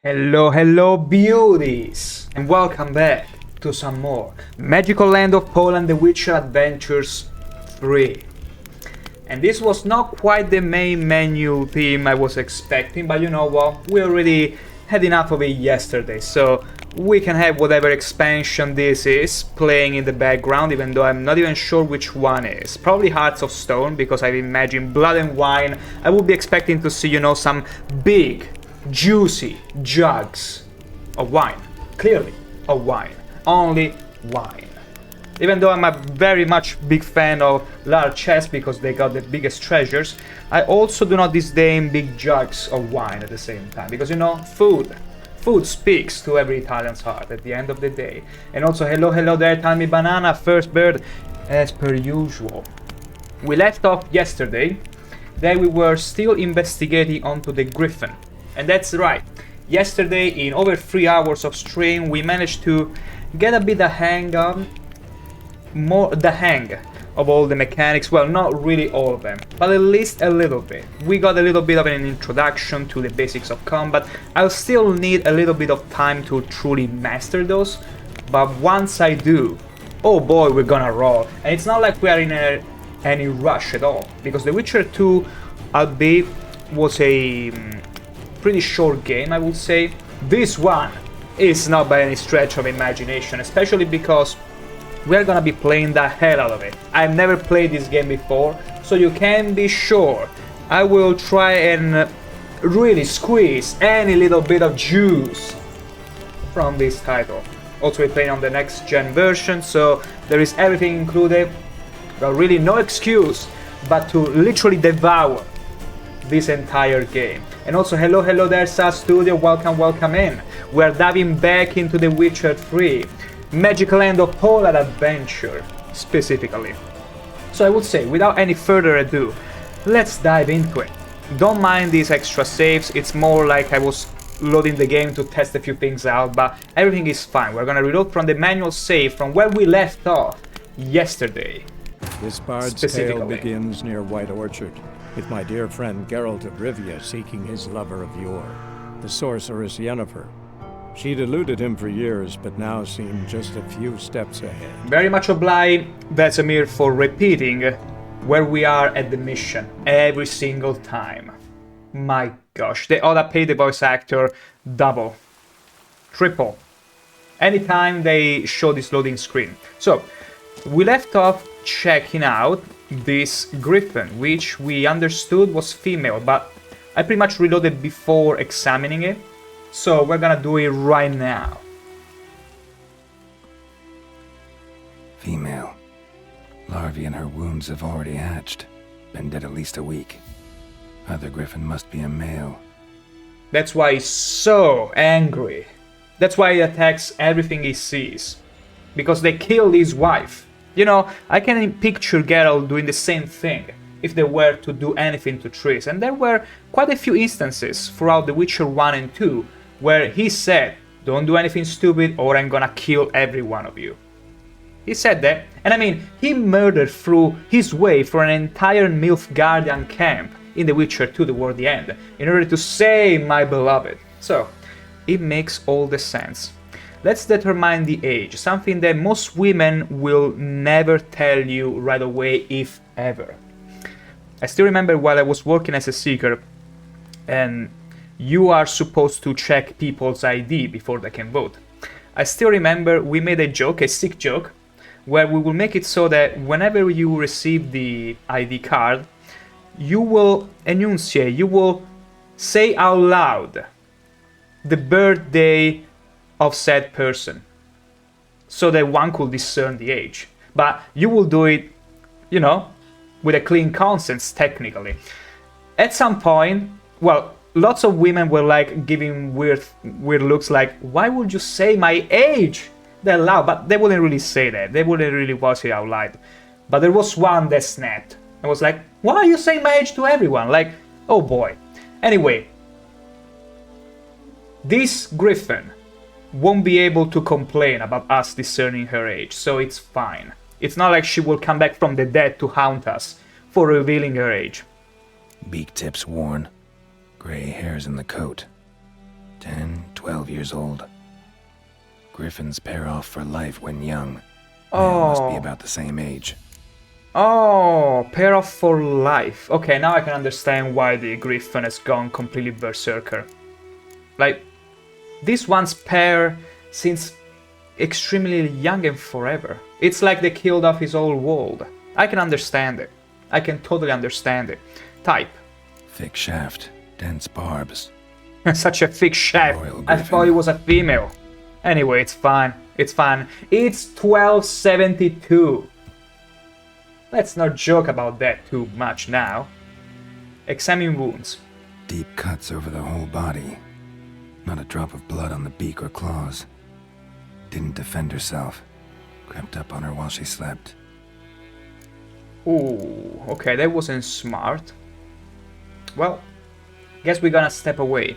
Hello, hello beauties! And welcome back to some more Magical Land of Poland The Witcher Adventures 3. And this was not quite the main menu theme I was expecting, but you know what, we already had enough of it yesterday, so we can have whatever expansion this is playing in the background, even though I'm not even sure which one is. Probably Hearts of Stone, because I imagine Blood and Wine. I would be expecting to see, some big juicy jugs of wine. Clearly, of wine. Only wine. Even though I'm a very much big fan of large chests because they got the biggest treasures, I also do not disdain big jugs of wine at the same time. Because food speaks to every Italian's heart at the end of the day. And also, hello there, Tell Me Banana, first bird, as per usual. We left off yesterday that we were still investigating onto the Griffin. And that's right, yesterday in over 3 hours of stream we managed to get a bit the hang of all the mechanics. Well, not really all of them, but at least a little bit. We got a little bit of an introduction to the basics of combat. I'll still need a little bit of time to truly master those, but once I do, oh boy, we're gonna roll. And it's not like we are in any rush at all, because The Witcher 2, albeit, was a pretty short game, I would say. This one is not by any stretch of imagination, especially because we're gonna be playing the hell out of it. I've never played this game before, so you can be sure I will try and really squeeze any little bit of juice from this title. Also, we're playing on the next gen version, so there is everything included. Well, really no excuse but to literally devour this entire game. And also, hello there, SAS Studio, welcome in. We're diving back into The Witcher 3, Magical Land of Poland Adventure, specifically. So I would say, without any further ado, let's dive into it. Don't mind these extra saves, it's more like I was loading the game to test a few things out, but everything is fine. We're gonna reload from the manual save from where we left off yesterday. This bard's tale begins near White Orchard, with my dear friend Geralt of Rivia seeking his lover of yore, the sorceress Yennefer. She'd eluded him for years, but now seemed just a few steps ahead. Very much obliged, Vesemir, for repeating where we are at the mission every single time. My gosh, they ought to pay the voice actor double, triple, anytime they show this loading screen. So, we left off checking out this Griffin, which we understood was female, but I pretty much reloaded before examining it, so we're gonna do it right now. Female. Larvae in her wounds have already hatched. Been dead at least a week. Other Griffin must be a male. That's why he's so angry. That's why he attacks everything he sees. Because they killed his wife. I can picture Geralt doing the same thing if they were to do anything to Triss, and there were quite a few instances throughout The Witcher 1 and 2 where he said, don't do anything stupid or I'm gonna kill every one of you. He said that, and I mean, he murdered through his way for an entire Nilfgaardian camp in The Witcher 2 toward the end, in order to save my beloved. So, it makes all the sense. Let's determine the age, something that most women will never tell you right away, if ever. I still remember while I was working as a seeker, and you are supposed to check people's ID before they can vote. I still remember we made a joke, a sick joke, where we will make it so that whenever you receive the ID card, you will enunciate, you will say out loud the birthday of said person, so that one could discern the age. But you will do it, with a clean conscience, technically. At some point, well, lots of women were like giving weird looks like, why would you say my age that loud? But they wouldn't really say that. They wouldn't really voice it out loud. But there was one that snapped and was like, why are you saying my age to everyone? Like, oh boy. Anyway, this Griffin won't be able to complain about us discerning her age, so it's fine. It's not like she will come back from the dead to haunt us for revealing her age. Beak tips worn. Gray hairs in the coat. 10, 12 years old. Griffins pair off for life when young. Oh. Male must be about the same age. Oh, pair off for life. Okay, now I can understand why the Griffin has gone completely berserker. Like, these ones pair since extremely young and forever. It's like they killed off his whole world. I can understand it. I can totally understand it. Type. Thick shaft, dense barbs. Such a thick shaft. Royal I Griffin. thought it was a female. Anyway, it's fine. It's fine. It's 1272. Let's not joke about that too much now. Examine wounds. Deep cuts over the whole body. Not a drop of blood on the beak or claws. Didn't defend herself. Crept up on her while she slept. Ooh, okay, that wasn't smart. Well, guess we're gonna step away.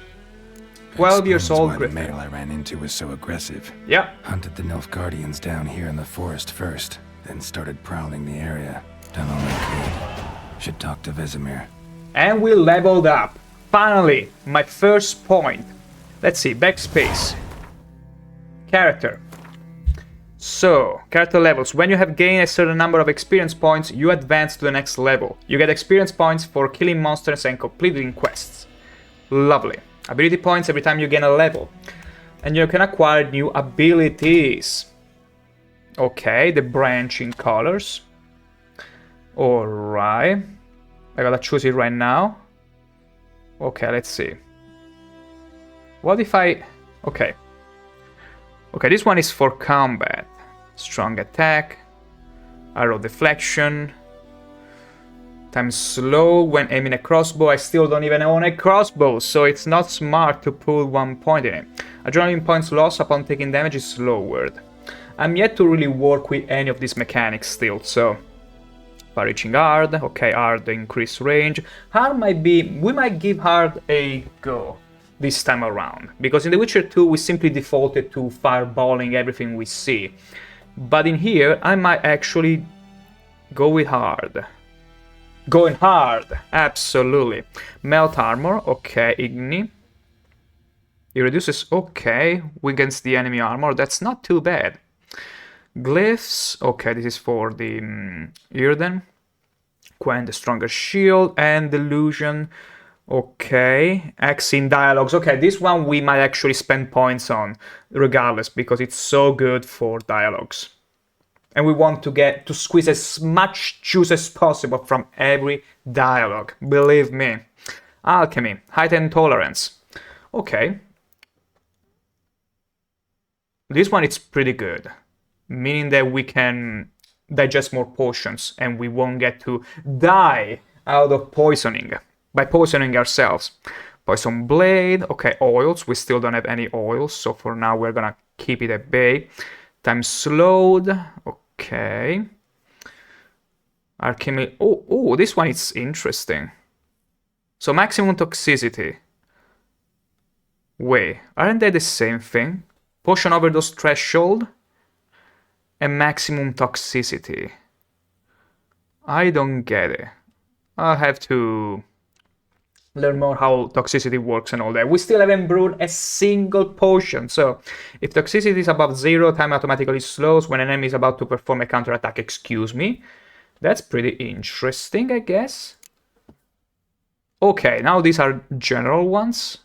12 years Explains old why the Griffin. male I ran into was so aggressive. Yeah. Hunted the Nilfgaardians down here in the forest first, then started prowling the area. Done all I could. Should talk to Vesemir. And we leveled up. Finally, my first point. Let's see, backspace. Character. So, character levels. When you have gained a certain number of experience points, you advance to the next level. You get experience points for killing monsters and completing quests. Lovely. Ability points every time you gain a level. And you can acquire new abilities. Okay, the branching colors. Alright. I gotta choose it right now. Okay, let's see. What if I... Okay. Okay, this one is for combat. Strong attack. Arrow deflection. Time slow when aiming a crossbow. I still don't even own a crossbow, so it's not smart to put 1 point in it. Adrenaline points lost upon taking damage is lowered. I'm yet to really work with any of these mechanics still, so... By reaching hard. Okay, hard increase range. Hard might be... We might give hard a go this time around, because in The Witcher 2 we simply defaulted to fireballing everything we see. But in here I might actually go with hard. Going hard, absolutely. Melt armor, okay, Igni. It reduces, okay, weakens the enemy armor, that's not too bad. Glyphs, okay, this is for the Irden. Quen, the stronger shield, and Delusion. Okay, X in dialogues. Okay, this one we might actually spend points on, regardless, because it's so good for dialogues. And we want to get to squeeze as much juice as possible from every dialogue. Believe me. Alchemy, heightened tolerance. Okay. This one is pretty good, meaning that we can digest more potions and we won't get to die out of poisoning. By poisoning ourselves. Poison blade, okay, oils, we still don't have any oils, so for now we're gonna keep it at bay. Time slowed, okay. Alchemy, oh, this one is interesting. So maximum toxicity. Wait, aren't they the same thing? Potion overdose threshold and maximum toxicity. I don't get it. I'll have to learn more how toxicity works and all that. We still haven't brewed a single potion, so if toxicity is above 0, time automatically slows when an enemy is about to perform a counterattack. Excuse me. That's pretty interesting, I guess. Okay, now these are general ones,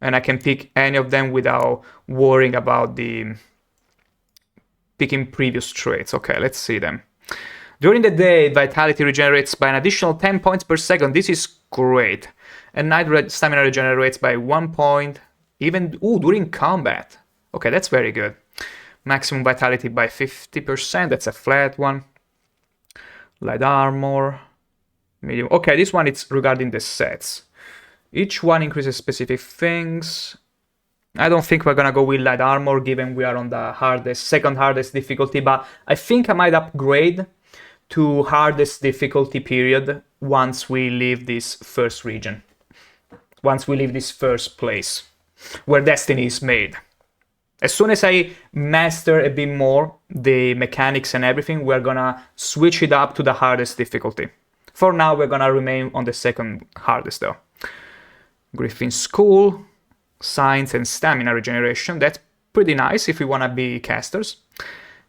and I can pick any of them without worrying about the picking previous traits. Okay, let's see them. During the day, vitality regenerates by an additional 10 points per second. This is great. And night stamina regenerates by 1 point, even during combat. Okay, that's very good. Maximum vitality by 50%. That's a flat one. Light armor. Medium. Okay, this one is regarding the sets. Each one increases specific things. I don't think we're gonna go with light armor, given we are on the second hardest difficulty, but I think I might upgrade to hardest difficulty period once we leave this first region. Once we leave this first place where Destiny is made. As soon as I master a bit more the mechanics and everything, we're gonna switch it up to the hardest difficulty. For now, we're gonna remain on the second hardest though. Griffin School. Science and stamina regeneration. That's pretty nice if we want to be casters.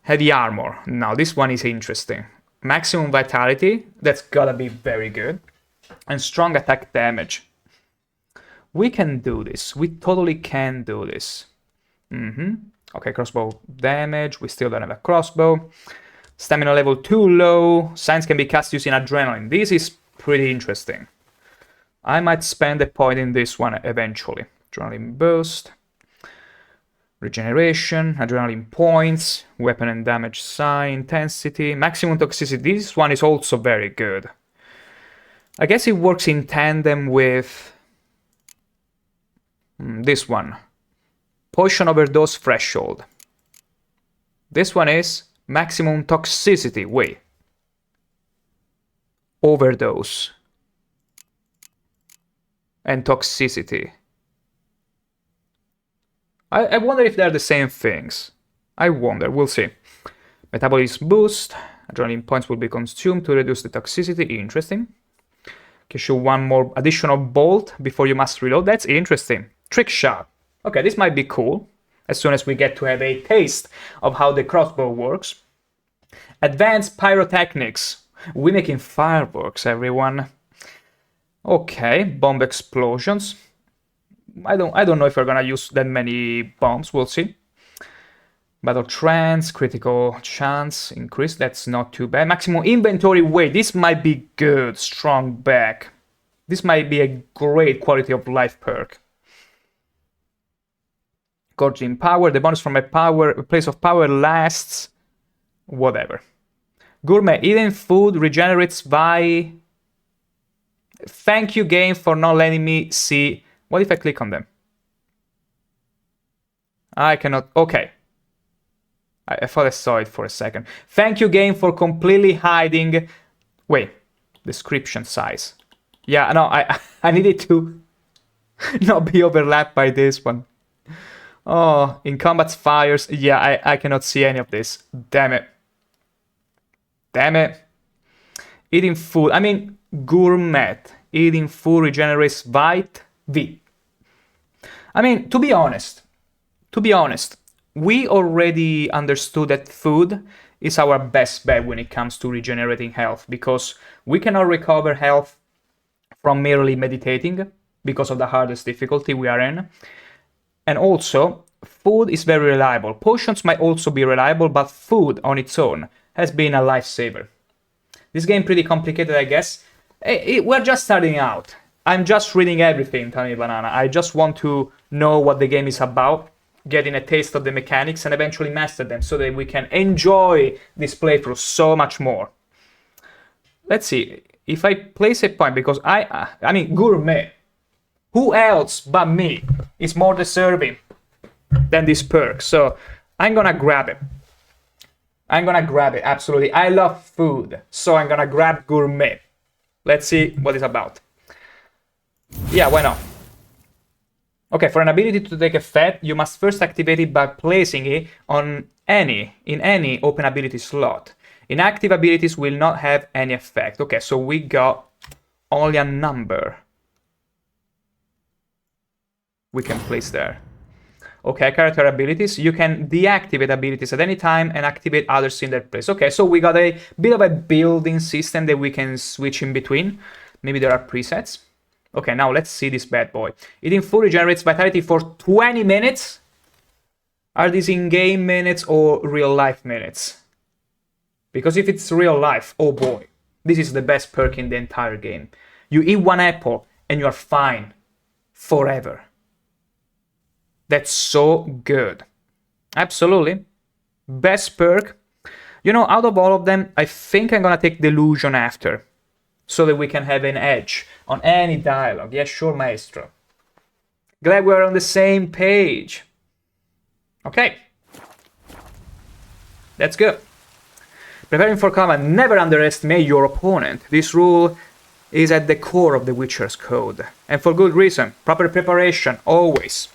Heavy armor. Now this one is interesting. Maximum vitality. That's gotta be very good. And strong attack damage. We can do this. We totally can do this. Okay, crossbow damage. We still don't have a crossbow. Stamina level too low. Science can be cast using adrenaline. This is pretty interesting. I might spend a point in this one eventually. Adrenaline boost. Regeneration. Adrenaline points. Weapon and damage sign. Intensity. Maximum toxicity. This one is also very good. I guess it works in tandem with this one. Poison overdose threshold. This one is maximum toxicity. Wait. Overdose. And toxicity. I wonder if they're the same things. I wonder. We'll see. Metabolism boost. Adrenaline points will be consumed to reduce the toxicity. Interesting. Gives you one more additional bolt before you must reload. That's interesting. Trick shot. Okay, this might be cool. As soon as we get to have a taste of how the crossbow works. Advanced pyrotechnics. We're making fireworks, everyone. Okay, bomb explosions. I don't know if we're gonna use that many bombs. We'll see. Battle trance, critical chance increase. That's not too bad. Maximum inventory weight. This might be good. Strong back. This might be a great quality of life perk. Gorging power. The bonus from a place of power lasts. Whatever. Gourmet. Eating food regenerates by. Thank you, game, for not letting me see. What if I click on them? I cannot. Okay. I thought I saw it for a second. Thank you, game, for completely hiding. Wait. Description size. Yeah, no, I needed to not be overlapped by this one. Oh, in combat fires. Yeah, I cannot see any of this. Damn it. Damn it. Eating food. I mean, gourmet. Eating food regenerates vit. I mean, to be honest, we already understood that food is our best bet when it comes to regenerating health, because we cannot recover health from merely meditating because of the hardest difficulty we are in. And also, food is very reliable. Potions might also be reliable, but food on its own has been a lifesaver. This game pretty complicated, I guess. We're just starting out. I'm just reading everything, Tony Banana. I just want to know what the game is about, getting a taste of the mechanics, and eventually master them so that we can enjoy this playthrough so much more. Let's see. If I place a point, because I mean, gourmet. Who else but me is more deserving than this perk? So I'm gonna grab it. Absolutely. I love food, so I'm gonna grab gourmet. Let's see what it's about. Yeah, why not? Okay, for an ability to take effect, you must first activate it by placing it in any open ability slot. Inactive abilities will not have any effect. Okay, so we got only a number we can place there. Okay, character abilities. You can deactivate abilities at any time and activate others in their place. Okay, so we got a bit of a building system that we can switch in between. Maybe there are presets. Okay, now let's see this bad boy. Eating food regenerates vitality for 20 minutes. Are these in-game minutes or real-life minutes? Because if it's real life, oh boy, this is the best perk in the entire game. You eat one apple and you're fine forever. That's so good. Absolutely. Best perk. You know, out of all of them, I think I'm gonna take Delusion after, so that we can have an edge on any dialogue. Yeah, sure, maestro. Glad we're on the same page. Okay. That's good. Preparing for combat. Never underestimate your opponent. This rule is at the core of the Witcher's code. And for good reason. Proper preparation, always.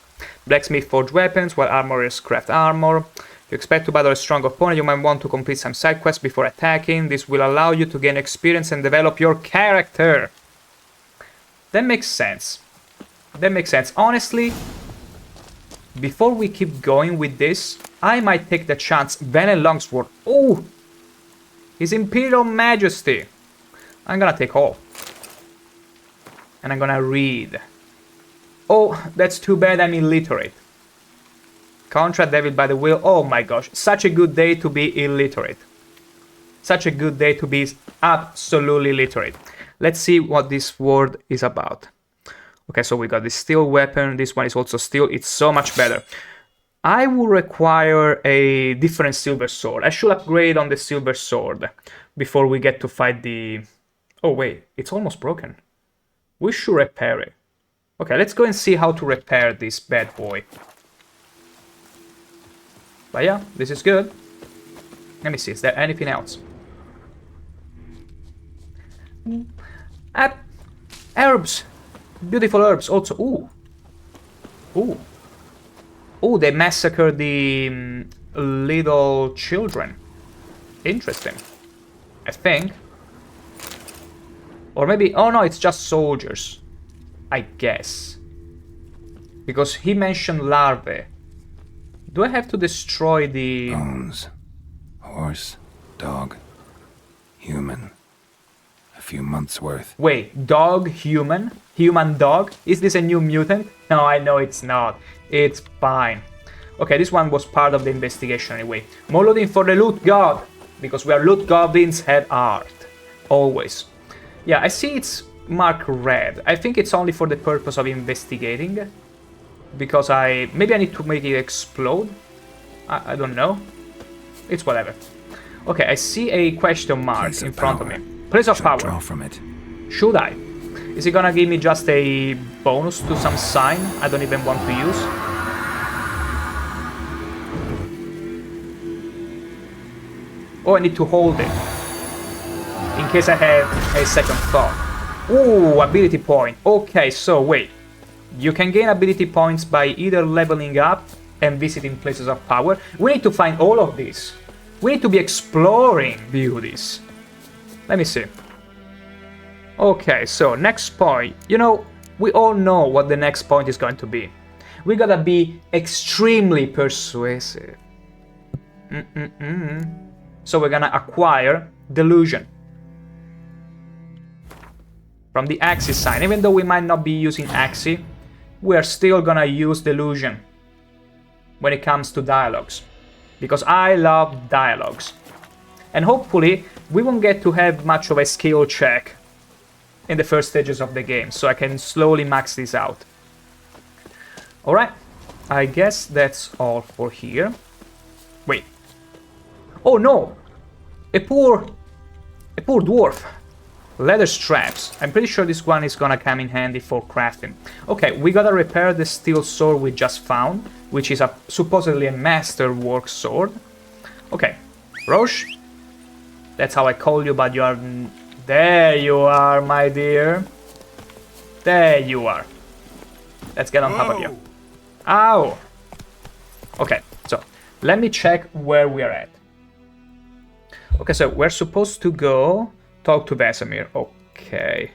Blacksmith forge weapons, while armorers craft armor. If you expect to battle a strong opponent, you might want to complete some side quests before attacking. This will allow you to gain experience and develop your character. That makes sense. Honestly, before we keep going with this, I might take the chance. Venom Longsword. Oh! His Imperial Majesty. I'm gonna take all. And I'm gonna read. Oh, that's too bad I'm illiterate. Contra Devil by the Will. Oh my gosh. Such a good day to be illiterate. Such a good day to be absolutely literate. Let's see what this word is about. Okay, so we got this steel weapon. This one is also steel. It's so much better. I will require a different silver sword. I should upgrade on the silver sword before we get to fight the... Oh wait, it's almost broken. We should repair it. Okay, let's go and see how to repair this bad boy. But yeah, this is good. Let me see, is there anything else? Herbs! Beautiful herbs also. Ooh. Ooh. Ooh, they massacred the little children. Interesting. I think. Or maybe... Oh no, it's just soldiers. I guess. Because he mentioned larvae. Do I have to destroy the... Bones. Horse. Dog. Human. A few months' worth. Wait, dog, human? Human dog? Is this a new mutant? No, I know it's not. It's fine. Okay, this one was part of the investigation anyway. More looting for the loot god. Because we are loot goblins, have art. Always. Yeah, I see it's marked red. I think it's only for the purpose of investigating. Because maybe I need to make it explode? I don't know. It's whatever. Okay, I see a question mark in front of me. Place of power. Draw from it. Should I? Is it gonna give me just a bonus to some sign I don't even want to use? Oh, I need to hold it. In case I have a second thought. Ooh, ability point. Okay, so wait. You can gain ability points by either leveling up and visiting places of power. We need to find all of these. We need to be exploring beauties. Let me see. Okay, so next point. You know, we all know what the next point is going to be. We gotta be extremely persuasive. So we're gonna acquire Delusion. From the Axis sign. Even though we might not be using Axis, we are still gonna use Delusion when it comes to dialogues. Because I love dialogues. And hopefully, we won't get to have much of a skill check in the first stages of the game, so I can slowly max this out. Alright, I guess that's all for here. Wait. Oh no! A poor dwarf. Leather straps. I'm pretty sure this one is gonna come in handy for crafting. Okay, we gotta repair the steel sword we just found, which is supposedly a masterwork sword. Okay, Roche. That's how I call you, but you are... There you are, my dear. There you are. Let's get on top of you. Ow! Okay, so let me check where we are at. Okay, so we're supposed to go talk to Vesemir. Okay.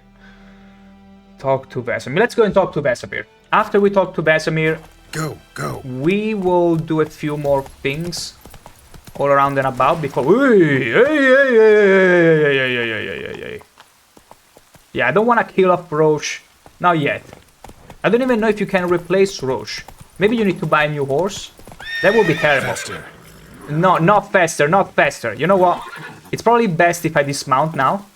Talk to Vesemir. Let's go and talk to Vesemir. After we talk to Vesemir, go. We will do a few more things all around and about before... Yeah, I don't want to kill off Roche. Not yet. I don't even know if you can replace Roche. Maybe you need to buy a new horse. That would be terrible. Faster. No, not faster, not faster. You know what? It's probably best if I dismount now.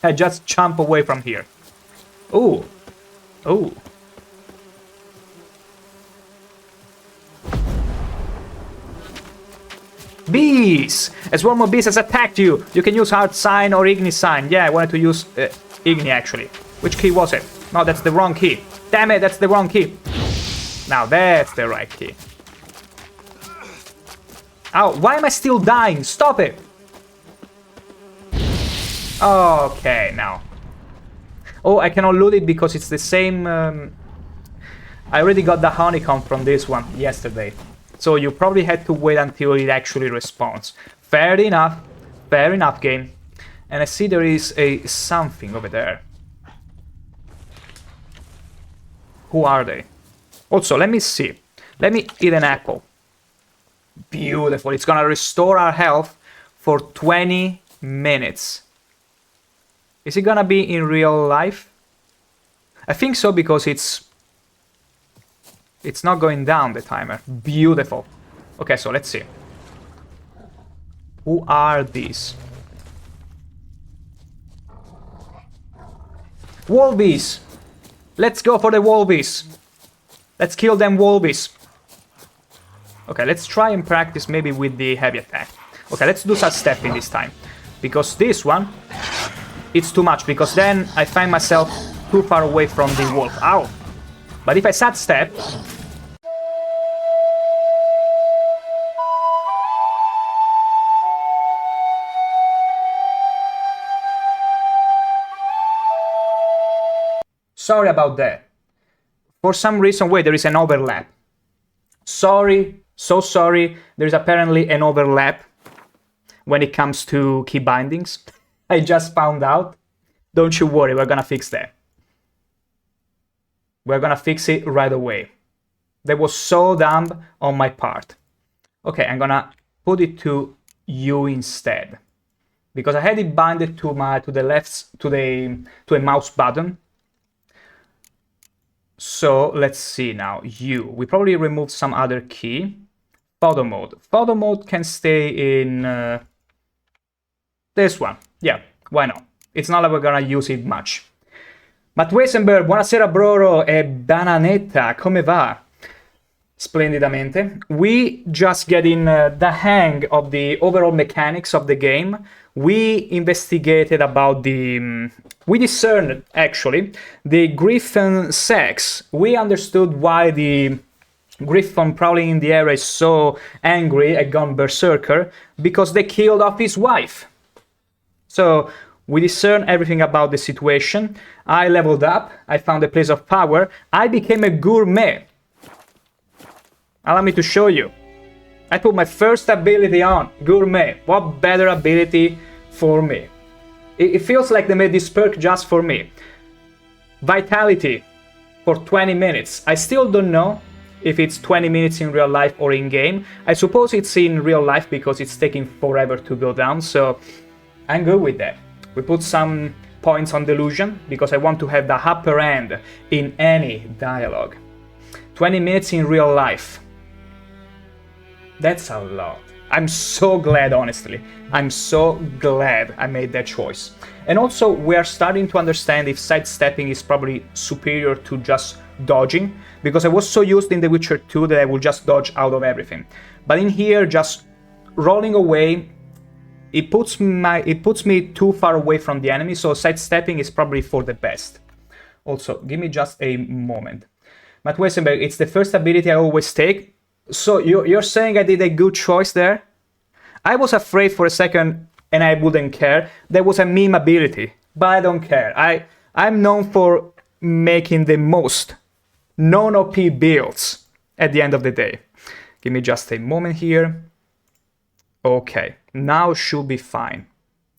I just jump away from here. Ooh. Ooh. Bees! A swarm of bees has attacked you. You can use Heart Sign or Igni Sign. Yeah, I wanted to use Igni actually. Which key was it? No, that's the wrong key. Damn it, that's the wrong key. Now that's the right key. Ow, why am I still dying? Stop it! Okay, now. Oh, I cannot loot it because it's the same... I already got the honeycomb from this one yesterday. So you probably had to wait until it actually responds. Fair enough, game. And I see there is a something over there. Who are they? Also, let me see. Let me eat an apple. Beautiful. It's gonna restore our health for 20 minutes. Is it gonna be in real life? I think so, because it's not going down, the timer. Beautiful. Okay, so let's see. Who are these? Wolbies! Let's go for the Wolbies! Let's kill them Wolbies! Okay, let's try and practice maybe with the heavy attack. Okay, let's do sidestepping this time. Because this one, it's too much, because then I find myself too far away from the wolf. Ow! But if I sidestep... Sorry about that. For some reason, wait, there is an overlap. Sorry, so sorry. There's apparently an overlap when it comes to key bindings. I just found out. Don't you worry, we're gonna fix that. We're gonna fix it right away. That was so dumb on my part. Okay, I'm gonna put it to U instead, because I had it binded to a mouse button. So let's see now. U. We probably removed some other key. Photo mode. Photo mode can stay in this one. Yeah, why not? It's not like we're gonna use it much. Matt Wesenberg, buonasera Broro e Bananetta, come va? Splendidamente. We just getting the hang of the overall mechanics of the game. We investigated about the... we discerned, actually, the Griffon sex. We understood why the Griffon prowling in the area is so angry and gone berserker, because they killed off his wife. So we discerned everything about the situation. I leveled up. I found a place of power. I became a gourmet. Allow me to show you. I put my first ability on, Gourmet. What better ability for me? It feels like they made this perk just for me. Vitality for 20 minutes. I still don't know if it's 20 minutes in real life or in game. I suppose it's in real life because it's taking forever to go down, so I'm good with that. We put some points on Delusion because I want to have the upper end in any dialogue. 20 minutes in real life. That's a lot. I'm so glad, honestly. I'm so glad I made that choice. And also, we are starting to understand if sidestepping is probably superior to just dodging, because I was so used in The Witcher 2 that I would just dodge out of everything. But in here, just rolling away, it puts me too far away from the enemy, so sidestepping is probably for the best. Also, give me just a moment. Matt Wesenberg, it's the first ability I always take. So you're saying I did a good choice there? I was afraid for a second and I wouldn't care. There was a meme ability, but I don't care. I'm known for making the most non-OP builds at the end of the day. Give me just a moment here. Okay, now should be fine.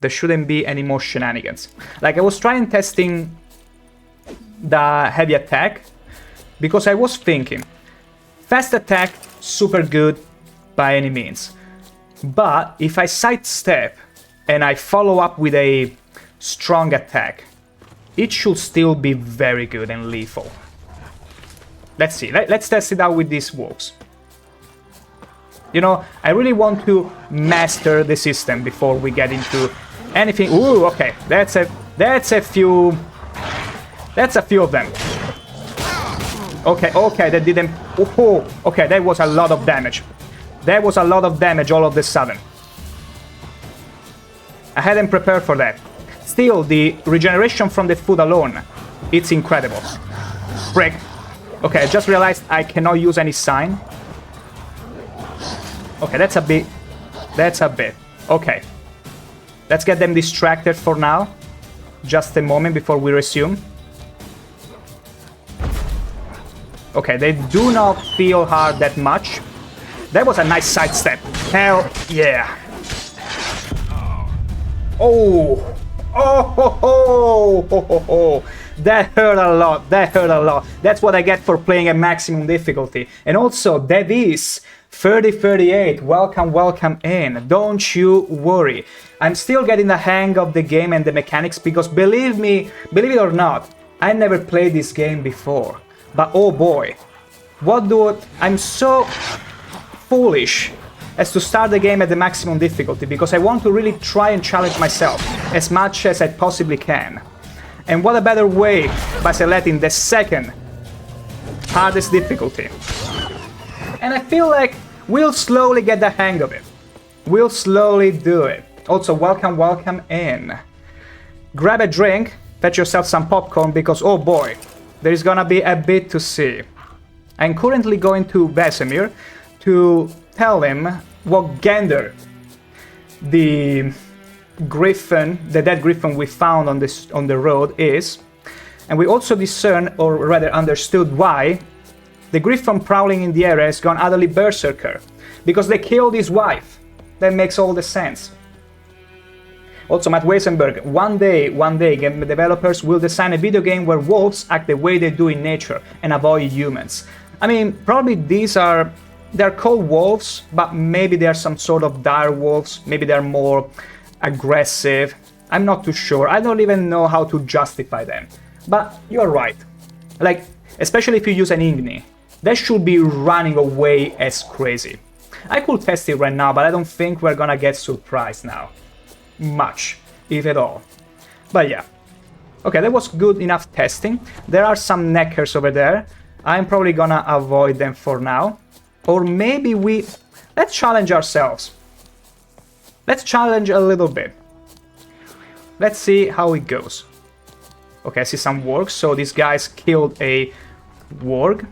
There shouldn't be any more shenanigans. Like, I was trying testing the heavy attack because I was thinking, fast attack, super good by any means. But if I sidestep and I follow up with a strong attack, it should still be very good and lethal. Let's see. Let's test it out with these wolves. You know, I really want to master the system before we get into anything. Ooh, okay. That's a few of them. Okay, that didn't... Oh, okay, that was a lot of damage. That was a lot of damage all of a sudden. I hadn't prepared for that. Still, the regeneration from the food alone, it's incredible. Frick. Okay, I just realized I cannot use any sign. Okay, that's a bit. Okay. Let's get them distracted for now. Just a moment before we resume. Okay, they do not feel hard that much. That was a nice sidestep. Hell yeah. Oh. Oh ho ho ho ho ho. That hurt a lot. That hurt a lot. That's what I get for playing at maximum difficulty. And also, that is 3038. Welcome, welcome in. Don't you worry. I'm still getting the hang of the game and the mechanics because believe me, believe it or not, I never played this game before. But oh boy, I'm so foolish as to start the game at the maximum difficulty because I want to really try and challenge myself as much as I possibly can. And what a better way by selecting the second hardest difficulty. And I feel like we'll slowly get the hang of it. We'll slowly do it. Also, welcome, welcome in. Grab a drink, fetch yourself some popcorn because oh boy, there is gonna be a bit to see. I'm currently going to Vesemir to tell him what gender the griffin, the dead griffin we found on the road is, and we also discern, or rather understood why, the griffin prowling in the area has gone utterly berserker, because they killed his wife. That makes all the sense. Also, Matt Weisenberg, one day, game developers will design a video game where wolves act the way they do in nature and avoid humans. I mean, probably they're called wolves, but maybe they're some sort of dire wolves. Maybe they're more aggressive. I'm not too sure. I don't even know how to justify them. But you're right. Like, especially if you use an Igni, they should be running away as crazy. I could test it right now, but I don't think we're gonna get surprised now. Much, if at all. But yeah. Okay, that was good enough testing. There are some neckers over there. I'm probably gonna avoid them for now. Or maybe let's challenge ourselves. Let's challenge a little bit. Let's see how it goes. Okay, I see some wargs. So these guys killed a warg.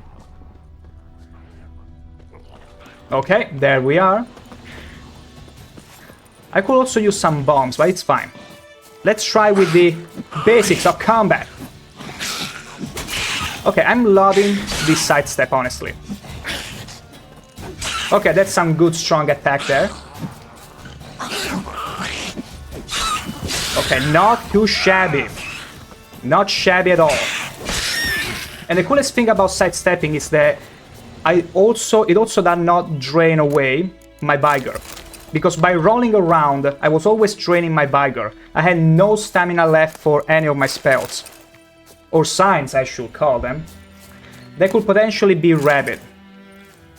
Okay, there we are. I could also use some bombs, but it's fine. Let's try with the basics of combat. Okay, I'm loving this sidestep, honestly. Okay, that's some good strong attack there. Okay, not too shabby. Not shabby at all. And the coolest thing about sidestepping is that it also does not drain away my vigor. Because by rolling around, I was always draining my vigor. I had no stamina left for any of my spells. Or signs, I should call them. They could potentially be rabid.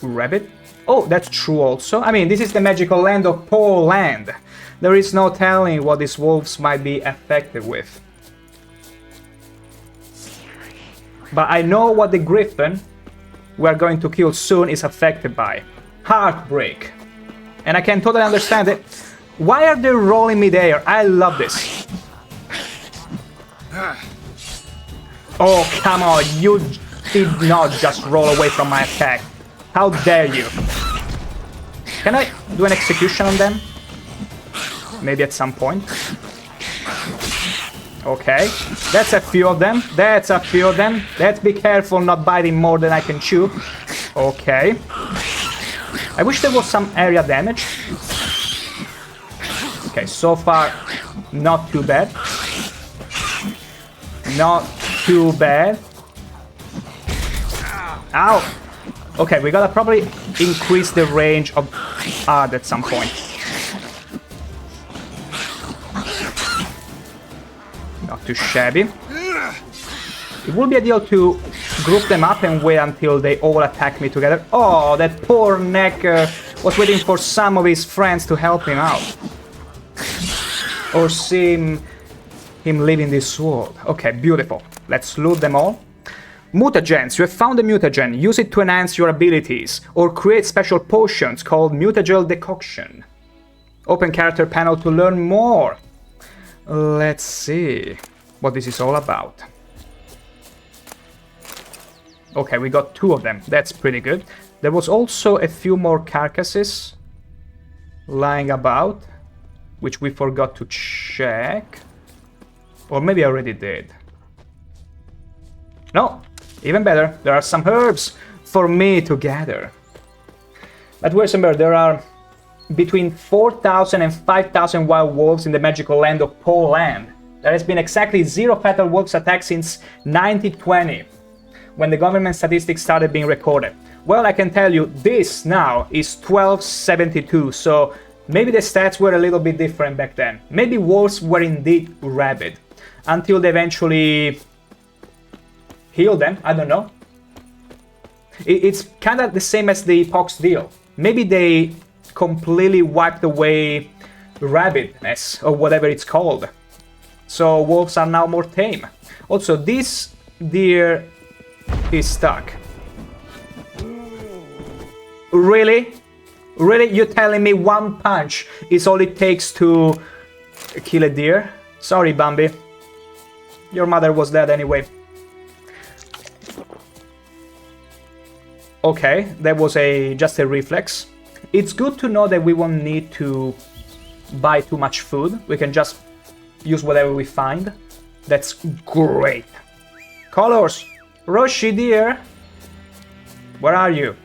Rabid? Oh, that's true also. I mean, this is the magical land of Poland. There is no telling what these wolves might be affected with. But I know what the griffin we're going to kill soon is affected by. Heartbreak. And I can totally understand it. Why are they rolling mid-air? I love this. Oh, come on. You did not just roll away from my attack. How dare you? Can I do an execution on them? Maybe at some point. Okay. That's a few of them. That's a few of them. Let's be careful not biting more than I can chew. Okay. I wish there was some area damage. Okay, so far, not too bad. Not too bad. Ow! Okay, we gotta probably increase the range of art at some point. Not too shabby. It would be ideal to group them up and wait until they all attack me together. Oh, that poor Necker was waiting for some of his friends to help him out. Or see him leaving this world. Okay, beautiful. Let's loot them all. Mutagens. You have found a mutagen. Use it to enhance your abilities or create special potions called Mutagel Decoction. Open character panel to learn more. Let's see what this is all about. Okay, we got 2 of them. That's pretty good. There was also a few more carcasses lying about, which we forgot to check. Or maybe I already did. No, even better. There are some herbs for me to gather. At Wesenberg, there are between 4,000 and 5,000 wild wolves in the magical land of Poland. There has been exactly 0 fatal wolves attacks since 1920, when the government statistics started being recorded. Well, I can tell you, this now is 1272, so maybe the stats were a little bit different back then. Maybe wolves were indeed rabid, until they eventually healed them, I don't know. It's kind of the same as the pox deal. Maybe they completely wiped away rabidness, or whatever it's called. So wolves are now more tame. Also, this deer is stuck. Really? Really? You're telling me one punch is all it takes to kill a deer? Sorry, Bambi. Your mother was dead anyway. Okay, that was just a reflex. It's good to know that we won't need to buy too much food. We can just use whatever we find. That's great. Colors! Roshi, dear! Where are you?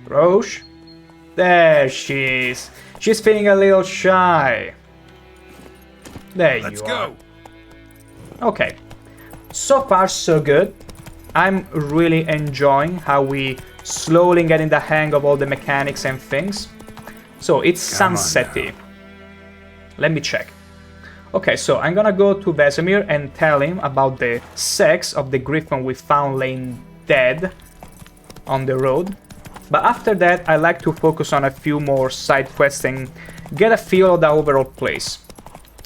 Roche? There she is. She's feeling a little shy. There Let's you go. are. Okay. So far, so good. I'm really enjoying how we slowly getting the hang of all the mechanics and things. So it's sunsetty. Let me check. Okay, so I'm gonna go to Vesemir and tell him about the sex of the griffin we found laying dead on the road. But after that, I like to focus on a few more side quests and get a feel of the overall place.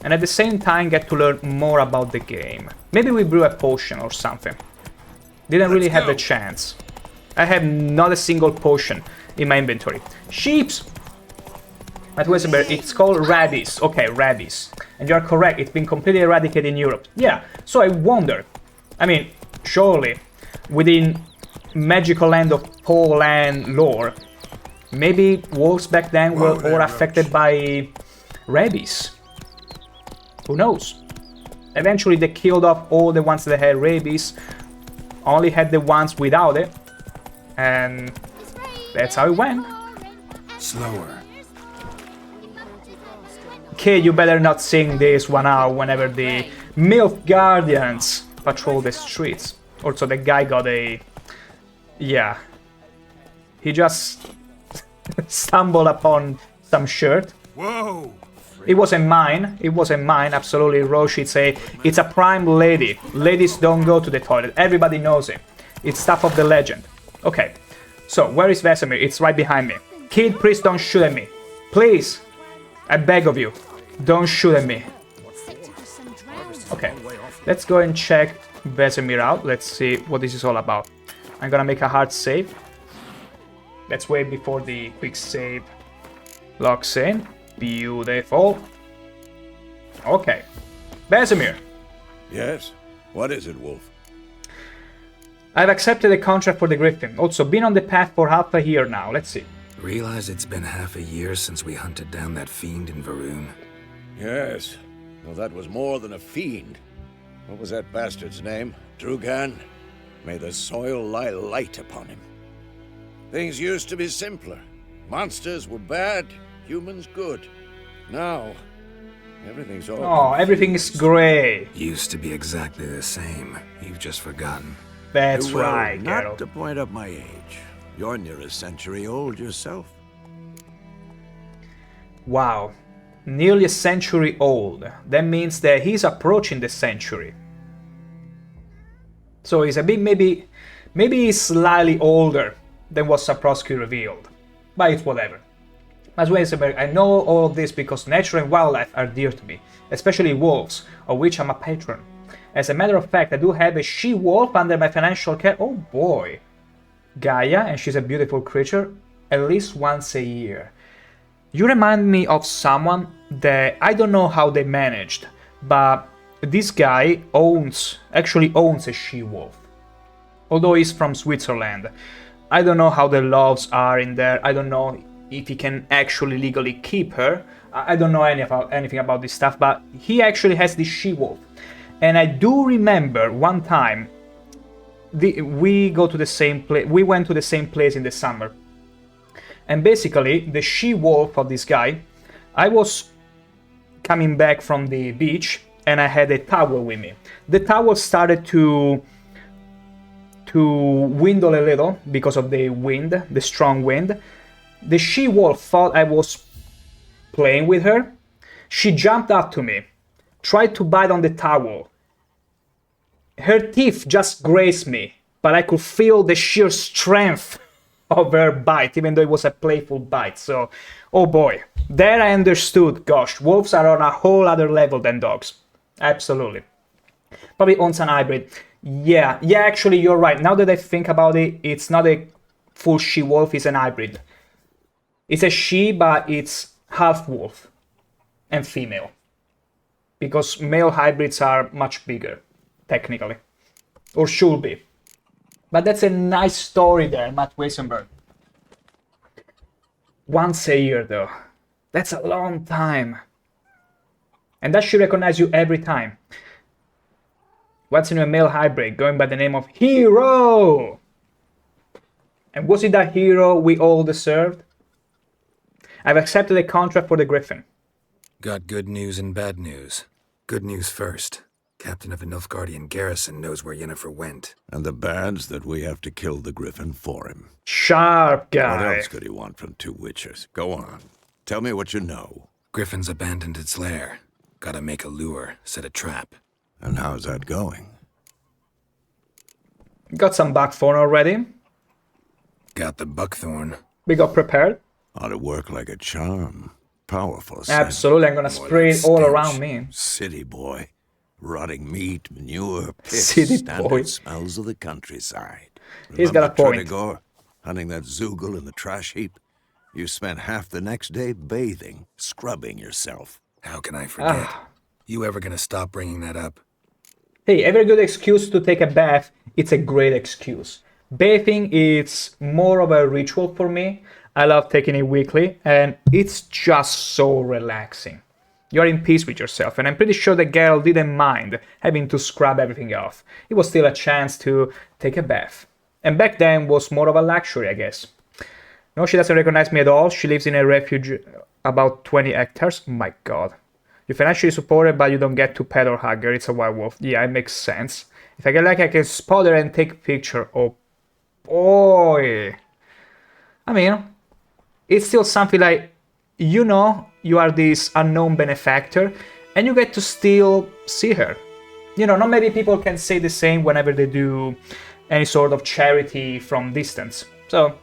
And at the same time, get to learn more about the game. Maybe we brew a potion or something. Didn't really have the chance. I have not a single potion in my inventory. Sheeps! At Wesenberg, it's called rabies. Okay, rabies. And you're correct, it's been completely eradicated in Europe. Yeah, so I wonder. I mean, surely, within magical land of Poland lore, maybe wolves back then were all affected by rabies. Who knows? Eventually they killed off all the ones that had rabies, only had the ones without it, and that's how it went. Slower. Kid, you better not sing this one out whenever the MILF Guardians patrol the streets. Also, the guy got a... yeah. He just stumbled upon some shirt. Whoa! It wasn't mine. It wasn't mine. Absolutely, Roshi. It's a prime lady. Ladies don't go to the toilet. Everybody knows it. It's stuff of the legend. Okay. So, where is Vesemir? It's right behind me. Kid, please don't shoot at me. Please. I beg of you. Don't shoot at me. Okay. Let's go and check Vesemir out. Let's see what this is all about. I'm gonna make a hard save. Let's wait before the quick save locks in. Beautiful. Okay. Vesemir. Yes? What is it, Wolf? I've accepted a contract for the Griffin. Also, been on the path for half a year now. Let's see. Realize it's been half a year since we hunted down that fiend in Varun? Yes. Well, that was more than a fiend. What was that bastard's name? Drugan? May the soil lie light upon him. Things used to be simpler. Monsters were bad, humans good. Now, everything's all... Oh, everything is grey. Used to be exactly the same. You've just forgotten. That's Well, right, not Geralt. to point up my age. You're near a century old yourself. Wow. Nearly a century old. That means that he's approaching the century. So he's a bit, maybe he's slightly older than what Saprovsky revealed. But it's whatever. As well as I know all of this because nature and wildlife are dear to me, especially wolves, of which I'm a patron. As a matter of fact, I do have a she-wolf under my financial care. Oh boy. Gaia, and she's a beautiful creature, at least once a year. You remind me of someone that I don't know how they managed, but this guy actually owns a she-wolf. Although he's from Switzerland. I don't know how the laws are in there. I don't know if he can actually legally keep her. I don't know anything about this stuff, but he actually has this she-wolf. And I do remember one time we went to the same place in the summer. And basically, the she-wolf of this guy, I was coming back from the beach, and I had a towel with me. The towel started to windle a little because of the wind, the strong wind. The she-wolf thought I was playing with her. She jumped up to me, tried to bite on the towel. Her teeth just grazed me, but I could feel the sheer strength of her bite, even though it was a playful bite. So, oh boy, there I understood, gosh, wolves are on a whole other level than dogs. Absolutely. Probably owns an hybrid. Yeah, actually you're right. Now that I think about it, it's not a full she-wolf, it's an hybrid. It's a she, but it's half wolf and female. Because male hybrids are much bigger, technically. Or should be. But that's a nice story there, Matt Weisenberg. Once a year, though. That's a long time. And that should recognize you every time. What's in a male hybrid going by the name of Hero? And was it that hero we all deserved? I've accepted a contract for the Griffin. Got good news and bad news. Good news first. Captain of a Nilfgaardian garrison knows where Yennefer went. And the bad's that we have to kill the Griffin for him. Sharp guy. What else could he want from two witchers? Go on. Tell me what you know. Griffin's abandoned its lair. Gotta make a lure, set a trap. And how's that going? Got some buckthorn already. Got the buckthorn. We got prepared. Ought to work like a charm. Powerful. Absolutely, I'm gonna spray it all around me. City boy. Rotting meat, manure, piss, City standard boy. smells of the countryside. He's got a point. Tretogor, hunting that Zoogle in the trash heap? You spent half the next day bathing, scrubbing yourself. How can I forget? You ever gonna stop bringing that up? Hey, every good excuse to take a bath, it's a great excuse. Bathing is more of a ritual for me. I love taking it weekly, and it's just so relaxing. You're in peace with yourself, and I'm pretty sure that Geralt didn't mind having to scrub everything off. It was still a chance to take a bath. And back then was more of a luxury, I guess. No, she doesn't recognize me at all. She lives in a refuge about 20 hectares. Oh my god. You're financially supported, but you don't get to pet or hug her. It's a wild wolf. Yeah, it makes sense. If I get lucky, I can spot her and take a picture. Oh boy. I mean, it's still something like, you know, you are this unknown benefactor, and you get to still see her. You know, not many people can say the same whenever they do any sort of charity from distance. So,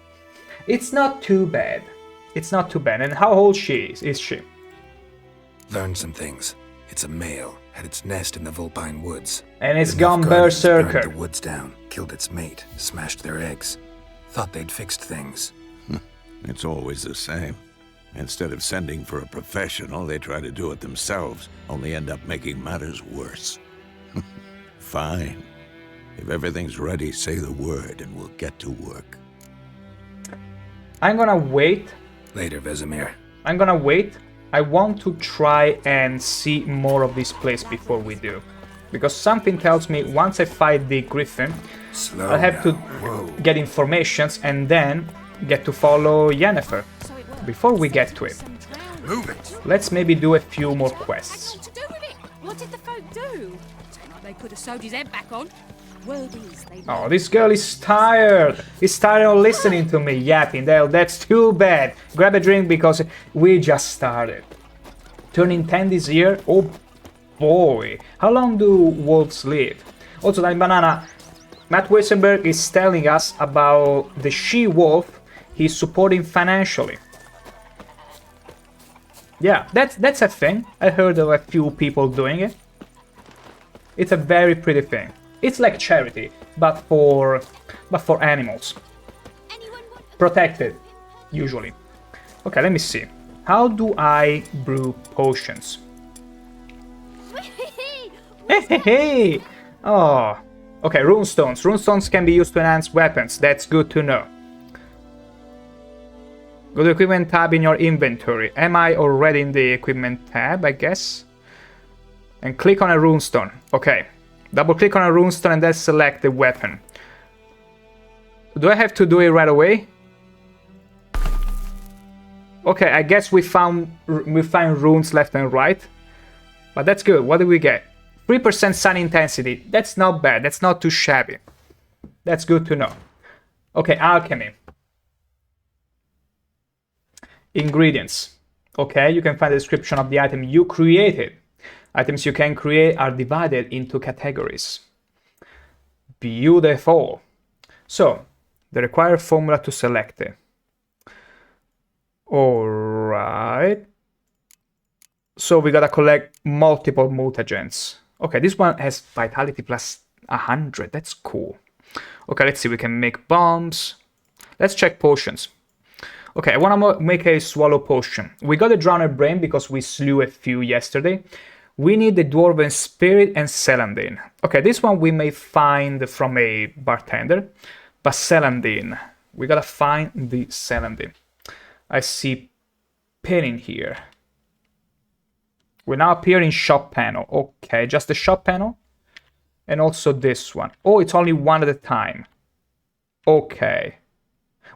it's not too bad. It's not too bad. And how old is she? Learned some things. It's a male. Had its nest in the Vulpine Woods. And it's The gone Nilfgaardians berserker. burned the woods down, killed its mate, smashed their eggs. Thought they'd fixed things. It's always the same. Instead of sending for a professional, they try to do it themselves, only end up making matters worse. Fine. If everything's ready, say the word and we'll get to work. I'm gonna wait. Later, Vesemir. I'm gonna wait. I want to try and see more of this place before we do. Because something tells me once I fight the Griffin, Slow I'll have to now. Whoa. get informations and then get to follow Yennefer. Before we get to it, Move it! let's maybe do a few more quests. What to do with it? What did the folk do? Don't like they could have sewed his head back on. Word is they. Oh, this girl is tired. He's tired of listening to me yapping. That's too bad. Grab a drink because we just started. Turning 10 this year? Oh boy. How long do wolves live? Also, Danny Banana, Matt Weisenberg is telling us about the she-wolf he's supporting financially. Yeah, that's a thing. I heard of a few people doing it. It's a very pretty thing. It's like charity, but for animals. Protected, usually. Okay, let me see. How do I brew potions? Hey, hey, hey! Oh, okay, runestones. Runestones can be used to enhance weapons. That's good to know. Go to the equipment tab in your inventory. Am I already in the equipment tab, I guess? And click on a runestone. Okay. Double click on a runestone and then select the weapon. Do I have to do it right away? Okay, I guess we find runes left and right. But that's good. What do we get? 3% sun intensity. That's not bad. That's not too shabby. That's good to know. Okay, alchemy. Ingredients. Okay, you can find the description of the item you created. Items you can create are divided into categories. Beautiful. So, the required formula to select it. Alright. So we gotta collect multiple mutagens. Okay, this one has vitality plus 100. That's cool. Okay, let's see. We can make bombs. Let's check potions. Okay, I want to make a swallow potion. We got a Drowner Brain because we slew a few yesterday. We need the Dwarven Spirit and Celandine. Okay, this one we may find from a bartender. But Celandine. We gotta find the Celandine. I see pin in here. We now appear in shop panel. Okay, just the shop panel. And also this one. Oh, it's only one at a time. Okay.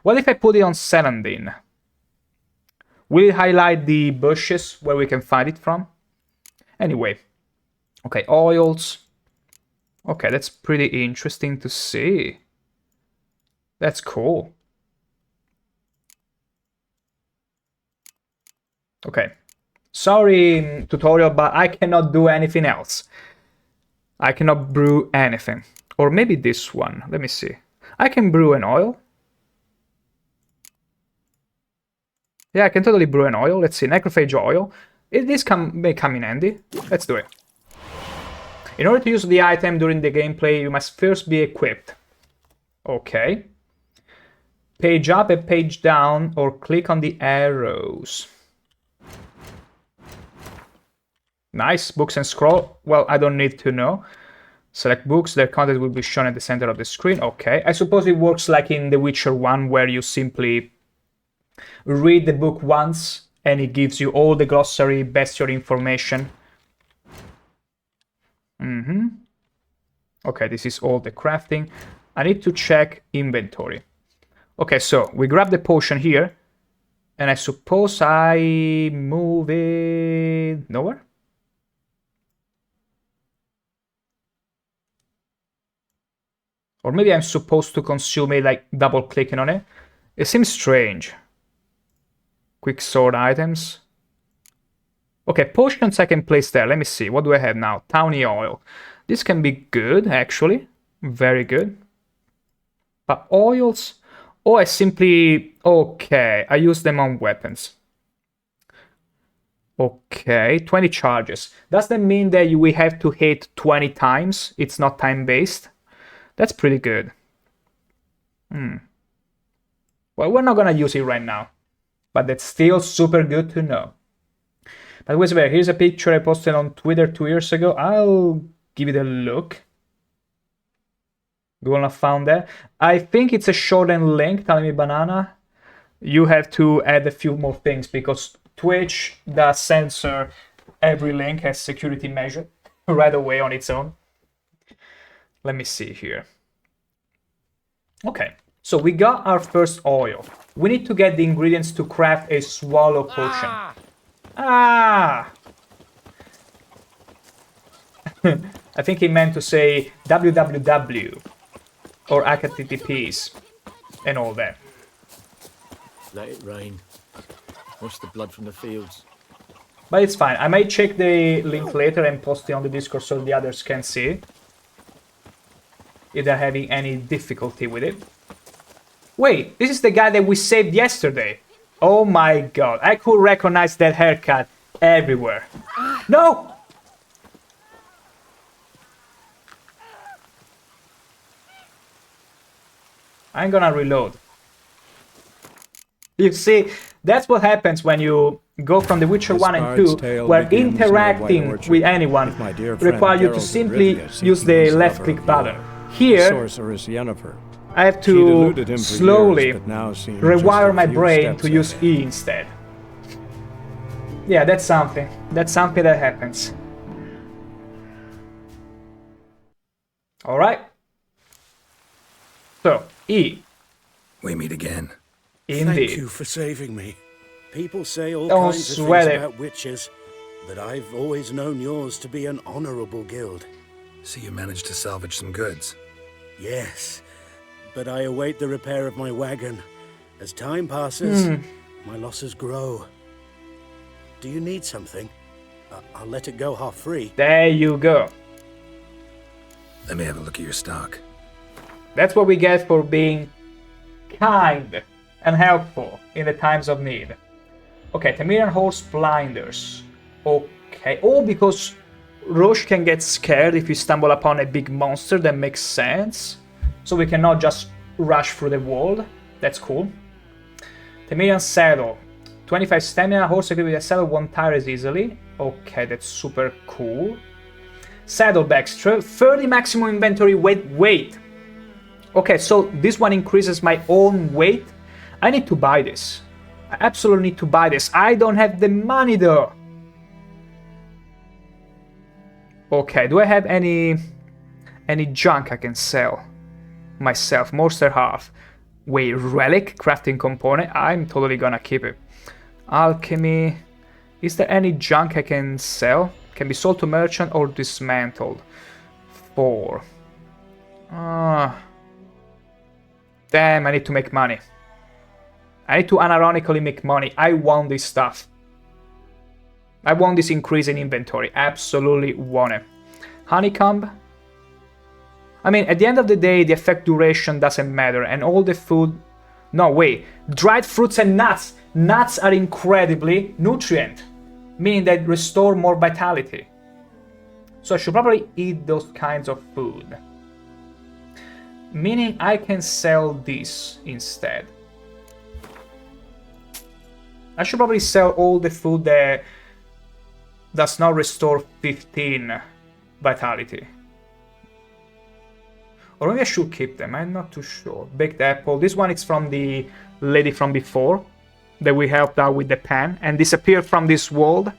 What if I put it on Celandine? Will it highlight the bushes where we can find it from? Anyway. Okay, oils. Okay, that's pretty interesting to see. That's cool. Okay. Sorry, tutorial, but I cannot do anything else. I cannot brew anything. Or maybe this one. Let me see. I can brew an oil. Yeah, I can totally brew an oil. Let's see. Necrophage oil. This may come in handy. Let's do it. In order to use the item during the gameplay, you must first be equipped. Okay. Page up and page down, or click on the arrows. Nice. Books and scroll. Well, I don't need to know. Select books. Their content will be shown at the center of the screen. Okay. I suppose it works like in The Witcher 1, where you simply read the book once and it gives you all the glossary, bestiary information. Okay, this is all the crafting. I need to check inventory. Okay, so we grab the potion here. And I suppose I move it nowhere? Or maybe I'm supposed to consume it like double clicking on it. It seems strange. Quick sword items. Okay, potions I can place there. Let me see. What do I have now? Tawny oil. This can be good, actually. Very good. But oils... Oh, I simply... Okay, I use them on weapons. Okay, 20 charges. Does that mean that we have to hit 20 times? It's not time-based? That's pretty good. Well, we're not gonna use it right now. But that's still super good to know. But wait, here's a picture I posted on Twitter 2 years ago. I'll give it a look. You wanna found that? I think it's a shortened link, telling me banana. You have to add a few more things because Twitch does censor every link as security measure right away on its own. Let me see here. Okay, so we got our first oil. We need to get the ingredients to craft a swallow potion. Ah! I think he meant to say www or HTTPs and all that. Let it rain. Wash the blood from the fields. But it's fine. I might check the link later and post it on the Discord so the others can see it. If they're having any difficulty with it. Wait, this is the guy that we saved yesterday. Oh my god, I could recognize that haircut everywhere. No! I'm gonna reload. You see, that's what happens when you go from The Witcher 1 and 2, where interacting with anyone requires you to simply use the left click button. Here, I have to slowly rewire my brain to use E instead. Yeah, that's something. That's something that happens. Alright. So, E. We meet again. Indeed. Thank you for saving me. People say all Don't kinds of sweat things it. about witches, but I've always known yours to be an honorable guild. So you managed to salvage some goods? Yes, but I await the repair of my wagon. As time passes, my losses grow. Do you need something? I'll let it go half free. There you go. Let me have a look at your stock. That's what we get for being kind and helpful in the times of need. Okay, Temerian horse blinders. Okay, all because Roche can get scared if you stumble upon a big monster. That makes sense. So we cannot just rush through the world. That's cool. Temerian saddle. 25 stamina, horse equipped with a saddle won't tire as easily. Okay, that's super cool. Saddlebags, 30 maximum inventory weight. Okay, so this one increases my own weight. I need to buy this. I absolutely need to buy this. I don't have the money though. Okay, do I have any junk I can sell myself? Monster half. Wait, relic crafting component. I'm totally gonna keep it. Alchemy. Is there any junk I can sell? Can be sold to merchant or dismantled. 4. Damn, I need to make money. I need to unironically make money. I want this stuff. I want this increase in inventory. Absolutely want it. Honeycomb. I mean, at the end of the day, the effect duration doesn't matter. And all the food... No, wait. Dried fruits and nuts. Nuts are incredibly nutrient, meaning they restore more vitality. So I should probably eat those kinds of food. Meaning I can sell this instead. I should probably sell all the food that does not restore 15 vitality. Or maybe I should keep them, I'm not too sure. Baked apple, this one is from the lady from before that we helped out with the pan and disappeared from this world.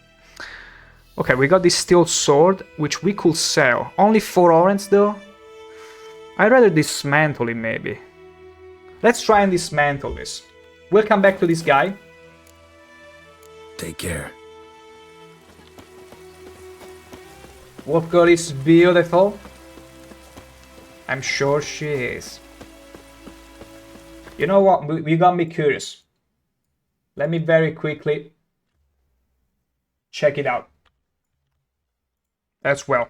Okay, we got this steel sword, which we could sell. Only 4 orange though. I'd rather dismantle it maybe. Let's try and dismantle this. We'll come back to this guy. Take care. Wolf Girl is beautiful. I'm sure she is. You know what? You got me curious. Let me very quickly check it out as well.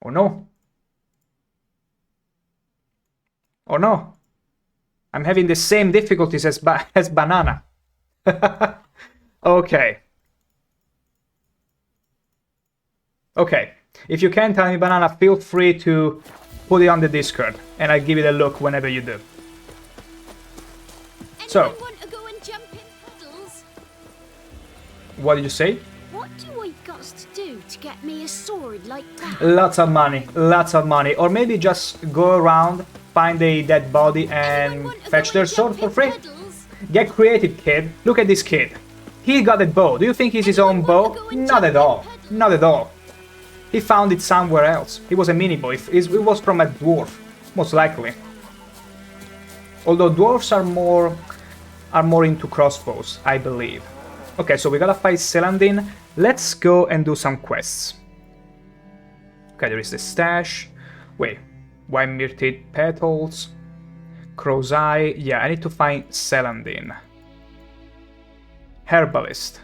Oh no. Oh no. I'm having the same difficulties as Banana. Okay. Okay. If you can tell me, Banana, feel free to put it on the Discord, and I'll give it a look whenever you do. So, want to go and jump in puddles? What did you say? What do I got to do to get me a sword like that? Lots of money, lots of money. Or maybe just go around, find a dead body, and fetch their sword for free. Get creative, kid. Look at this kid. He got a bow. Do you think he's his own bow? Not at all. Not at all. He found it somewhere else. It was a mini bow. It was from a dwarf, most likely. Although dwarves are more into crossbows, I believe. Okay, so we gotta fight Celandine. Let's go and do some quests. Okay, there is the stash. Wait, white myrtid petals, crow's eye. Yeah, I need to find Celandine. Herbalist.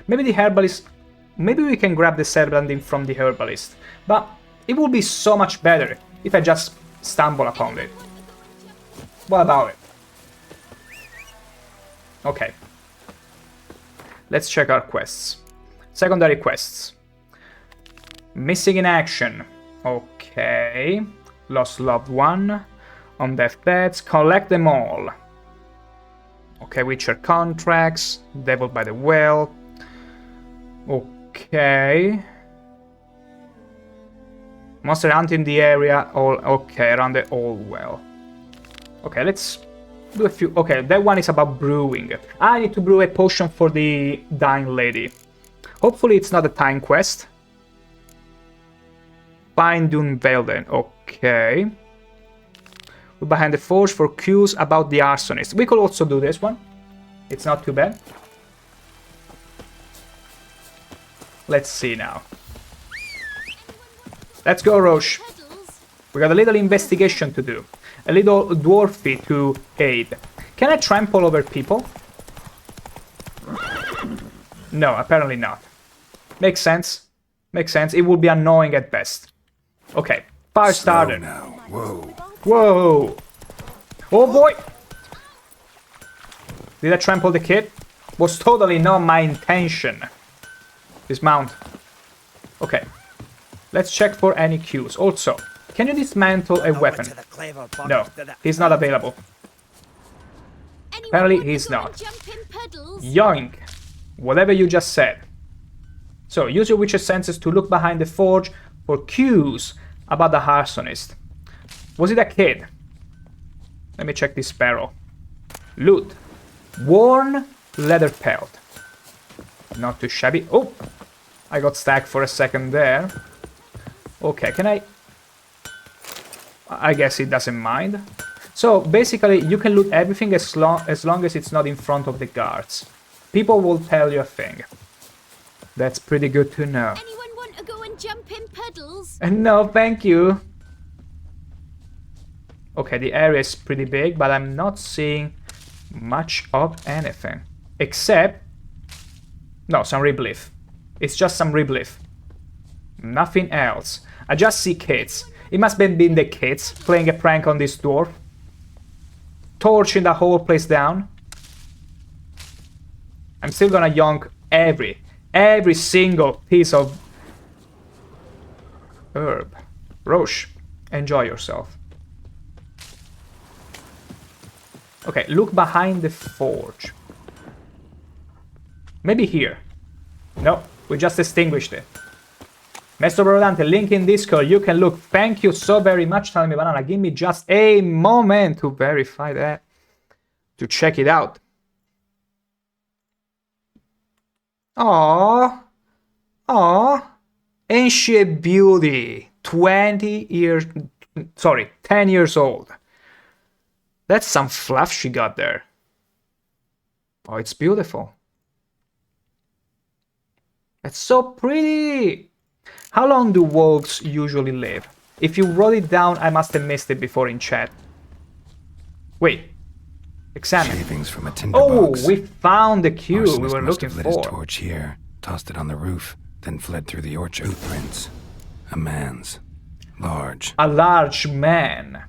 Maybe the herbalist. Maybe we can grab the Celandine from the herbalist. But it would be so much better if I just stumble upon it. What about it? Okay. Let's check our quests. Secondary quests. Missing in action. Okay. Lost loved one. On deathbeds. Collect them all. Okay, Witcher contracts. Devil by the well. Okay. Monster hunt in the area. All okay, around the old well. Okay, let's do a few. Okay, that one is about brewing. I need to brew a potion for the dying lady. Hopefully it's not a time quest. Find Dunvelden. Okay. Look behind the forge for clues about the arsonist. We could also do this one. It's not too bad. Let's see now. Let's go, Roche. We got a little investigation to do. A little dwarfy to aid. Can I trample over people? No, apparently not. Makes sense. Makes sense. It would be annoying at best. Okay, fire started. Now. Whoa. Whoa! Oh boy! Did I trample the kid? Was totally not my intention. Dismount. Okay. Let's check for any cues. Also, can you dismantle a weapon? No, he's not available. Apparently he's not. Yoink! Whatever you just said. So, use your witcher senses to look behind the forge for cues about the arsonist. Was it a kid? Let me check this barrel. Loot. Worn leather pelt. Not too shabby. Oh! I got stacked for a second there. Okay, can I guess it doesn't mind. So, basically, you can loot everything as long as it's not in front of the guards. People will tell you a thing. That's pretty good to know. Anyone want to go and jump in puddles? No, thank you. Okay, the area is pretty big, but I'm not seeing much of anything. Except... no, some rebleaf. It's just some rebleaf. Nothing else. I just see kids. It must have been the kids playing a prank on this dwarf. Torching the whole place down. I'm still gonna yonk every single piece of herb. Roche, enjoy yourself. Okay, look behind the forge. Maybe here. No, we just extinguished it. Maestro Brodante, link in Discord. You can look. Thank you so very much, Telling Me Banana. Give me just a moment to verify that. To check it out. Aww. Aww. Ain't she a beauty? 10 years old. That's some fluff she got there. Oh, it's beautiful. That's so pretty. How long do wolves usually live? If you wrote it down, I must have missed it before in chat. Wait. Examine. Shavings from a tinderbox. Oh, we found the cue we were must looking have lit his for. torch here, tossed it on the roof, then fled through the orchard. Footprints. A man's. Large. A large man.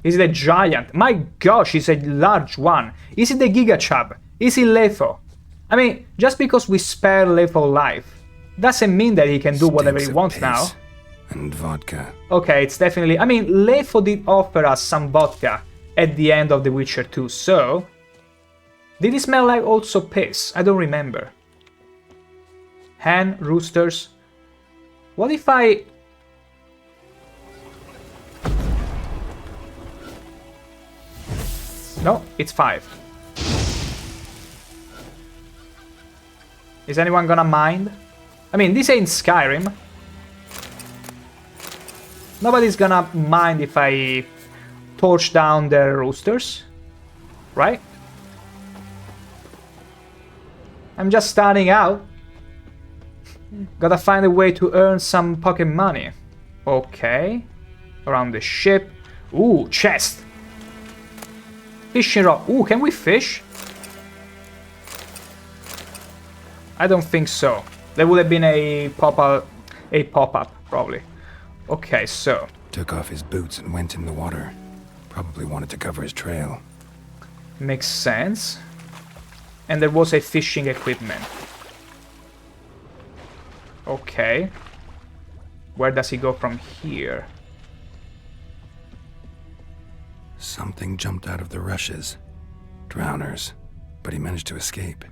Is it a giant? My gosh, he's a large one. Is it the Giga Chub? Is it Letho? I mean, just because we spare Letho life doesn't mean that he can do whatever he wants now. And vodka. Okay, it's definitely... I mean, Letho did offer us some vodka at the end of The Witcher 2, so... did it smell like also piss? I don't remember. Hen, roosters... what if I... no, it's 5. Is anyone gonna mind? I mean, this ain't Skyrim. Nobody's gonna mind if I torch down their roosters, right? I'm just starting out. Gotta find a way to earn some pocket money. Okay. Around the ship. Ooh, chest. Fishing rod. Ooh, can we fish? I don't think so. There would have been a pop-up, probably. Okay, so... took off his boots and went in the water. Probably wanted to cover his trail. Makes sense. And there was a fishing equipment. Okay. Where does he go from here? Something jumped out of the rushes. Drowners. But he managed to escape.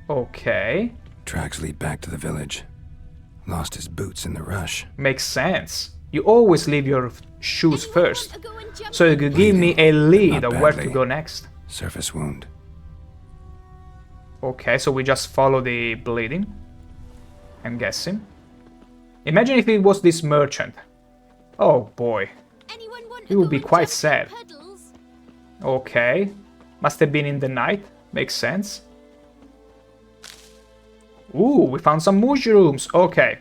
Okay. Tracks lead back to the village. Lost his boots in the rush. Makes sense. You always leave your shoes first, so you could give me a lead of where to go next. Surface wound. Okay, so we just follow the bleeding. I'm guessing. Imagine if it was this merchant. Oh boy. Anyone want It would be quite sad. Puddles. Okay. Must have been in the night. Makes sense. Ooh, we found some mushrooms. Okay.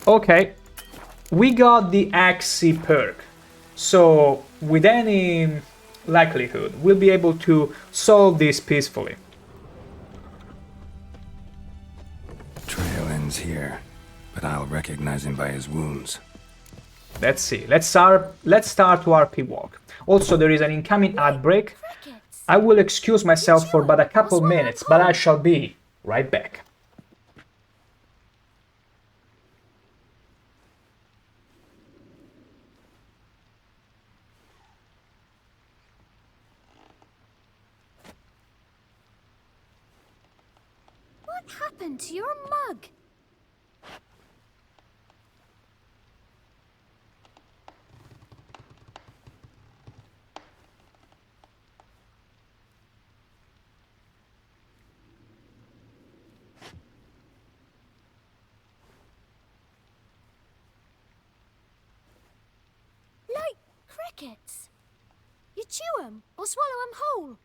Okay. We got the Axie perk. So, with any likelihood, we'll be able to solve this peacefully. Trail ends here, but I'll recognize him by his wounds. Let's see. Let's start to RP walk. Also, there is an incoming ad break. Crickets. I will excuse myself for but a couple minutes, but I shall be right back. What happened to your mug? Like crickets. You chew 'em or swallow 'em whole.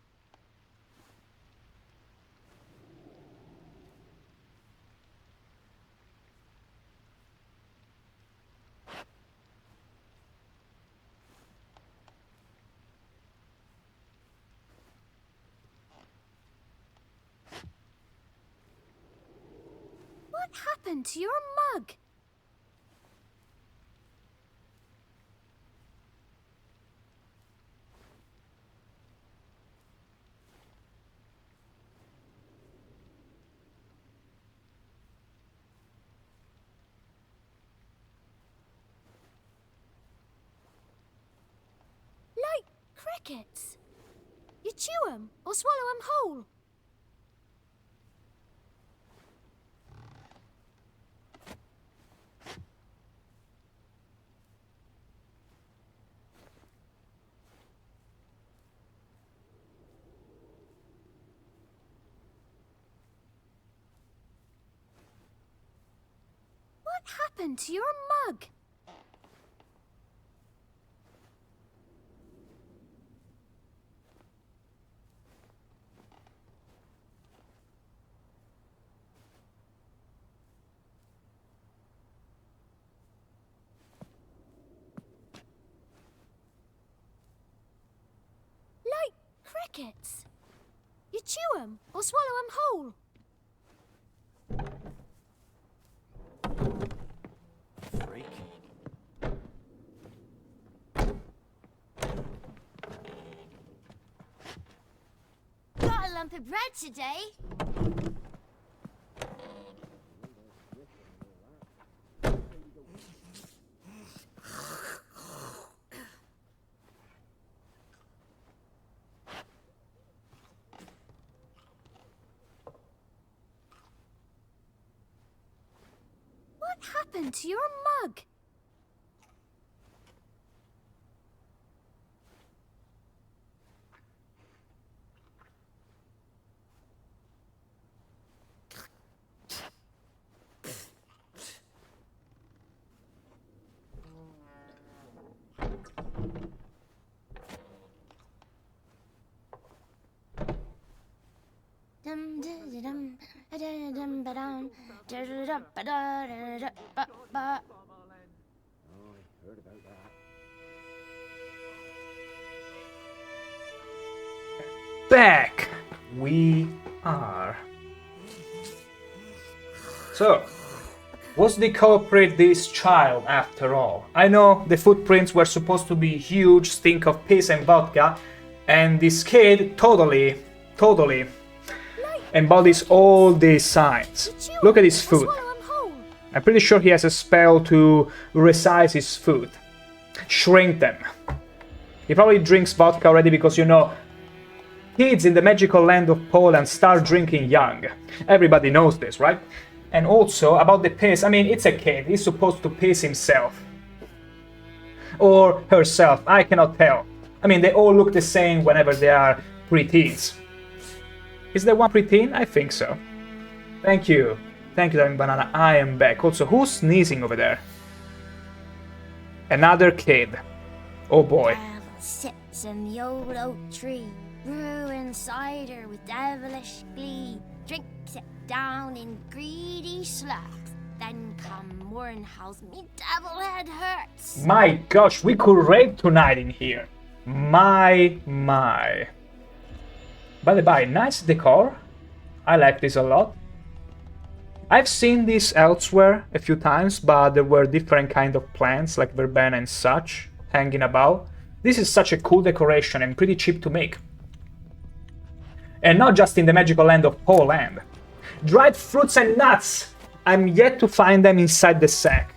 What happened to your mug? Like crickets. You chew 'em or swallow 'em whole. What happened to your mug? Like crickets. You chew 'em or swallow 'em whole. Got a lump of bread today. What happened to your mug? Back we are. So, was the culprit this child after all? I know the footprints were supposed to be huge, stink of piss and vodka, and this kid totally embodies all these signs. Look at his food. I'm pretty sure he has a spell to resize his food, shrink them. He probably drinks vodka already because, you know, kids in the magical land of Poland start drinking young. Everybody knows this, right? And also, about the piss, I mean, it's a kid. He's supposed to piss himself. Or herself, I cannot tell. I mean, they all look the same whenever they are preteens. Is there one preteen? I think so. Thank you. Thank you, Darling Banana. I am back. Also, who's sneezing over there? Another kid. Oh boy. Devil sits in the old oak tree, brewing cider with devilish glee. Drinks it down in greedy slugs. Then come morn, how's me devil head hurts. My gosh, we could rape tonight in here. My. By the by, nice decor. I like this a lot. I've seen this elsewhere a few times, but there were different kind of plants like verbena and such hanging about. This is such a cool decoration and pretty cheap to make. And not just in the magical land of Poland. Dried fruits and nuts! I'm yet to find them inside the sack.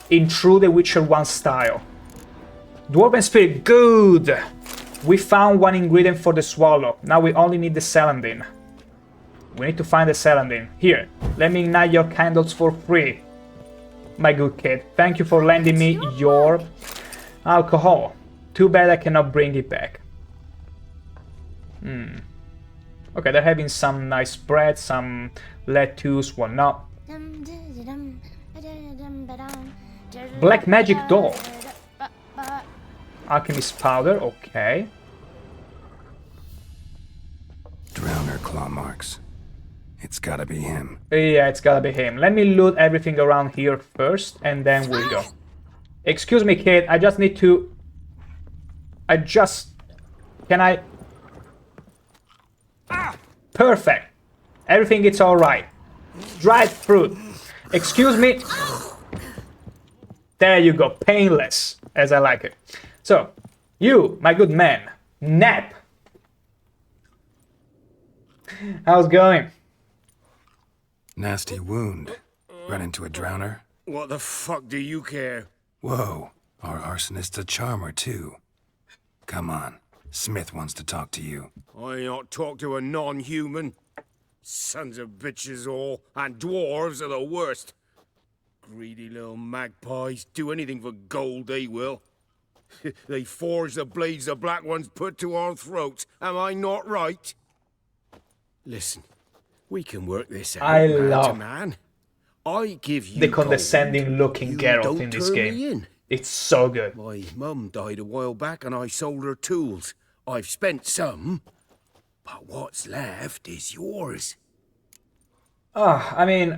In true The Witcher 1 style. Dwarven Spirit, good! We found one ingredient for the swallow. Now we only need the celandine. We need to find the celandine. Here, let me ignite your candles for free. My good kid, thank you for lending me your alcohol. Too bad I cannot bring it back. Okay, they're having some nice bread, some lettuce, whatnot. Black magic doll. Alchemist powder, okay. Drowner claw marks. It's gotta be him. Yeah, it's gotta be him. Let me loot everything around here first, and then we'll go. Excuse me, kid, I just need to... Can I... Perfect. Everything is alright. Dried fruit. Excuse me. There you go, painless, as I like it. So, you, my good man, Nap. How's it going? Nasty wound. Run into a drowner? What the fuck do you care? Whoa, our arsonist's a charmer too. Come on, Smith wants to talk to you. I ain't not talk to a non-human. Sons of bitches all, and dwarves are the worst. Greedy little magpies, do anything for gold they will. They forge the blades the black ones put to our throats, am I not right? Listen, we can work this out, I man to love man. I give you the condescending gold, looking you Geralt don't in this turn game. me in. It's so good. My mum died a while back and I sold her tools. I've spent some, but what's left is yours. I mean,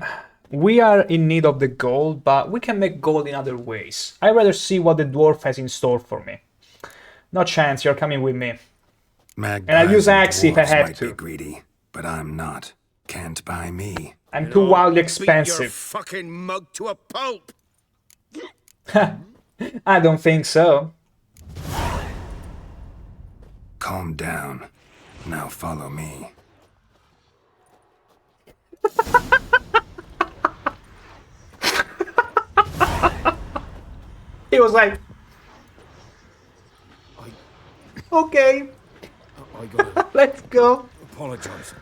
we are in need of the gold, but we can make gold in other ways. I'd rather see what the dwarf has in store for me. No chance, you're coming with me. Magpies And I'll use axe if I dwarves have might to. Be greedy, but I'm not. Can't buy me. I'm too wildly Beat your expensive. fucking mug to a pulp. I don't think so. Calm down. Now follow me. He was like, okay, I gotta let's go. apologize.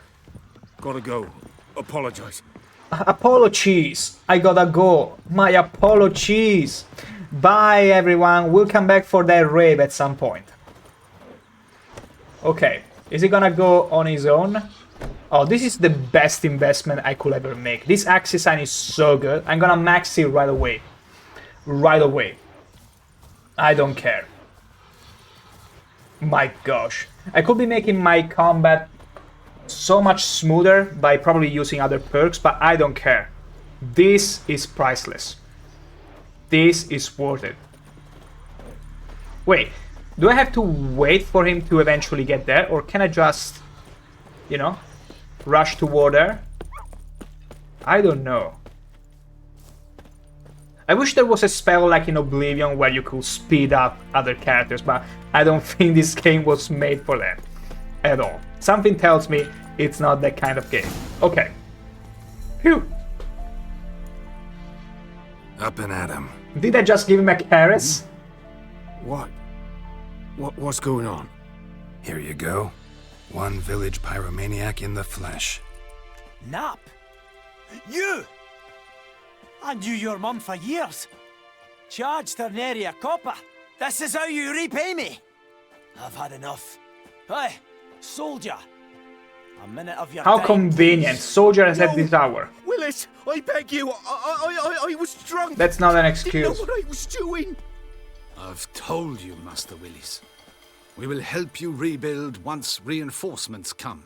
Gotta go. Apologize. Apollo cheese. I gotta go. My Apollo cheese. Bye, everyone. We'll come back for that rave at some point. Okay. Is he gonna go on his own? Oh, this is the best investment I could ever make. This axe design is so good. I'm gonna max it right away. Right away. I don't care. My gosh. I could be making my combat so much smoother by probably using other perks, but I don't care. This is priceless. This is worth it. Wait, do I have to wait for him to eventually get there, or can I just, you know, rush toward there? I don't know. I wish there was a spell like in Oblivion where you could speed up other characters, but I don't think this game was made for that at all. Something tells me it's not that kind of game. Okay. Phew. Up and at him. Did I just give him a caress? What's going on? Here you go. One village pyromaniac in the flesh. Nap? You? I knew your mum for years. Charged her nary a copper. This is how you repay me. I've had enough. Hey, soldier. A minute of your How time, convenient. please. Soldier has at this hour. Willis, I beg you. I was drunk. That's not an Didn't excuse. know what I was doing. I've told you, Master Willis. We will help you rebuild once reinforcements come.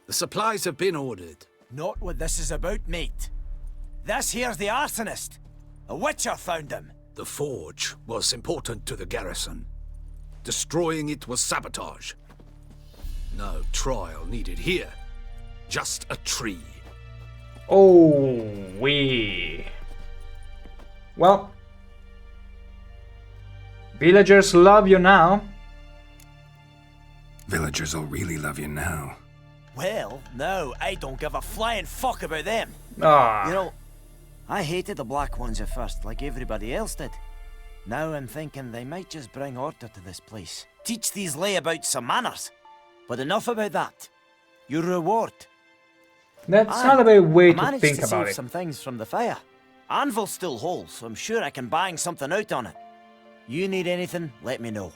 The supplies have been ordered. Not what this is about, mate. This here's the arsonist. A witcher found him. The forge was important to the garrison. Destroying it was sabotage. No trial needed here. Just a tree. Oh, wee. Well, villagers love you now. Villagers will really love you now. Well, no, I don't give a flying fuck about them. Ah. You know, I hated the Black Ones at first, like everybody else did. Now I'm thinking they might just bring order to this place. Teach these layabouts some manners. But enough about that. Your reward. That's not a bad way to managed think to about save it. some things from the fire. Anvil's still whole, so I'm sure I can bang something out on it. You need anything, let me know.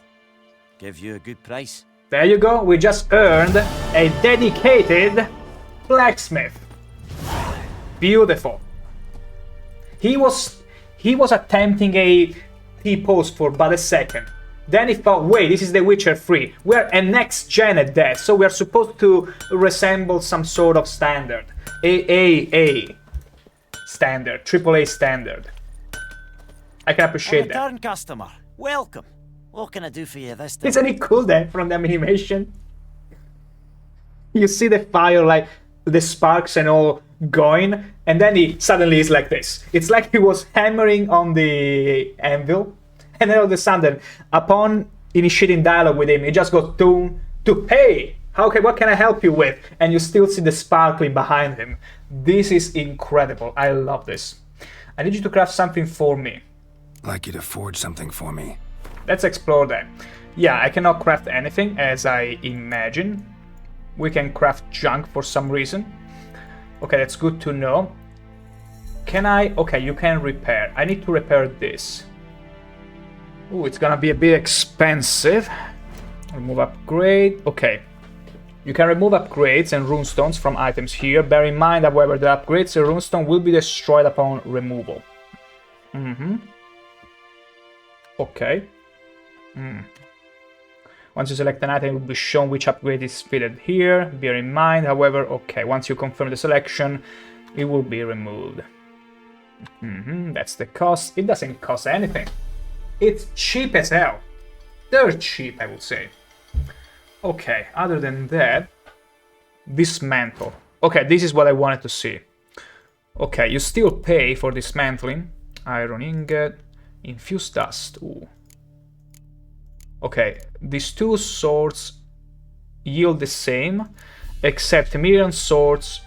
Give you a good price. There you go, we just earned a dedicated blacksmith. Beautiful. He was attempting a T-pose for but a second. Then he thought, wait, this is The Witcher 3. We're a next gen at that, so we're supposed to resemble some sort of standard. AAA standard, AAA standard. I can appreciate that. Return customer, welcome. What can I do for you this time? Isn't it cool that from the animation? You see the fire, like the sparks and all going, and then he suddenly is like this. It's like he was hammering on the anvil, and then all of a sudden, upon initiating dialogue with him, he just goes doom to hey, what can I help you with? And you still see the sparkling behind him. This is incredible. I love this. I need you to craft something for me. I'd like you to forge something for me. Let's explore that. Yeah, I cannot craft anything, as I imagine. We can craft junk for some reason. Okay, that's good to know. Can I? Okay, you can repair. I need to repair this. Ooh, it's gonna be a bit expensive. Remove upgrade. Okay. You can remove upgrades and runestones from items here. Bear in mind, however, the upgrades and runestone will be destroyed upon removal. Okay. Once you select an item, it will be shown which upgrade is fitted here. Bear in mind, however, okay, once you confirm the selection, it will be removed. That's the cost. It doesn't cost anything. It's cheap as hell. Dirt cheap, I would say. Okay, other than that, dismantle. Okay, this is what I wanted to see. Okay, you still pay for dismantling. Iron ingot, infused dust. Ooh. Okay, these two swords yield the same, except Temerian swords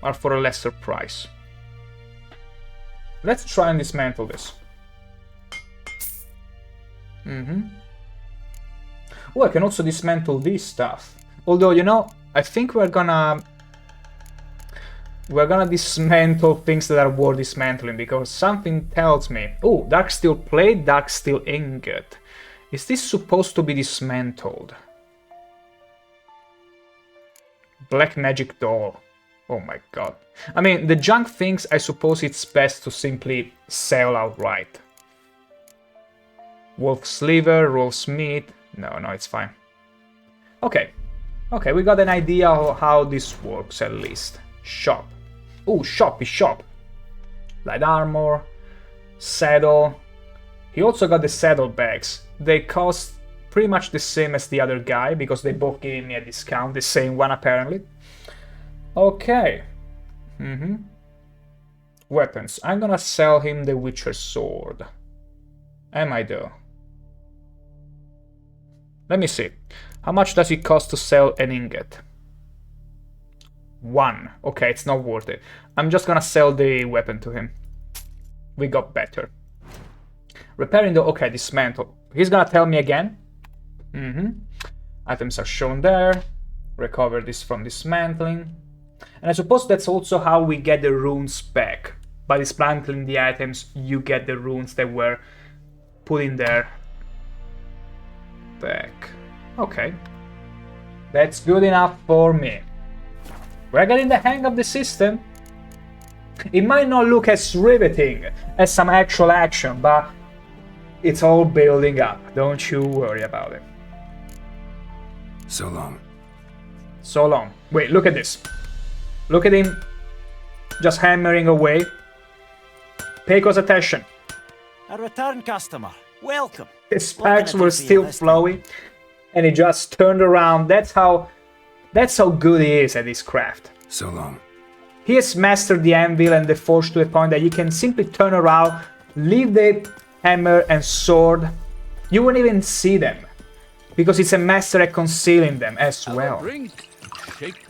are for a lesser price. Let's try and dismantle this. Oh, I can also dismantle this stuff. Although, you know, I think we're gonna dismantle things that are worth dismantling, because something tells me... Oh, dark steel plate, dark steel ingot. Is this supposed to be dismantled? Black magic doll. Oh my god. I mean, the junk things, I suppose it's best to simply sell outright. Wolf's liver, wolf's meat. No, it's fine. Okay. Okay, we got an idea of how this works, at least. Shop. Oh, shop is shop. Light armor. Saddle. He also got the saddle bags. They cost pretty much the same as the other guy, because they both gave me a discount, the same one apparently. Okay. Weapons. I'm gonna sell him the Witcher sword. Am I though? Let me see. How much does it cost to sell an ingot? 1. Okay, it's not worth it. I'm just gonna sell the weapon to him. We got better. Repairing the... Okay, dismantle. He's gonna tell me again. Items are shown there. Recover this from dismantling. And I suppose that's also how we get the runes back. By dismantling the items, you get the runes that were put in there back. Okay. That's good enough for me. We're getting the hang of the system. It might not look as riveting as some actual action, but It's all building up. Don't you worry about it. So long. So long. Wait, look at this. Look at him just hammering away. Pay close attention. A return customer. Welcome. His sparks were still flowing, and he just turned around. That's how good he is at his craft. So long. He has mastered the anvil and the forge to a point that you can simply turn around, leave the hammer and sword. You won't even see them, because it's a master at concealing them as well.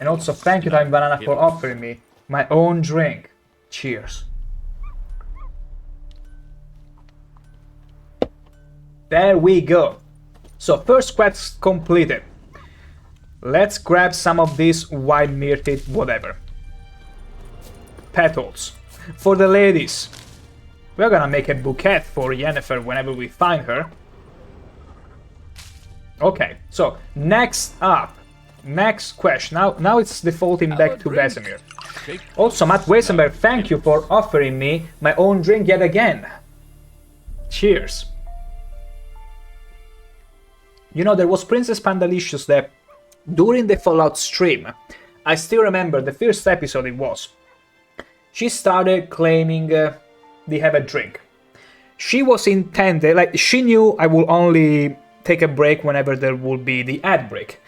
And also thank you, Time Banana, for offering me my own drink. Cheers. There we go. So first quest completed. Let's grab some of these white myrtle whatever. Petals. For the ladies. We're gonna make a bouquet for Yennefer whenever we find her. Okay, so next up. Next question. Now it's defaulting back to Vesemir. Also, Matt Wesenberg, thank you for offering me my own drink yet again. Cheers. You know, there was Princess Pandalicious that during the Fallout stream, I still remember the first episode it was. She started claiming they have a drink. She was intended, like, she knew I will only take a break whenever there will be the ad break.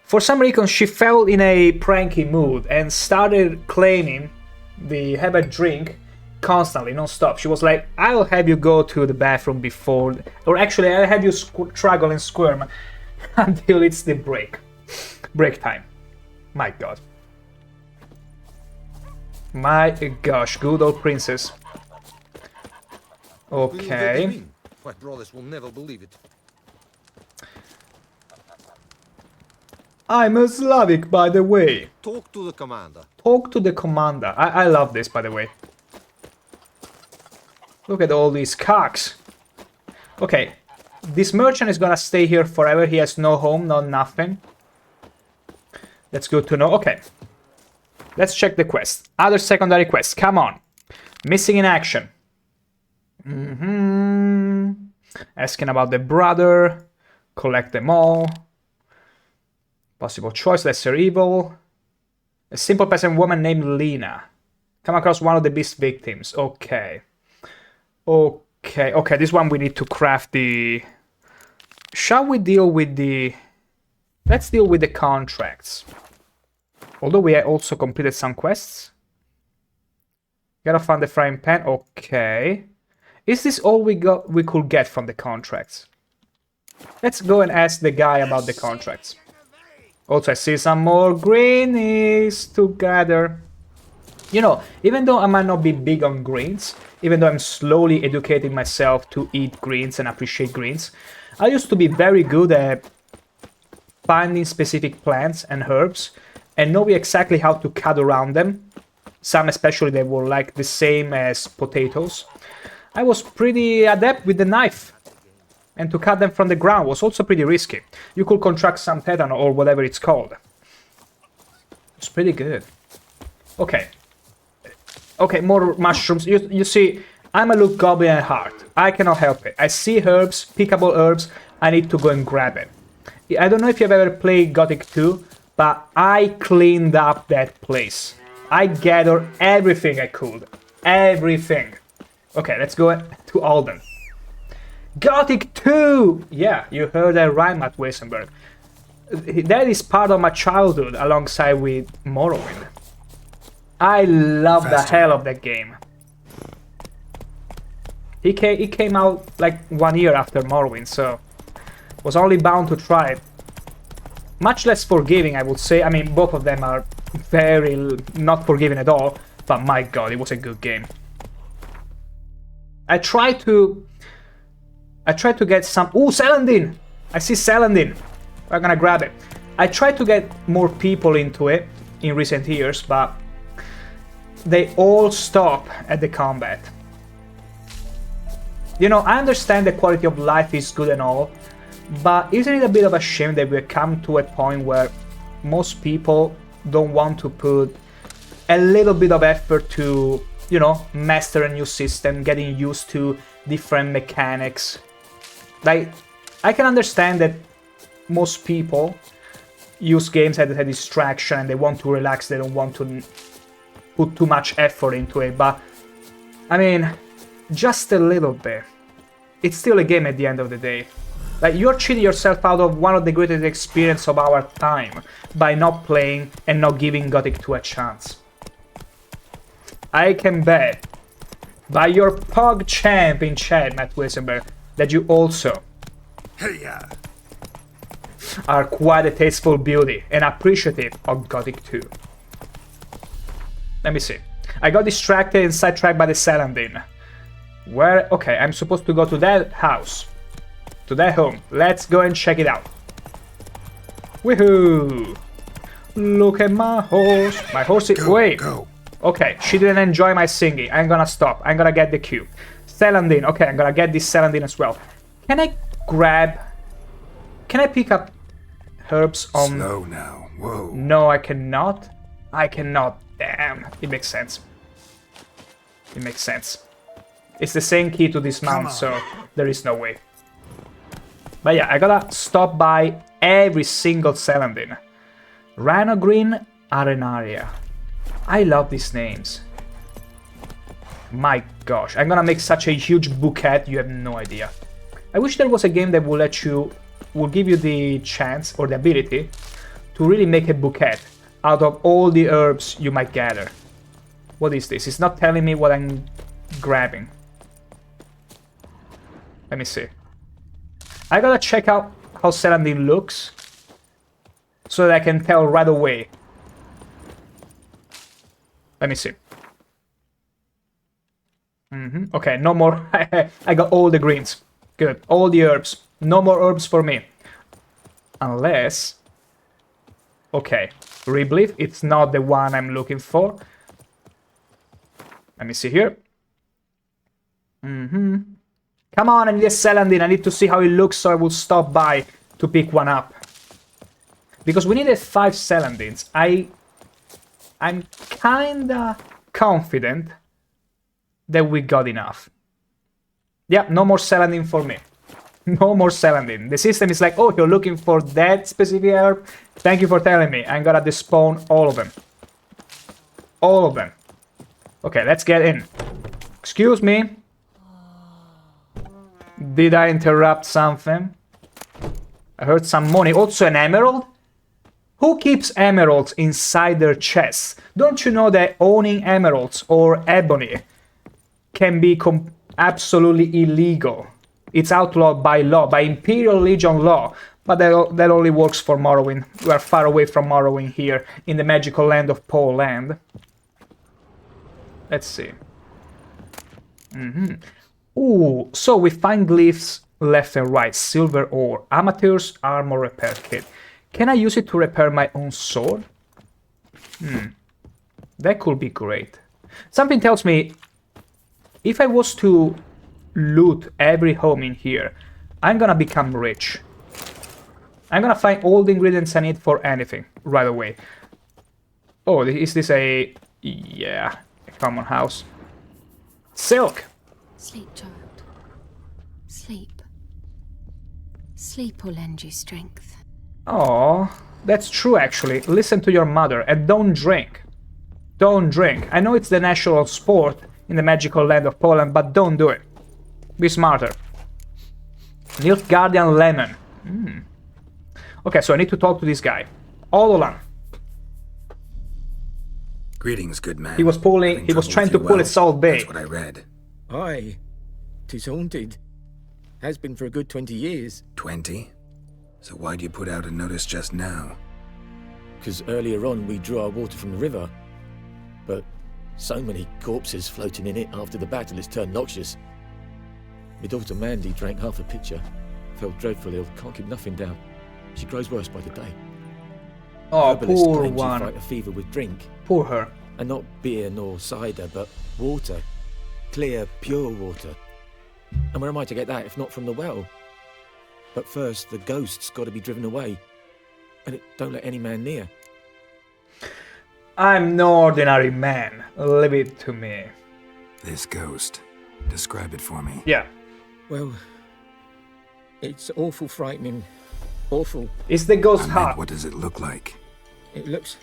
For some reason, she fell in a pranky mood and started claiming they have a drink constantly, non-stop. She was like, I'll have you go to the bathroom before, or actually I'll have you struggle and squirm until it's the break time. My god. My gosh, good old princess. Okay. My brothers will never believe it. I'm a Slavic, by the way. Talk to the commander. Talk to the commander. I love this, by the way. Look at all these cocks. Okay, this merchant is gonna stay here forever. He has no home, no nothing. That's good to know. Okay, let's check the quest. Other secondary quests, come on. Missing in action. Asking about the brother. Collect them all. Possible choice, lesser evil. A simple peasant woman named Lena. Come across one of the beast victims. Okay. Okay, this one we need to craft the... Shall we deal with the... Let's deal with the contracts. Although we also completed some quests. Gotta find the frying pan. Okay. Is this all we could get from the contracts? Let's go and ask the guy about the contracts. Also, I see some more greenies to gather. You know, even though I might not be big on greens, even though I'm slowly educating myself to eat greens and appreciate greens, I used to be very good at finding specific plants and herbs and knowing exactly how to cut around them. Some especially that were like the same as potatoes. I was pretty adept with the knife. And to cut them from the ground was also pretty risky. You could contract some tetanus or whatever it's called. It's pretty good. Okay. Okay, more mushrooms. You see, I'm a Luke Goblin at heart. I cannot help it. I see herbs, pickable herbs, I need to go and grab it. I don't know if you've ever played Gothic 2, but I cleaned up that place. I gathered everything I could. Everything. Okay, let's go to Alden. Gothic 2! Yeah, you heard that right, Matt Wesenberg. That is part of my childhood alongside with Morrowind. I love the hell of that game. It came out like 1 year after Morrowind, so was only bound to try it. Much less forgiving, I would say. I mean, both of them are very not forgiving at all, but my god, it was a good game. I tried to get some... Ooh, Celandine! I see Celandine. We're gonna grab it. I tried to get more people into it in recent years, but they all stop at the combat. You know, I understand the quality of life is good and all, but isn't it a bit of a shame that we've come to a point where most people don't want to put a little bit of effort to, you know, master a new system, getting used to different mechanics. Like, I can understand that most people use games as a distraction and they want to relax, they don't want to put too much effort into it, but I mean, just a little bit. It's still a game at the end of the day. Like, you're cheating yourself out of one of the greatest experiences of our time by not playing and not giving Gothic 2 a chance. I can bet by your Pog champ in chat, Matt Weisenberg, that you also are quite a tasteful beauty and appreciative of Gothic 2. Let me see. I got distracted and sidetracked by the Celandine. Where? Okay, I'm supposed to go to that house. To that home. Let's go and check it out. Woohoo! Look at my horse. My horse is... Wait. Go. Okay, she didn't enjoy my singing. I'm gonna stop. I'm gonna get the cube. Celandine. Okay, I'm gonna get this Celandine as well. Can I grab... Can I pick up herbs on... Slow now. Whoa. No, I cannot. I cannot. Damn. It makes sense. It makes sense. It's the same key to dismount, so there is no way. But yeah, I gotta stop by every single Celandine. Rhino Green Arenaria. I love these names. My gosh, I'm gonna make such a huge bouquet, you have no idea. I wish there was a game that will give you the chance or the ability to really make a bouquet out of all the herbs you might gather. What is this? It's not telling me what I'm grabbing. Let me see. I gotta check out how Celandine looks so that I can tell right away. Let me see. Okay, no more. I got all the greens. Good. All the herbs. No more herbs for me. Unless... Okay. Rebleef. It's not the one I'm looking for. Let me see here. Come on, I need a Celandine. I need to see how it looks, so I will stop by to pick one up. Because we needed 5 Celandines. I'm kinda confident that we got enough. Yeah, no more Celandine for me. No more Celandine. The system is like, oh, you're looking for that specific herb? Thank you for telling me. I'm gonna despawn all of them. All of them. Okay, let's get in. Excuse me. Did I interrupt something? I heard some money. Also an emerald? Who keeps emeralds inside their chests? Don't you know that owning emeralds or ebony can be absolutely illegal? It's outlawed by law, by Imperial Legion law, but that only works for Morrowind. We are far away from Morrowind here, in the magical land of Poland. Let's see. Ooh, so we find glyphs left and right. Silver ore. Amateur's armor repair kit. Can I use it to repair my own sword? That could be great. Something tells me if I was to loot every home in here, I'm gonna become rich. I'm gonna find all the ingredients I need for anything right away. Oh, is this a... Yeah, a common house. Silk! Sleep, child. Sleep. Sleep will lend you strength. Oh, that's true actually. Listen to your mother and don't drink. Don't drink. I know it's the national sport in the magical land of Poland, but don't do it. Be smarter. Nilfgaardian lemon. Okay, so I need to talk to this guy. Ololan. Greetings, good man. He was trying to pull a Salt Bay. That's what I read. Aye. 'Tis haunted. Has been for a good 20 years. 20? So why'd you put out a notice just now? 'Cause earlier on we drew our water from the river. But so many corpses floating in it after the battle has turned noxious. My daughter Mandy drank half a pitcher. Felt dreadful ill, can't keep nothing down. She grows worse by the day. Oh, Herbalists poor claim she one. fight a fever with drink. Poor her. And not beer nor cider, but water. Clear, pure water. And where am I to get that if not from the well? But first, the ghost's got to be driven away. And it don't let any man near. I'm no ordinary man. Leave it to me. This ghost. Describe it for me. Yeah. Well, It's awful frightening. Awful. Is the ghost Ahmed, hot? what does it look like? It looks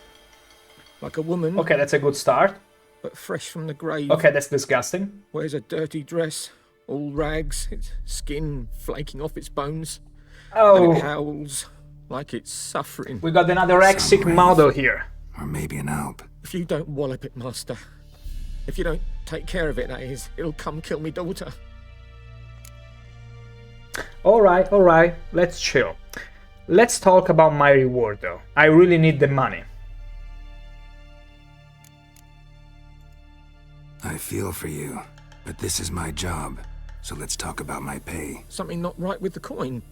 like a woman. Okay, that's a good start. But fresh from the grave. Okay, that's disgusting. Wears a dirty dress, all rags, its skin flaking off its bones. Oh. And it howls like it's suffering. We got another Exic model here. Or maybe an Alp. If you don't wallop it, Master. If you don't take care of it, that is, it'll come kill me daughter. Alright, let's chill. Let's talk about my reward though. I really need the money. I feel for you, but this is my job, so let's talk about my pay. Something not right with the coin.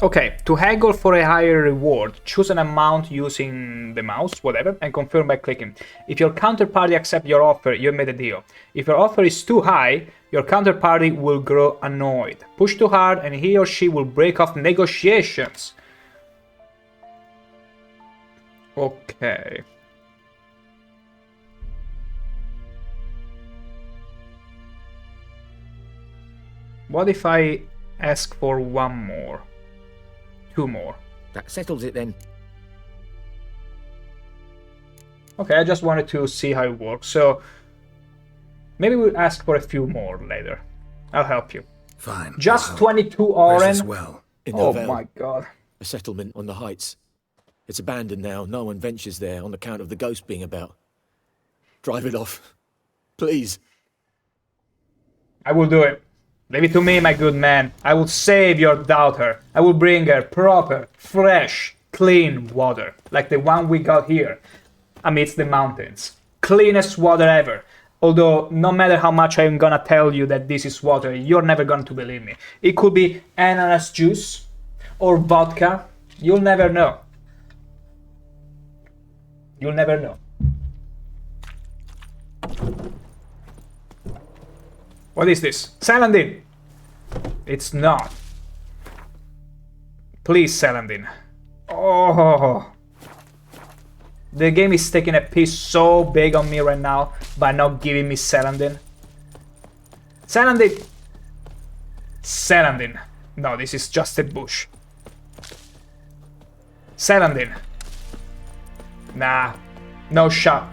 Okay, to haggle for a higher reward, choose an amount using the mouse, whatever, and confirm by clicking. If your counterparty accepts your offer, you've made a deal. If your offer is too high, your counterparty will grow annoyed. Push too hard and he or she will break off negotiations. Okay. What if I ask for one more? Two more. That settles it then. Okay, I just wanted to see how it works. So maybe we'll ask for a few more later. I'll help you. Fine. Just 22 oren. Where's this well? In Oh Novell, my god. a settlement on the heights. It's abandoned now. No one ventures there on account of the ghost being about. Drive it off. Please. I will do it. Leave it to me, my good man. I will save your daughter. I will bring her proper, fresh, clean water. Like the one we got here, amidst the mountains. Cleanest water ever. Although, no matter how much I'm gonna tell you that this is water, you're never going to believe me. It could be ananas juice or vodka. You'll never know. You'll never know. What is this? Salandin! It's not. Please, Salandin. Oh. The game is taking a piece so big on me right now by not giving me Salandin. Salandin! Salandin. No, this is just a bush. Salandin. Nah. No shot.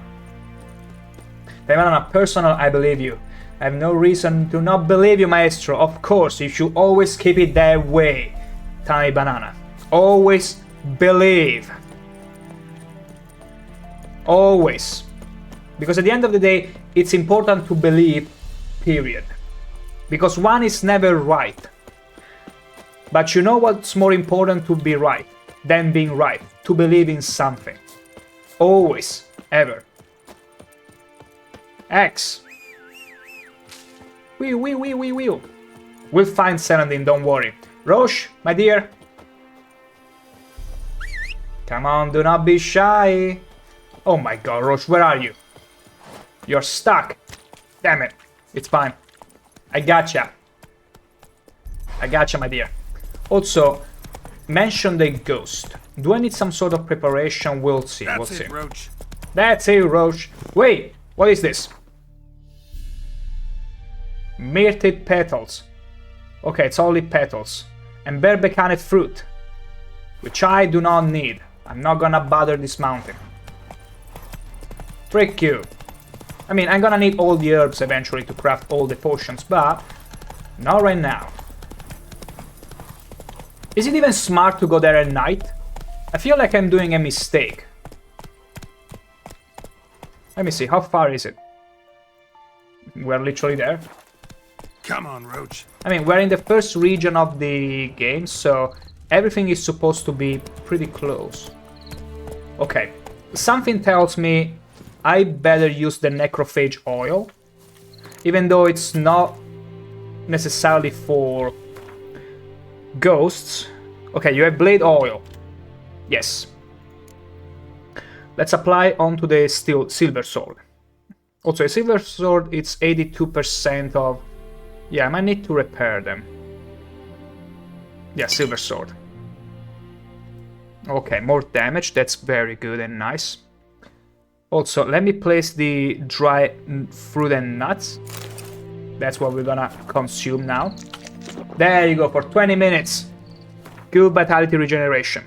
Banana, personal, I believe you. I have no reason to not believe you, Maestro. Of course, you should always keep it that way. Tiny Banana. Always believe. Always. Because at the end of the day, it's important to believe, period. Because one is never right. But you know what's more important to be right than being right? To believe in something. Always. Ever. X. We'll find Salandin, don't worry. Roche, my dear. Come on, do not be shy. Oh my god, Roche, where are you? You're stuck. Damn it. It's fine. I gotcha. I gotcha, my dear. Also, mention the ghost. Do I need some sort of preparation? We'll see. We'll see. Roach. That's it, Roche. Wait, what is this? Myrtid petals. Okay, it's only petals. And barbicane fruit. Which I do not need. I'm not gonna bother this mountain. Frick you. I mean, I'm gonna need all the herbs eventually to craft all the potions, but not right now. Is it even smart to go there at night? I feel like I'm doing a mistake. Let me see, how far is it? We're literally there. Come on, Roach. I mean, we're in the first region of the game, so everything is supposed to be pretty close. Okay, something tells me I better use the necrophage oil, even though it's not necessarily for ghosts. Okay, you have blade oil. Yes. Let's apply onto the silver sword. Also, a silver sword, it's 82% of... Yeah, I might need to repair them. Yeah, silver sword. Okay, more damage, that's very good and nice. Also, let me place the dry fruit and nuts. That's what we're gonna consume now. There you go, for 20 minutes. Good vitality regeneration.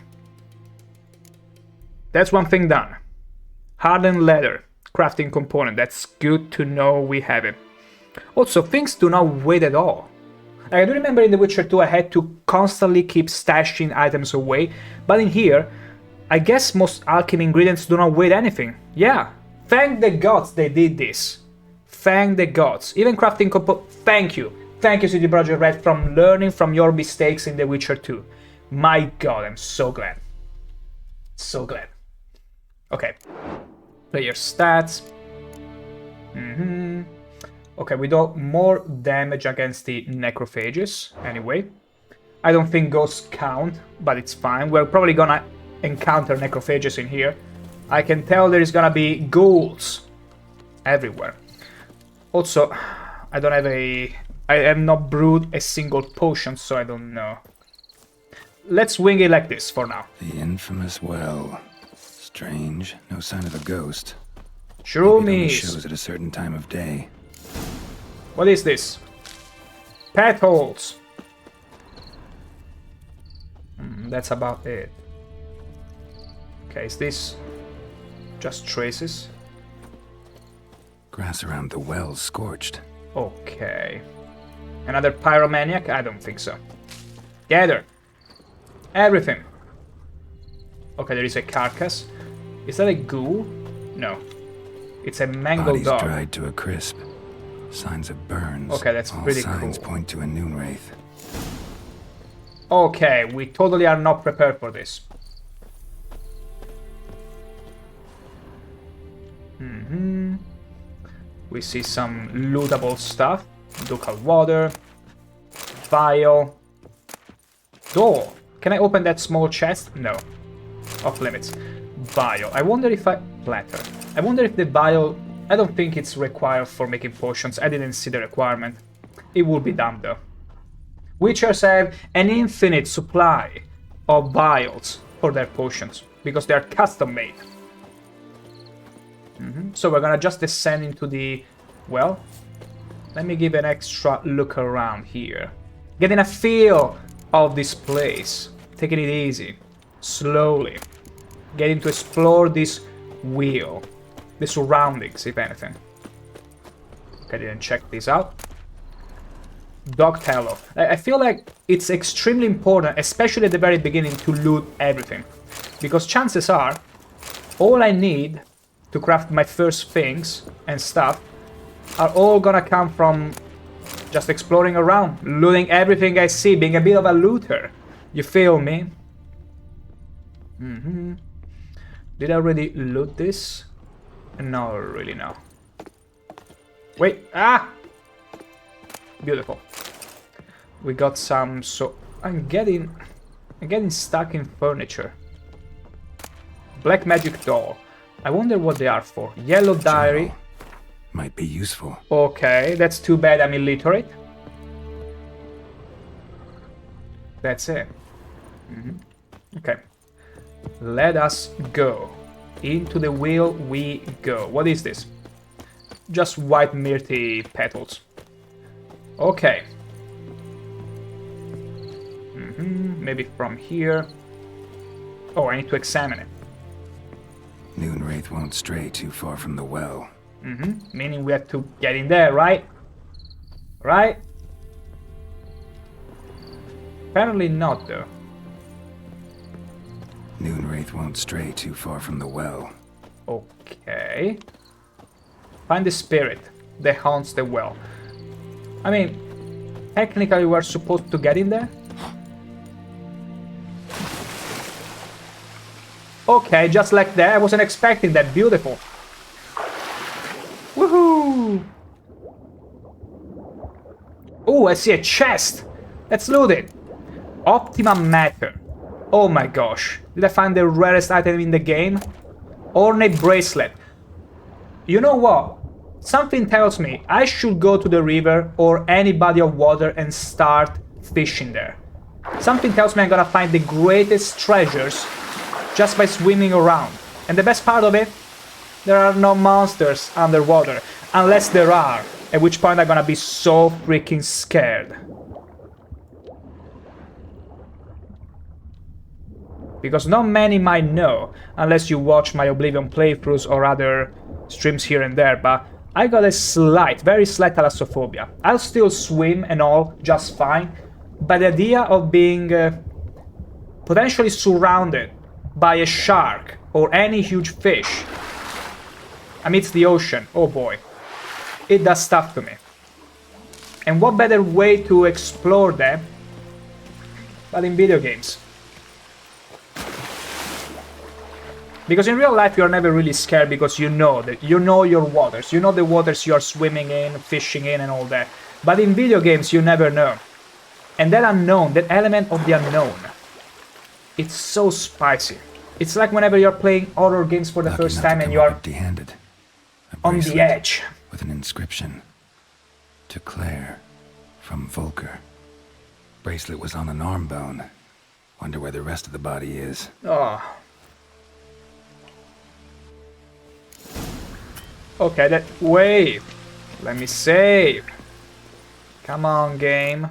That's one thing done. Hardened leather, crafting component. That's good to know we have it. Also, things do not wait at all. I do remember in The Witcher 2 I had to constantly keep stashing items away, but in here, I guess most alchemy ingredients do not weigh anything. Yeah, thank the gods they did this. Thank the gods. Even crafting thank you. Thank you, CD Projekt Red, from learning from your mistakes in The Witcher 2. My god, I'm so glad. So glad. Okay. Player stats. Okay, we do more damage against the necrophages, anyway. I don't think ghosts count, but it's fine. We're probably gonna encounter necrophages in here. I can tell there is gonna be ghouls everywhere. Also, I don't have I have not brewed a single potion, so I don't know. Let's wing it like this for now. The infamous well. Strange, no sign of a ghost. Shroomies. Shows at a certain time of day. What is this? Petals. That's about it. Okay, is this just traces? Grass around the well scorched. Okay. Another pyromaniac? I don't think so. Gather. Everything. Okay, there is a carcass. Is that a ghoul? No. It's a mangled dog. Bodies dried to a crisp. Signs of burns. Okay, that's pretty cool. All signs point to a noon wraith. Okay, we totally are not prepared for this. We see some lootable stuff. Ducal water. Vial. Door. Can I open that small chest? No. Off limits. Vial. I wonder if Platter. I wonder if the vial... I don't think it's required for making potions. I didn't see the requirement. It would be dumb though. Witchers have an infinite supply of vials for their potions because they are custom made. So we're gonna just descend into the... well, let me give an extra look around here. Getting a feel of this place. Taking it easy. Slowly. Getting to explore this wheel. The surroundings, if anything. Okay, didn't check this out. Dog tallow. I feel like it's extremely important, especially at the very beginning, to loot everything. Because chances are, all I need to craft my first things and stuff are all gonna come from just exploring around, looting everything I see, being a bit of a looter. You feel me? Did I already loot this? No, really no. Wait, ah! Beautiful. We got some, so I'm getting stuck in furniture. Black magic doll. I wonder what they are for. Yellow diary. Might be useful. Okay, that's too bad I'm illiterate. That's it. Okay. Let us go. Into the wheel we go. What is this? Just white myrtle petals. Okay. Maybe from here. Oh, I need to examine it. Noon wraith won't stray too far from the well. Meaning we have to get in there, right? Right? Apparently not, though. Noon wraith won't stray too far from the well. Okay. Find the spirit that haunts the well. I mean, technically we're supposed to get in there? Okay, just like that. I wasn't expecting that. Beautiful. Woohoo! Oh, I see a chest. Let's loot it. Optimum matter. Oh my gosh. Did I find the rarest item in the game? Ornate bracelet. You know what? Something tells me I should go to the river or any body of water and start fishing there. Something tells me I'm gonna find the greatest treasures just by swimming around. And the best part of it? There are no monsters underwater. Unless there are. At which point I'm gonna be so freaking scared. because not many might know, unless you watch my Oblivion playthroughs or other streams here and there, but I got a slight, very slight thalassophobia. I'll still swim and all just fine, but the idea of being potentially surrounded by a shark or any huge fish amidst the ocean, oh boy, it does stuff to me. And what better way to explore them but in video games? Because in real life you're never really scared because you know your waters, you know the waters you're swimming in, fishing in and all that. But in video games you never know. And that unknown, that element of the unknown, it's so spicy. It's like whenever you're playing horror games for the first time and you're empty-handed. On the edge. With an inscription. To Claire, from Volker. Bracelet was on an arm bone. Wonder where the rest of the body is. Oh. Okay, that wait. Let me save. Come on, game.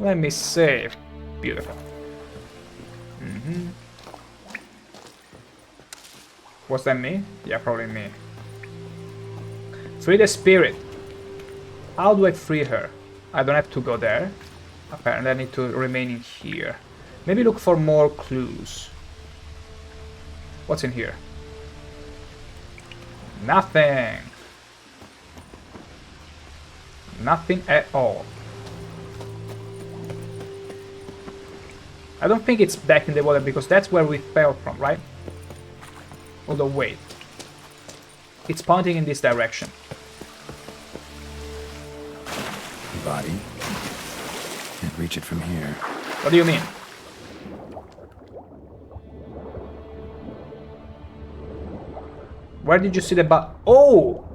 Let me save. Beautiful. Was that me? Yeah, probably me. Free the spirit. How do I free her? I don't have to go there. Apparently I need to remain in here. Maybe look for more clues. What's in here? Nothing. Nothing at all. I don't think it's back in the water because that's where we fell from, right? Although wait. It's pointing in this direction. Body. Can't reach it from here. What do you mean? Where did you see the Oh!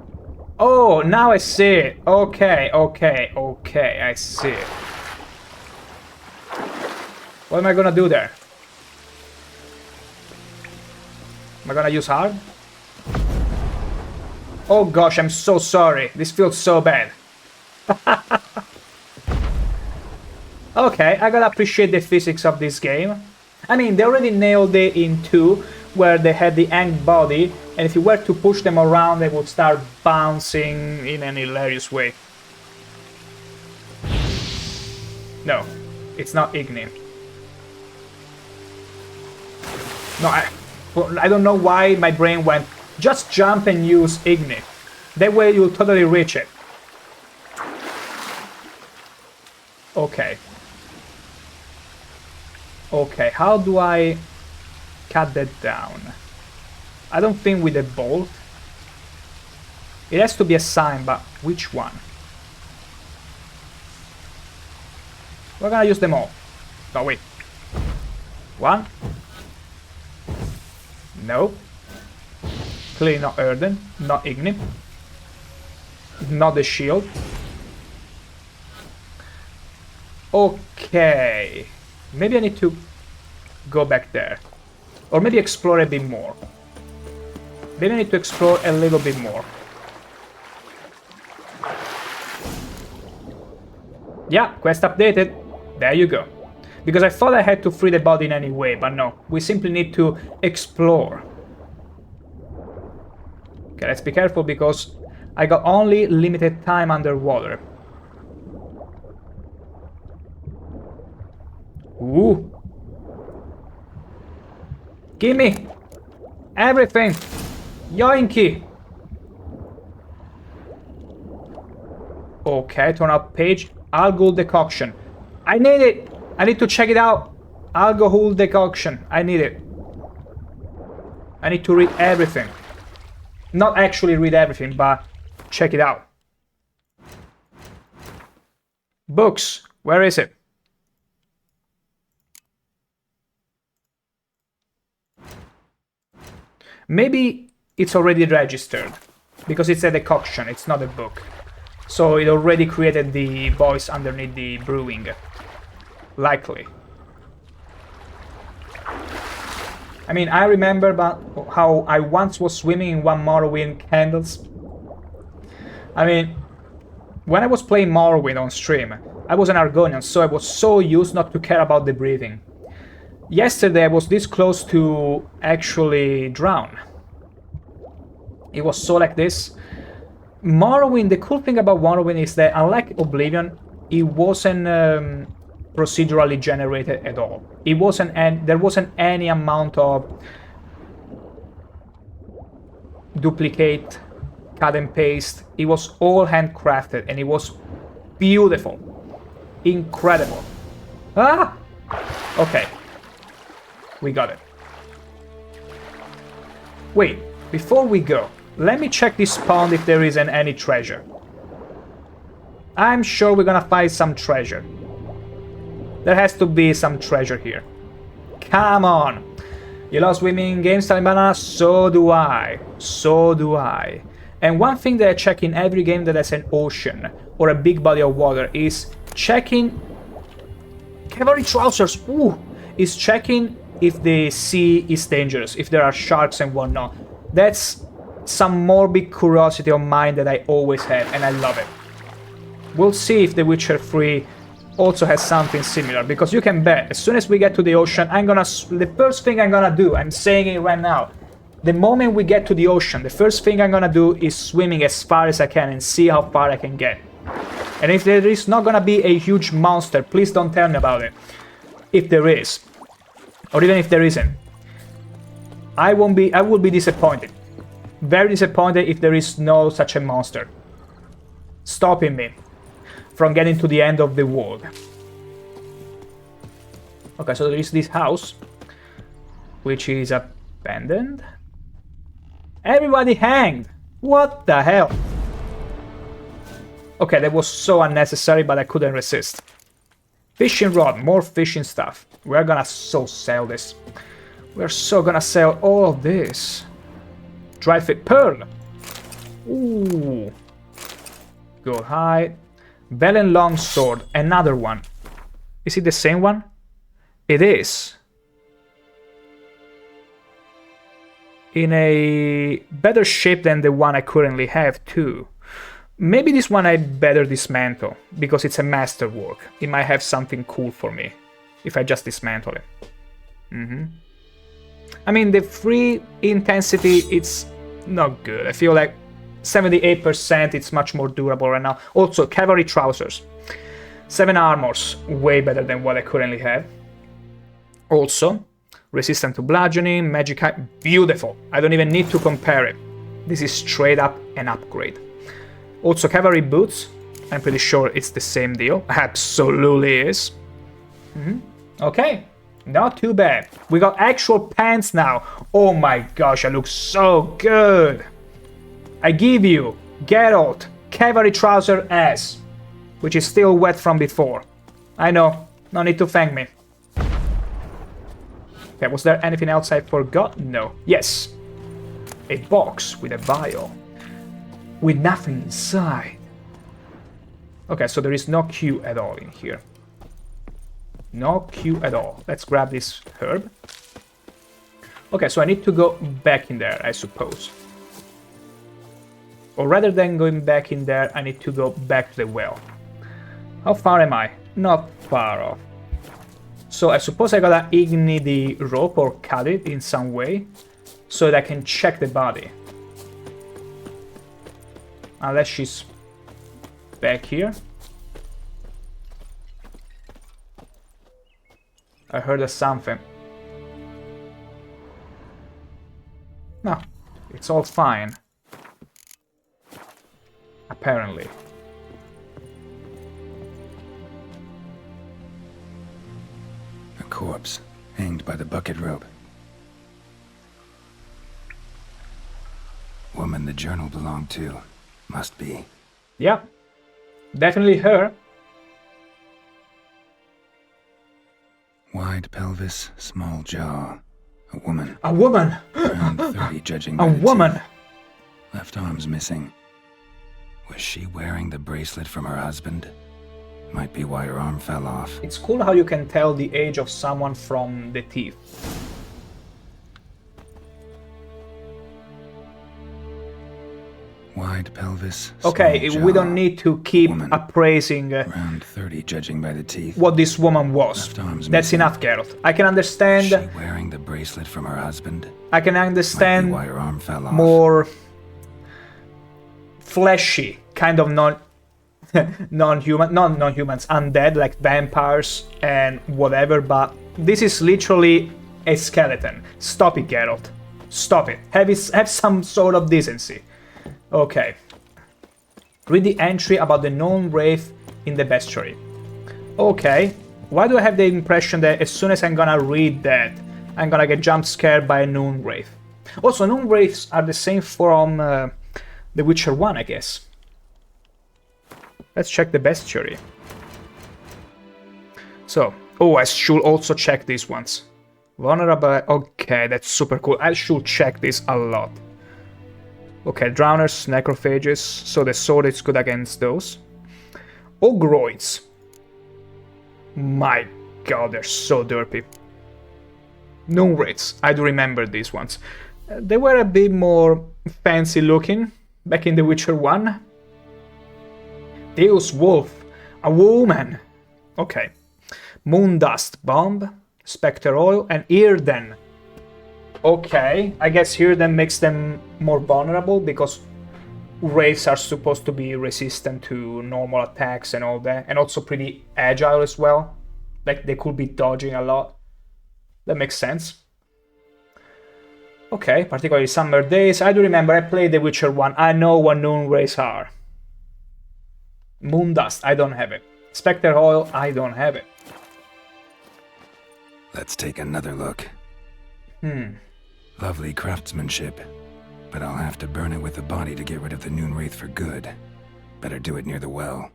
Oh, now I see it. Okay, I see it. What am I gonna do there? Am I gonna use hard? Oh gosh, I'm so sorry. This feels so bad. Okay, I gotta appreciate the physics of this game. I mean, they already nailed it in 2, where they had the hanged body, and if you were to push them around, they would start bouncing in an hilarious way. No, it's not Igni. No, I don't know why my brain went, just jump and use Igni. That way you'll totally reach it. Okay. Okay, how do I cut that down? I don't think with a bolt. It has to be a sign, but which one? We're gonna use them all. No, wait. One. No. Clearly not Erden, not Igni. Not the shield. Okay. Maybe I need to go back there. Or maybe explore a bit more. Maybe I need to explore a little bit more. Yeah, quest updated. There you go. Because I thought I had to free the body in any way, but no. We simply need to explore. Okay, let's be careful because I got only limited time underwater. Ooh. Gimme! Everything! Yoinky! Okay, turn up page. Algol decoction. I need it! I need to check it out. Alcohol decoction. I need it. I need to read everything. Not actually read everything, but check it out. Books. Where is it? Maybe it's already registered, because it's a decoction, it's not a book. So it already created the voice underneath the brewing. Likely. I mean, I remember about how I once was swimming in one Morrowind candles. I mean, when I was playing Morrowind on stream, I was an Argonian, so I was so used not to care about the breathing. Yesterday I was this close to actually drown. It was so like this. Morrowind, the cool thing about Morrowind is that unlike Oblivion, it wasn't procedurally generated at all. It wasn't, and there wasn't any amount of duplicate, cut and paste. It was all handcrafted and it was beautiful, incredible. Ah, okay, we got it. Wait, before we go, let me check this pond if there isn't any treasure. I'm sure we're gonna find some treasure. There has to be some treasure here. Come on! You love swimming games, Talibanana? So do I. So do I. And one thing that I check in every game that has an ocean or a big body of water is checking... Cavalry trousers! Ooh! Is checking if the sea is dangerous, if there are sharks and whatnot. That's some morbid curiosity of mine that I always have, and I love it. We'll see if The Witcher 3 also has something similar, because you can bet, as soon as we get to the ocean, the first thing I'm gonna do, I'm saying it right now, the moment we get to the ocean, the first thing I'm gonna do is swimming as far as I can and see how far I can get. And if there is not gonna be a huge monster, please don't tell me about it. If there is, or even if there isn't, I will be disappointed. Very disappointed if there is no such a monster stopping me from getting to the end of the world. Okay, so there is this house, which is abandoned. Everybody hanged! What the hell? Okay, that was so unnecessary, but I couldn't resist. Fishing rod, more fishing stuff. We're gonna so sell this. We're so gonna sell all of this. Dry fit pearl. Ooh. Gold hide. Velen longsword, another one. Is it the same one? It is. In a better shape than the one I currently have too. Maybe this one I better dismantle, because it's a masterwork. It might have something cool for me, if I just dismantle it. I mean, the free intensity, it's not good. I feel like 78%, it's much more durable right now. Also, cavalry trousers. 7 armors, way better than what I currently have. Also, resistant to bludgeoning, magic, beautiful. I don't even need to compare it. This is straight up an upgrade. Also, cavalry boots. I'm pretty sure it's the same deal. Absolutely is. Okay, not too bad. We got actual pants now. Oh my gosh, I look so good. I give you Geralt cavalry trouser ass, which is still wet from before. I know, no need to thank me. Okay, was there anything else I forgot? No. Yes, a box with a vial with nothing inside. Okay, so there is no queue at all in here. No queue at all. Let's grab this herb. Okay, so I need to go back in there, I suppose. Or rather than going back in there, I need to go back to the well. How far am I? Not far off. So I suppose I gotta ignite the rope or cut it in some way so that I can check the body. Unless she's back here. I heard a something. No, it's all fine. Apparently. A corpse, hanged by the bucket rope. Woman the journal belonged to. Must be. Yeah, definitely her. Wide pelvis, small jaw. A woman. A woman! Around 30, judging a by the woman! teeth. Left arm's missing. Was she wearing the bracelet from her husband? Might be why her arm fell off. It's cool how you can tell the age of someone from the teeth. Wide pelvis. Okay, small we jaw, don't need to keep woman. appraising Around 30, judging by the teeth. what this woman was. Left arm's That's missing. enough, Geralt. I can understand. Is she wearing the bracelet from her husband? I can Might be understand why her arm fell off. more fleshy, kind of non-humans, undead, like vampires and whatever, but this is literally a skeleton. Stop it, Geralt. Stop it. Have some sort of decency. Okay. Read the entry about the known wraith in the bestiary. Okay. Why do I have the impression that as soon as I'm gonna read that, I'm gonna get jump scared by a known wraith? Also, known wraiths are the same from The Witcher 1, I guess. Let's check the bestiary. So, oh, I should also check these ones. Vulnerable, okay, that's super cool. I should check this a lot. Okay, drowners, necrophages, so the sword is good against those. Ogroids. My god, they're so derpy. Known wraiths, I do remember these ones. They were a bit more fancy looking back in The Witcher 1. Deus Wolf, a woman. Okay. Moondust Bomb, Spectre Oil, and Earden. Okay, I guess Earden makes them more vulnerable because wraiths are supposed to be resistant to normal attacks and all that, and also pretty agile as well. Like they could be dodging a lot. That makes sense. Okay, particularly summer days. I do remember I played The Witcher 1. I know what known wraiths are. Moondust, I don't have it. Spectre Oil, I don't have it. Let's take another look. Lovely craftsmanship, but I'll have to burn it with the body to get rid of the Noon Wraith for good. Better do it near the well.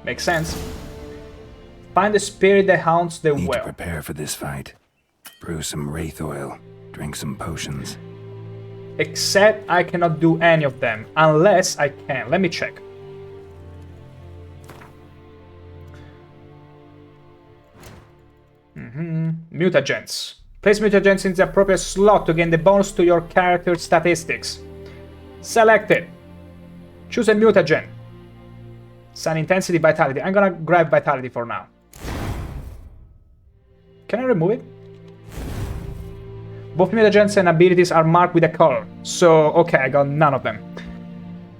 Makes sense. Find the spirit that haunts the Need well. to prepare for this fight. Brew some wraith oil, drink some potions. Except I cannot do any of them, unless I can. Let me check. Mutagens. Place mutagens in the appropriate slot to gain the bonus to your character statistics. Selected. Choose a mutagen. Sun Intensity, Vitality. I'm gonna grab Vitality for now. Can I remove it? Both mutagens and abilities are marked with a color. So, okay, I got none of them.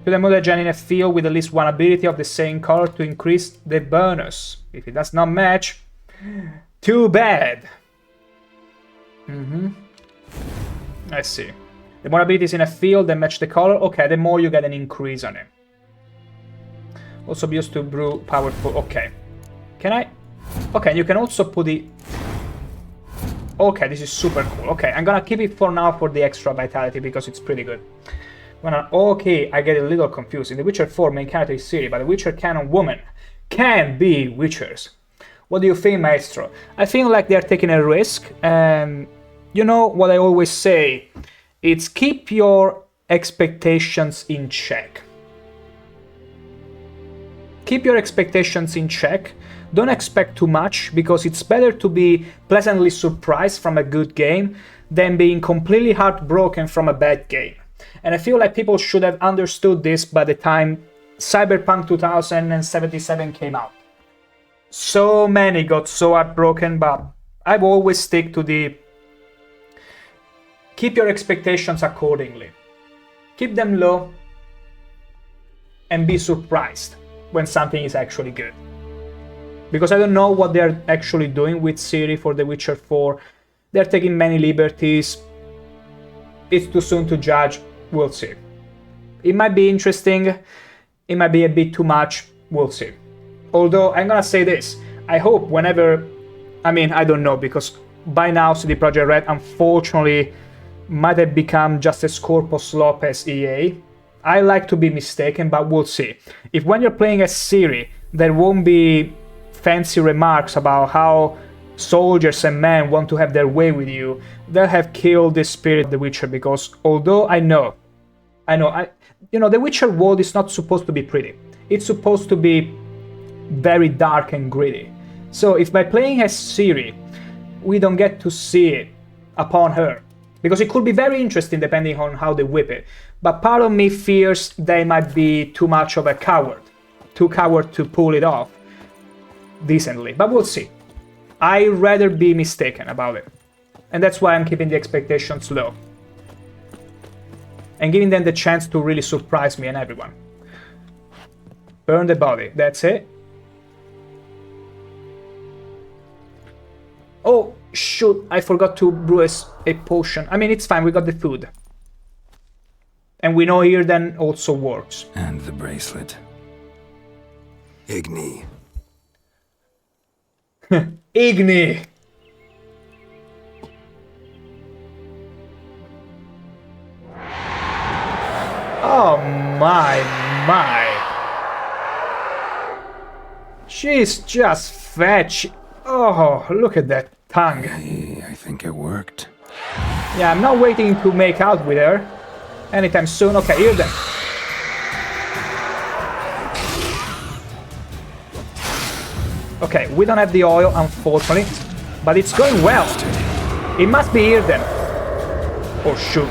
Put a mutagen in a field with at least one ability of the same color to increase the bonus. If it does not match, too bad. Let's see. The more abilities in a field that match the color, okay, the more you get an increase on it. Also be used to brew powerful, okay. Can I? Okay, you can also put the... Okay, this is super cool. Okay, I'm gonna keep it for now for the extra vitality because it's pretty good. Okay, I get a little confused. In The Witcher 4, main character is Ciri, but the Witcher canon woman can be Witchers. What do you think, Maestro? I feel like they're taking a risk, and you know what I always say, it's keep your expectations in check. Keep your expectations in check. Don't expect too much, because it's better to be pleasantly surprised from a good game than being completely heartbroken from a bad game. And I feel like people should have understood this by the time Cyberpunk 2077 came out. So many got so heartbroken, but I've always stick to the keep your expectations accordingly. Keep them low and be surprised when something is actually good. Because I don't know what they're actually doing with Ciri for The Witcher 4. They're taking many liberties. It's too soon to judge. We'll see. It might be interesting. It might be a bit too much. We'll see. Although, I'm gonna say this. I hope whenever... I mean, I don't know, because by now CD Projekt Red, unfortunately, might have become just as corpus slop as EA. I like to be mistaken, but we'll see. If when you're playing as Ciri, there won't be fancy remarks about how soldiers and men want to have their way with you, they'll have killed the spirit of The Witcher, because although I know, The Witcher world is not supposed to be pretty. It's supposed to be very dark and gritty. So if by playing as Ciri, we don't get to see it upon her, Because it could be very interesting depending on how they whip it. But part of me fears they might be too much of a coward. Too coward to pull it off decently. But we'll see. I'd rather be mistaken about it. And that's why I'm keeping the expectations low. And giving them the chance to really surprise me and everyone. Burn the body. That's it. Oh, shoot. I forgot to brew a potion. I mean, it's fine. We got the food. And we know Irden also works. And the bracelet. Igni. Igni! Oh my. She's just fetch. Oh, look at that tongue. I think it worked. Yeah, I'm not waiting to make out with her anytime soon. Okay, Irden. Okay, we don't have the oil, unfortunately, but it's going well. It must be Irden. Oh, shoot.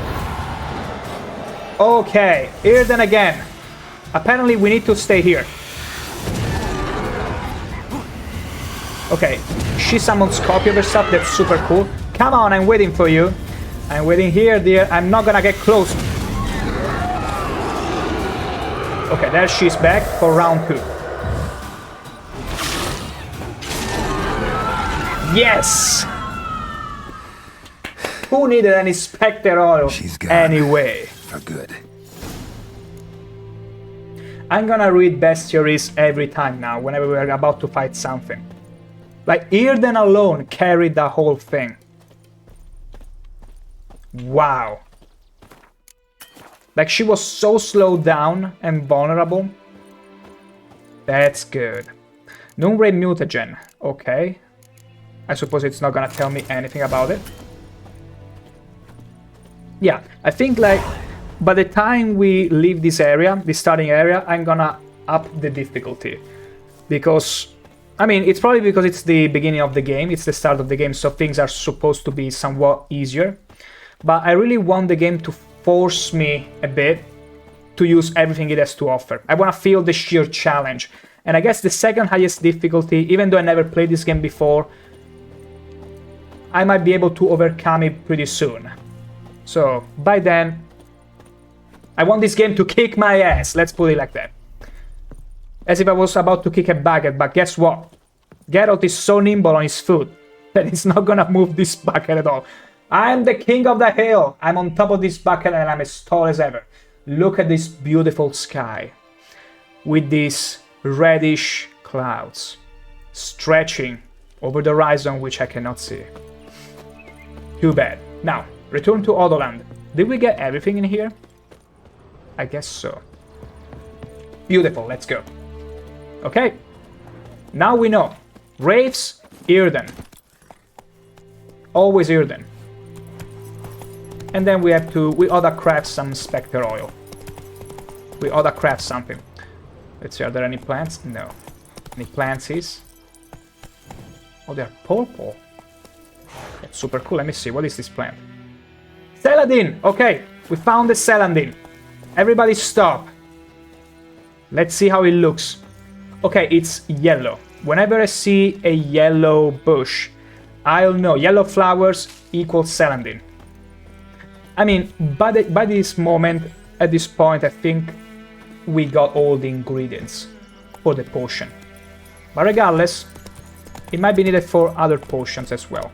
Okay, Irden again. Apparently, we need to stay here. Okay, she summons copy of herself. That's super cool. Come on, I'm waiting for you. I'm waiting here, dear. I'm not gonna get close. Okay, there she's back for round 2. Yes! Who needed any Spectre oil anyway? For good. I'm gonna read bestiaries every time now, whenever we're about to fight something. Like, Irden alone carried the whole thing. Wow. Like, she was so slowed down and vulnerable. That's good. Noonray Mutagen. Okay. I suppose it's not gonna tell me anything about it. Yeah, I think, like, by the time we leave this area, the starting area, I'm gonna up the difficulty. Because, I mean, it's probably because it's the beginning of the game, it's the start of the game, so things are supposed to be somewhat easier. But I really want the game to force me a bit to use everything it has to offer. I want to feel the sheer challenge. And I guess the second highest difficulty, even though I never played this game before, I might be able to overcome it pretty soon. So, by then, I want this game to kick my ass, let's put it like that. As if I was about to kick a bucket, but guess what? Geralt is so nimble on his foot that he's not gonna move this bucket at all. I'm the king of the hill. I'm on top of this bucket and I'm as tall as ever. Look at this beautiful sky with these reddish clouds stretching over the horizon, which I cannot see. Too bad. Now, return to Odoland. Did we get everything in here? I guess so. Beautiful, let's go. Okay. Now we know. Wraiths, Irden. Always Irden. And then we oughta craft some Spectre oil. We oughta craft something. Let's see, are there any plants? No. Any plantsies? Oh, they're purple. That's super cool. Let me see, what is this plant? Celandine! Okay, we found the Celandine. Everybody stop. Let's see how it looks. Okay, it's yellow. Whenever I see a yellow bush, I'll know yellow flowers equals Celandine. I mean, by this moment, at this point, I think we got all the ingredients for the potion. But regardless, it might be needed for other potions as well.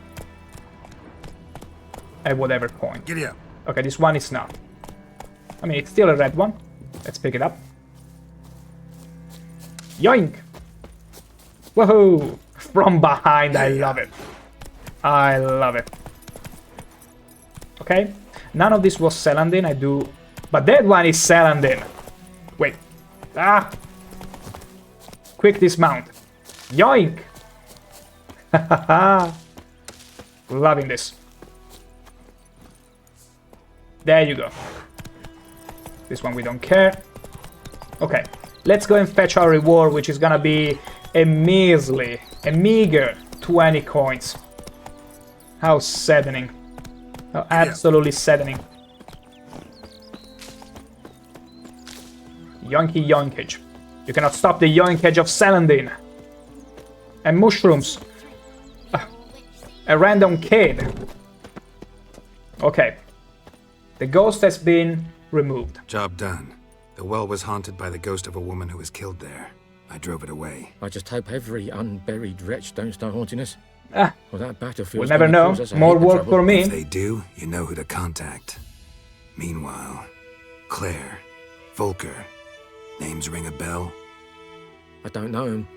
At whatever point. Giddy up. Okay, this one is not. I mean, it's still a red one. Let's pick it up. Yoink! Woohoo! From behind, I love it. I love it. Okay, none of this was Celandine, I do... But that one is Celandine. Wait. Ah! Quick dismount. Yoink! Loving this. There you go. This one we don't care. Okay, let's go and fetch our reward, which is gonna be a measly, a meager 20 coins. How saddening. Oh, absolutely saddening. Yoinky yoinkage. You cannot stop the yoinkage of Celandine. And mushrooms. A random kid. Okay. The ghost has been removed. Job done. The well was haunted by the ghost of a woman who was killed there. I drove it away. I just hope every unburied wretch don't start haunting us. Ah. Well, that battlefield. We'll never know. More work for me. If they do, you know who to contact. Meanwhile, Claire, Volker. Names ring a bell? I don't know him.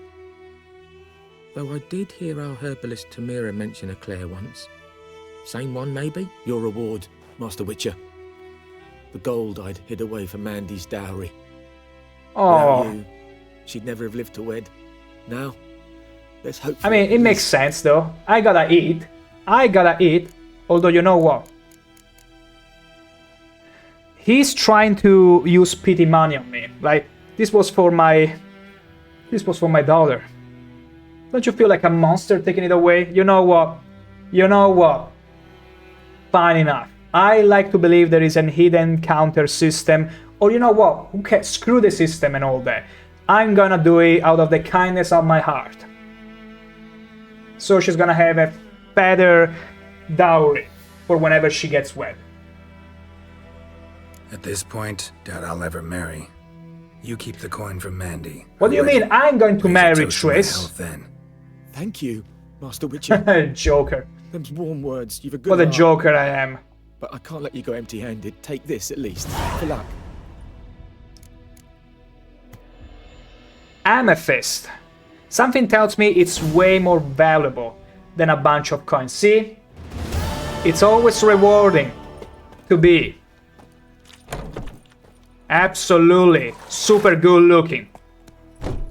Though I did hear our herbalist Tamira mention a Claire once. Same one, maybe? Your reward, Master Witcher. The gold I'd hid away for Mandy's dowry. Oh. Without you, she'd never have lived to wed. Now, let's hope. I mean, it makes sense though. I gotta eat. Although, you know what? He's trying to use pity money on me. Like, this was for my daughter. Don't you feel like a monster taking it away? You know what? Fine enough. I like to believe there is a hidden counter system. Or you know what? Okay, screw the system and all that. I'm gonna do it out of the kindness of my heart. So she's gonna have a better dowry for whenever she gets wed. At this point, doubt I'll ever marry. You keep the coin from Mandy. What do you mean I'm going to marry Triss? Then. Thank you, Master Witcher. Joker. Them's warm words. You've a good What a heart. joker I am. But I can't let you go empty-handed. Take this at least. For luck. Amethyst. Something tells me it's way more valuable than a bunch of coins. See? It's always rewarding to be absolutely super good looking.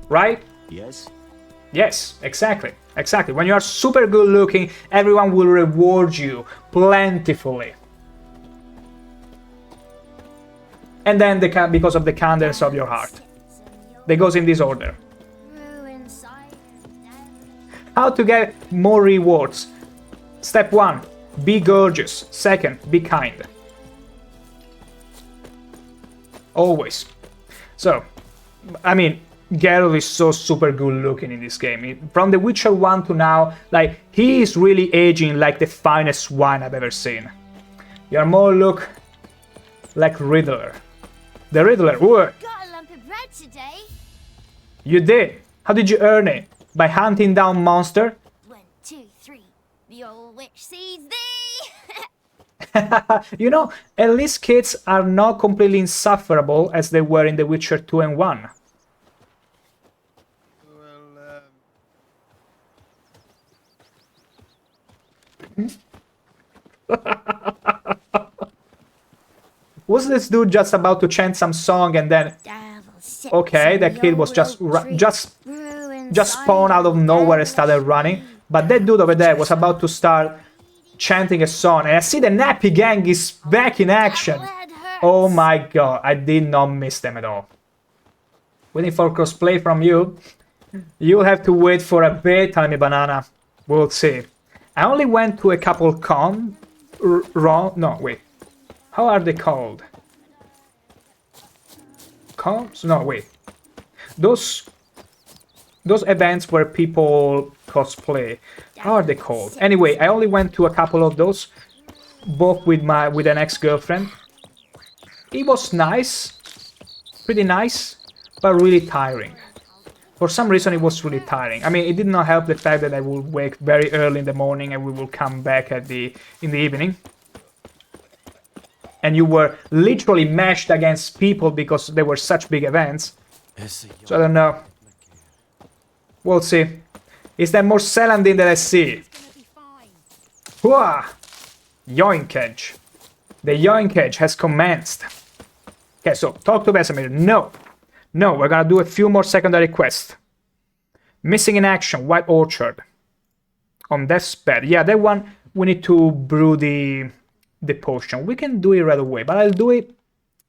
Right? Yes. Yes, exactly. Exactly. When you are super good looking, everyone will reward you plentifully. And then because of the kindness of your heart. They goes in this order. How to get more rewards. Step 1. Be gorgeous. Second, be kind. Always. So, I mean, Geralt is so super good looking in this game. From The Witcher 1 to now, like, he is really aging like the finest wine I've ever seen. You more look like Riddler. The Riddler, whoa. Got a lump of bread today. You did. How did you earn it? By hunting down monster? 1, 2, 3. The old witch sees thee. You know, at least kids are not completely insufferable as they were in The Witcher 2 and 1. Was this dude just about to chant some song and then... Okay, that kid was just spawned out of nowhere and started running. But that dude over there was about to start chanting a song. And I see the Nappy Gang is back in action. Oh my god, I did not miss them at all. Waiting for crossplay from you. You'll have to wait for a bit, tell me Banana. We'll see. I only went to a couple no, wait. How are they called? Comps? No, wait. Those events where people cosplay. How are they called? Anyway, I only went to a couple of those, both with an ex-girlfriend. It was nice, pretty nice, but really tiring. For some reason, it was really tiring. I mean, it did not help the fact that I would wake very early in the morning and we will come back in the evening. And you were literally mashed against people because they were such big events. So I don't know. We'll see. Is there more Celandine that I see? Hooah! Yoinkage. The yoinkage has commenced. Okay, so talk to Vesemir. No. No, we're gonna do a few more secondary quests. Missing in action, White Orchard. On Death's Bed. Yeah, that one we need to brew the potion. We can do it right away, but I'll leave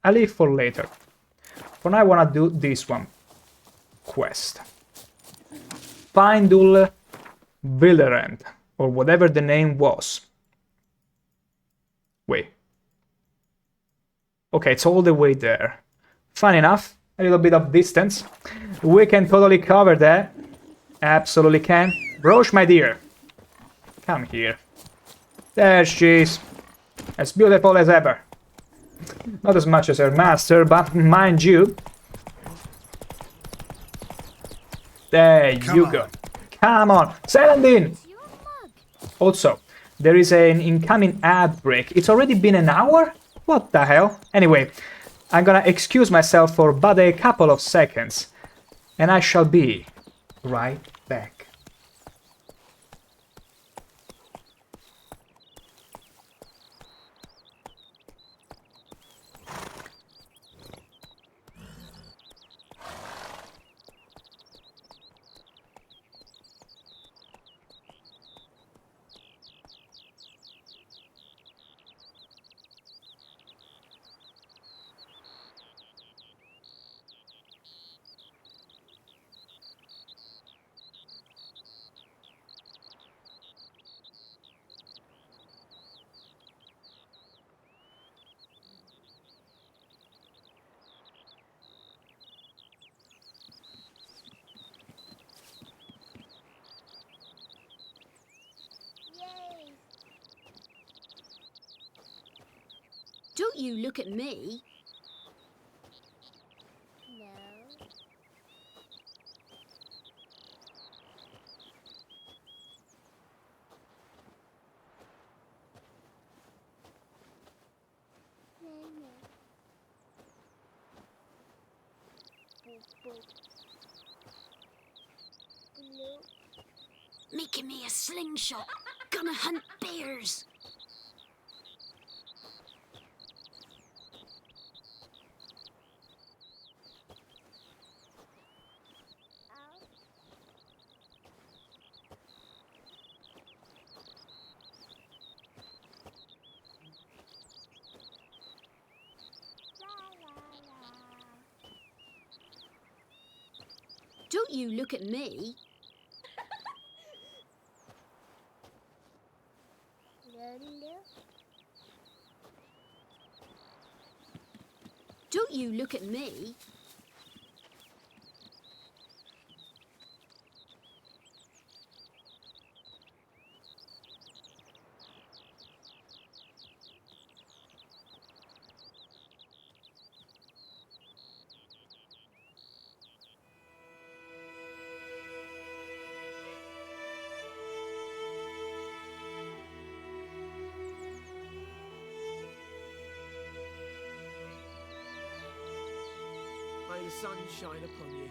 it for later. For now I wanna do this one. Quest. Findul Villerend, or whatever the name was. Wait. Okay, it's all the way there. Fun enough. A little bit of distance. We can totally cover that. Absolutely can. Broche, my dear. Come here. There she is. As beautiful as ever. Not as much as her master, but mind you. There you go. Come on. Celandine! Also, there is an incoming ad break. It's already been an hour? What the hell? Anyway, I'm gonna excuse myself for but a couple of seconds. And I shall be right back. Don't you look at me. Making me a slingshot. Gonna hunt bears. Don't you look at me. Don't you look at me. May the sun shine upon you.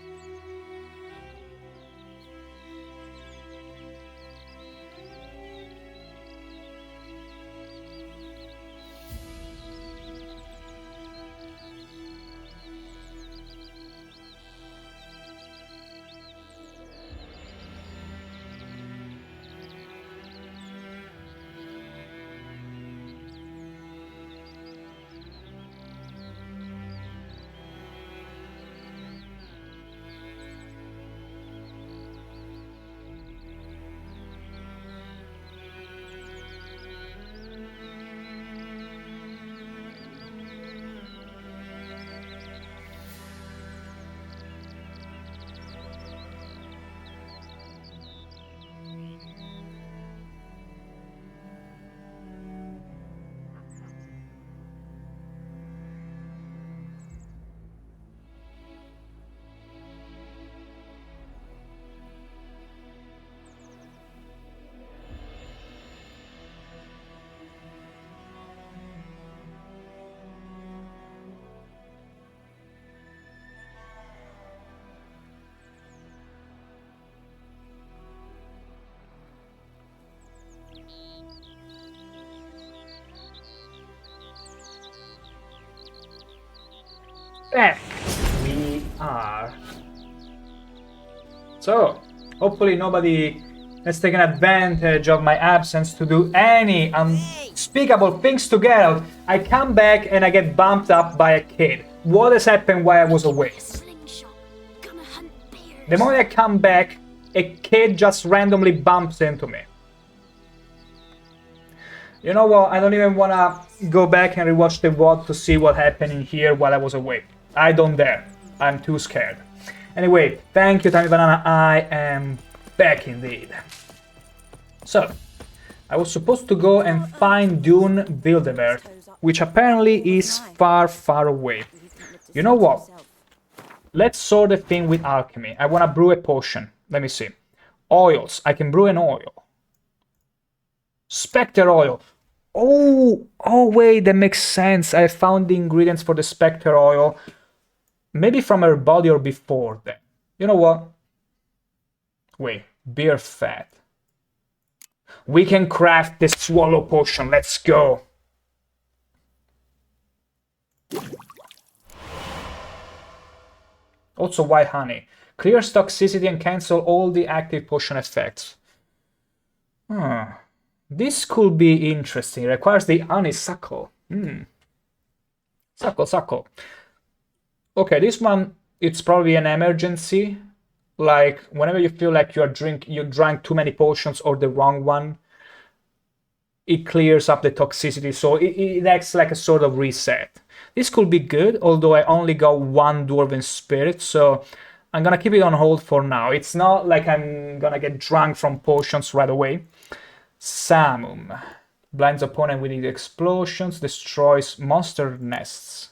Back we are. So, hopefully nobody has taken advantage of my absence to do any unspeakable things to Geralt. I come back and I get bumped up by a kid. What has happened while I was away? The moment I come back, a kid just randomly bumps into me. You know what? I don't even wanna go back and rewatch the VOD to see what happened in here while I was away. I don't dare. I'm too scared. Anyway, thank you, Tiny Banana. I am back indeed. So, I was supposed to go and find Dune Wildebert, which apparently is far, far away. You know what? Let's sort the thing with alchemy. I want to brew a potion. Let me see. Oils. I can brew an oil. Spectre oil. Oh, wait, that makes sense. I found the ingredients for the Spectre oil. Maybe from her body or before that. You know what? Wait, beer fat. We can craft this swallow potion. Let's go. Also, why honey? Clears toxicity and cancel all the active potion effects. This could be interesting. It requires the honeysuckle. Suckle. Okay, this one, it's probably an emergency. Like, whenever you feel like you drank too many potions or the wrong one, it clears up the toxicity, so it acts like a sort of reset. This could be good, although I only got one Dwarven Spirit, so I'm gonna keep it on hold for now. It's not like I'm gonna get drunk from potions right away. Samum. Blinds opponent with the explosions, destroys monster nests.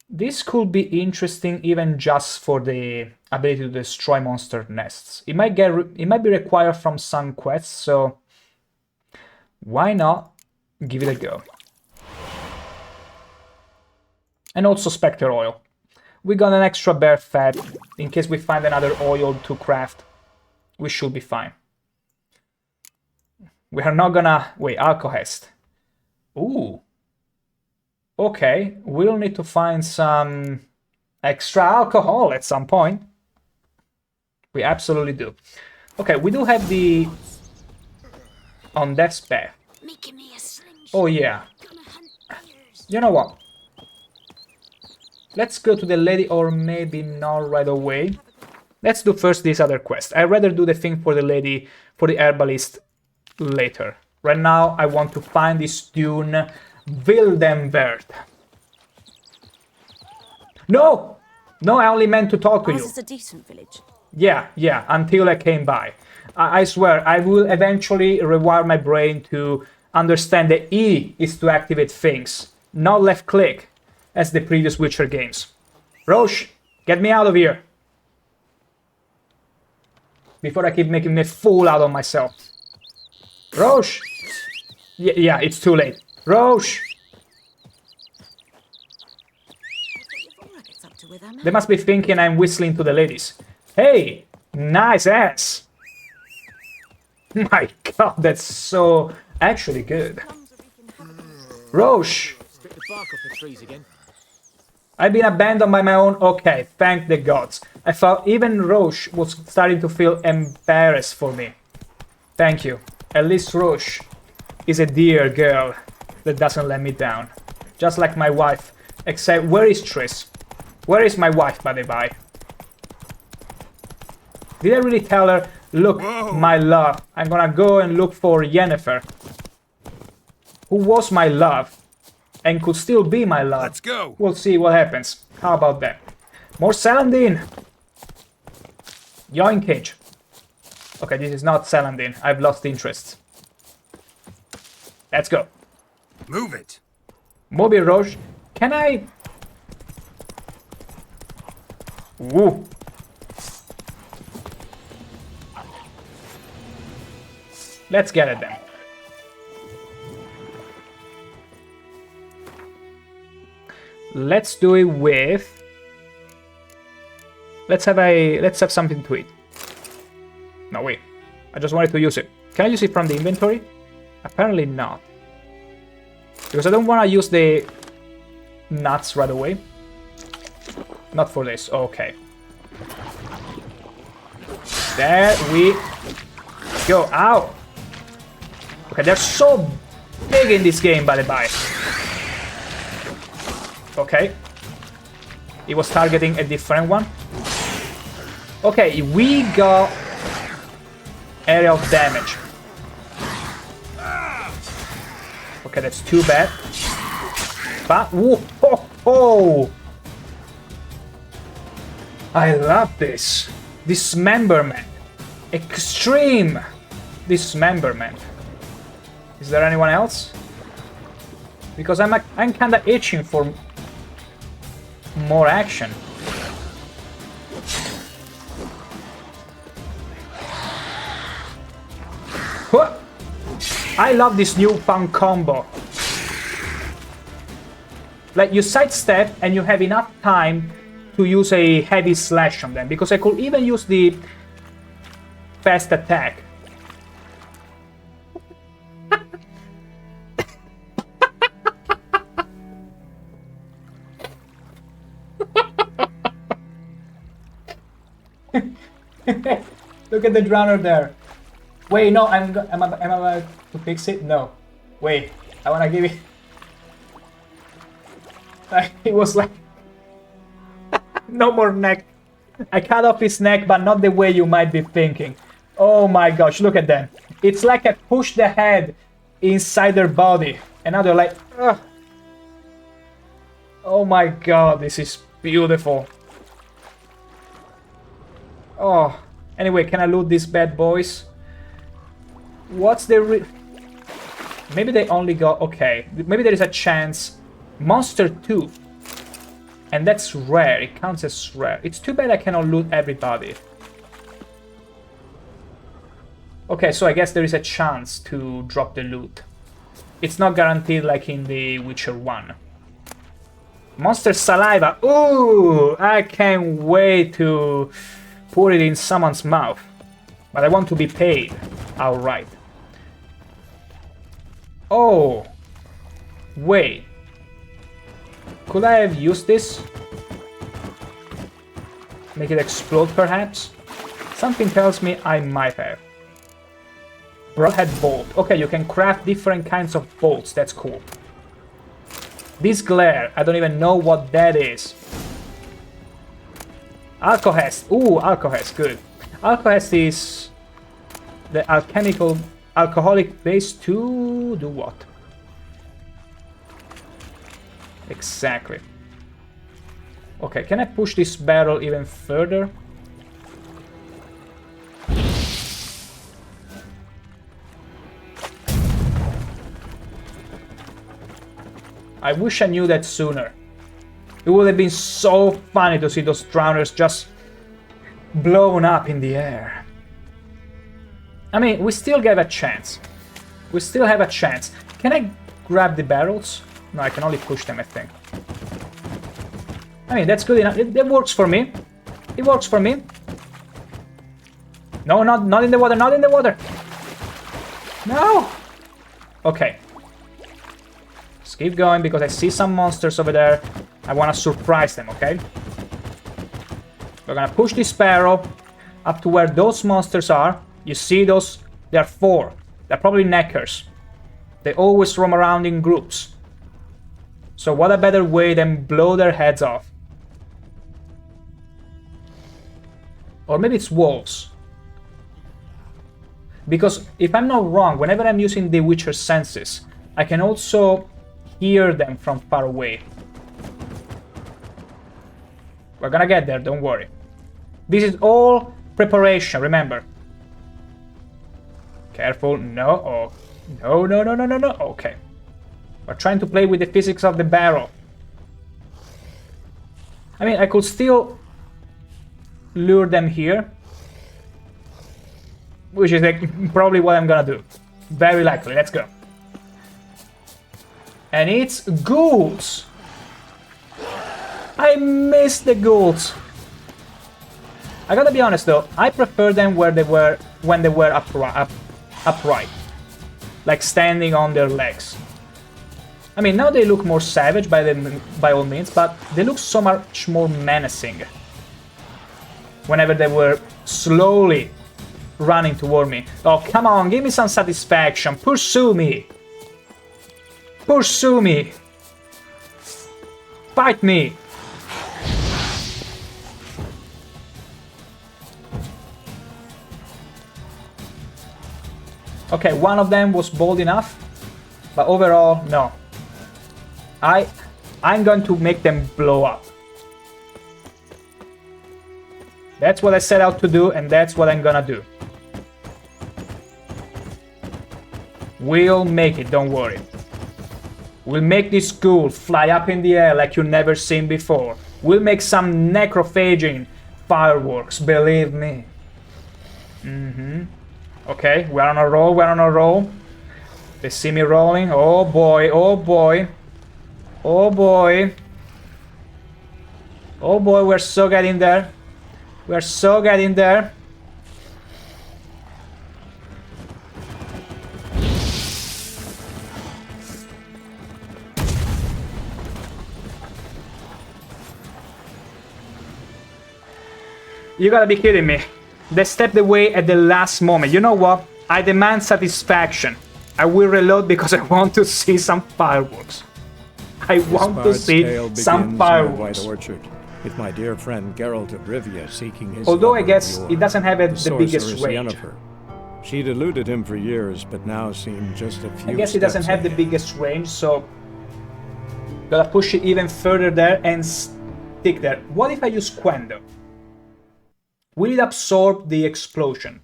This could be interesting even just for the ability to destroy monster nests. It might be required from some quests, so why not give it a go? And also Spectre oil. We got an extra bear fat in case we find another oil to craft. We should be fine. We are not gonna... Wait, alcohest. Ooh. Okay, we'll need to find some extra alcohol at some point. We absolutely do. Okay, we do have the... On Death's Path. Oh yeah. You know what? Let's go to the lady, or maybe not right away. Let's do first this other quest. I'd rather do the thing for the lady, for the herbalist, later. Right now, I want to find this Dune Wildebert. No! No, I only meant to talk to you. This is a decent village. Yeah, until I came by. I swear, I will eventually rewire my brain to understand that E is to activate things, not left click, as the previous Witcher games. Roche, get me out of here! Before I keep making a fool out of myself. Roche! Yeah, it's too late. Roche! They must be thinking I'm whistling to the ladies. Hey! Nice ass! My god, that's so... actually good. Roche! I've been abandoned by my own... Okay, thank the gods. I thought even Roche was starting to feel embarrassed for me. Thank you. At least Roche is a dear girl that doesn't let me down. Just like my wife. Except, where is Triss? Where is my wife, by the by? Did I really tell her, look, my love, I'm gonna go and look for Yennefer, who was my love, and could still be my love. Let's go. We'll see what happens. How about that? More Celandine! Yoinkage. Okay, this is not Celandine. I've lost interest. Let's go. Move it. Moby Roche. Can I... Woo. Let's get it then. Let's do it with... Let's have something to eat. No, wait. I just wanted to use it. Can I use it from the inventory? Apparently not. Because I don't want to use the nuts right away. Not for this. Okay. There we go. Ow! Okay, they're so big in this game, by the by. Okay. He was targeting a different one. Okay, we got area of damage. Okay, that's too bad. But whoa, ho, ho. I love this. Dismemberment. Extreme dismemberment. Is there anyone else? Because I'm kinda itching for more action. What? I love this newfound combo. Like, you sidestep and you have enough time to use a heavy slash on them, because I could even use the fast attack. Look at the drowner there. Wait, no, am I allowed to fix it? No. Wait, I wanna give it. It was like no more neck. I cut off his neck, but not the way you might be thinking. Oh my gosh, look at them. It's like I pushed the head inside their body, and now they're like, ugh. Oh my god, this is beautiful. Oh, anyway, can I loot these bad boys? What's the maybe they only got, okay, maybe there is a chance. Monster 2. And that's rare, it counts as rare. It's too bad I cannot loot everybody. Okay, so I guess there is a chance to drop the loot. It's not guaranteed like in The Witcher 1. Monster saliva. Ooh, I can't wait to put it in someone's mouth. But I want to be paid outright. Oh, wait. Could I have used this? Make it explode, perhaps? Something tells me I might have. Broadhead bolt. Okay, you can craft different kinds of bolts. That's cool. This glare, I don't even know what that is. Alcohest. Ooh, alcohest, good. Alcohest is the alcoholic base to do what? Exactly. Okay, can I push this barrel even further? I wish I knew that sooner. It would have been so funny to see those drowners just blown up in the air. I mean, we still have a chance. We still have a chance. Can I grab the barrels? No, I can only push them, I think. I mean, that's good enough. That works for me. It works for me. No, not in the water, not in the water. No! Okay. Let's keep going because I see some monsters over there. I want to surprise them, okay? We're gonna push this barrel up to where those monsters are. You see those? There are 4. They're probably neckers. They always roam around in groups. So what a better way than blow their heads off. Or maybe it's wolves. Because if I'm not wrong, whenever I'm using the Witcher senses, I can also hear them from far away. We're gonna get there, don't worry. This is all preparation, remember. Careful, no, oh, no, okay. We're trying to play with the physics of the barrel. I mean, I could still lure them here. Which is like probably what I'm gonna do. Very likely, let's go. And it's ghouls! I miss the ghouls. I gotta be honest though, I prefer them where they were when they were upright. Like standing on their legs. I mean, now they look more savage by all means, but they look so much more menacing. Whenever they were slowly running toward me. Oh, come on, give me some satisfaction. Pursue me. Pursue me. Fight me. Okay, one of them was bold enough. But overall, no. I'm going to make them blow up. That's what I set out to do, and that's what I'm gonna do. We'll make it, don't worry. We'll make this ghoul fly up in the air like you've never seen before. We'll make some necrophaging fireworks, believe me. Okay, we're on a roll, we're on a roll. They see me rolling. Oh boy, oh boy. Oh boy. Oh boy, we're so getting there. We're so getting there. You gotta be kidding me. They stepped away at the last moment. You know what? I demand satisfaction. I will reload because I want to see some fireworks. I want to see some fireworks. White Orchard, with my dear friend Geralt of Rivia seeking his Although I lover guess of yore, it doesn't have the biggest sorceress range. Yennefer. She'd eluded him for years, but now seemed just a few I guess it doesn't have the biggest range, so gotta push it even further there and stick there. What if I use Quendo? Will it absorb the explosion?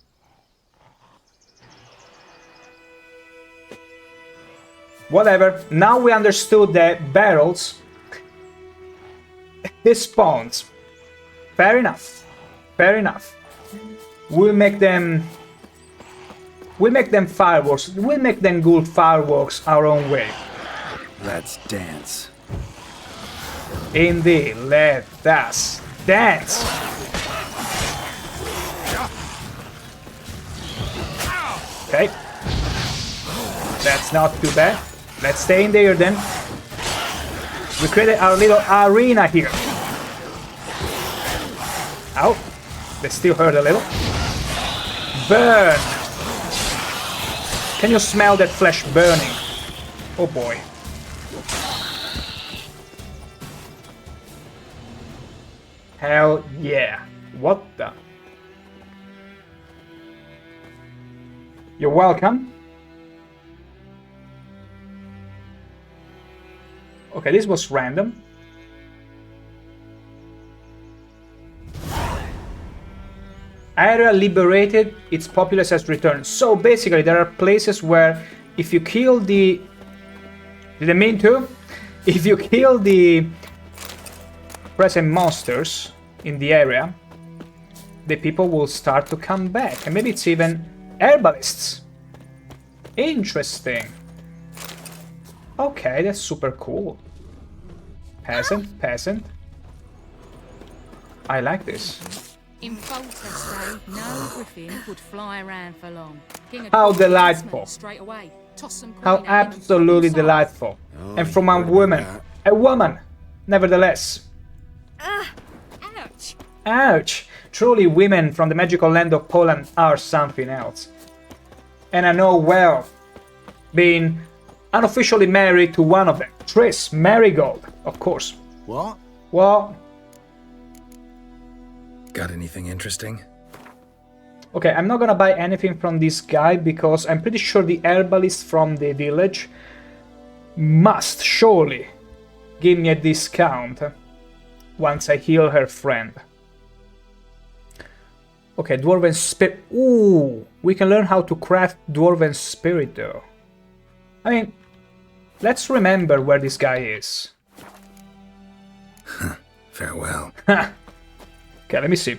Whatever. Now we understood that barrels spawns. Fair enough. Fair enough. We'll make them fireworks. We'll make them ghoul fireworks our own way. Let's dance. Indeed, let us dance. Okay. That's not too bad. Let's stay in there then. We created our little arena here. Ow. They still hurt a little. Burn! Can you smell that flesh burning? Oh boy. Hell yeah. What the? You're welcome. Okay, this was random. Area liberated, its populace has returned. So basically there are places where if you kill the... Did I mean to? If you kill the present monsters in the area, the people will start to come back. And maybe it's even herbalists. Interesting. Okay, that's super cool. Peasant. I like this. In Foltest day, no griffin could fly around for long. How delightful. Straight away. Toss some How absolutely delightful. And from a woman, nevertheless. Ouch. Ouch. Truly, women from the magical land of Poland are something else. And I know well, being unofficially married to one of them, Triss Merigold, of course. What? Well... Got anything interesting? Okay, I'm not gonna buy anything from this guy because I'm pretty sure the herbalist from the village must surely give me a discount once I heal her friend. Okay, Dwarven Spirit. Ooh, we can learn how to craft Dwarven Spirit though. I mean, let's remember where this guy is. Farewell. Okay, let me see.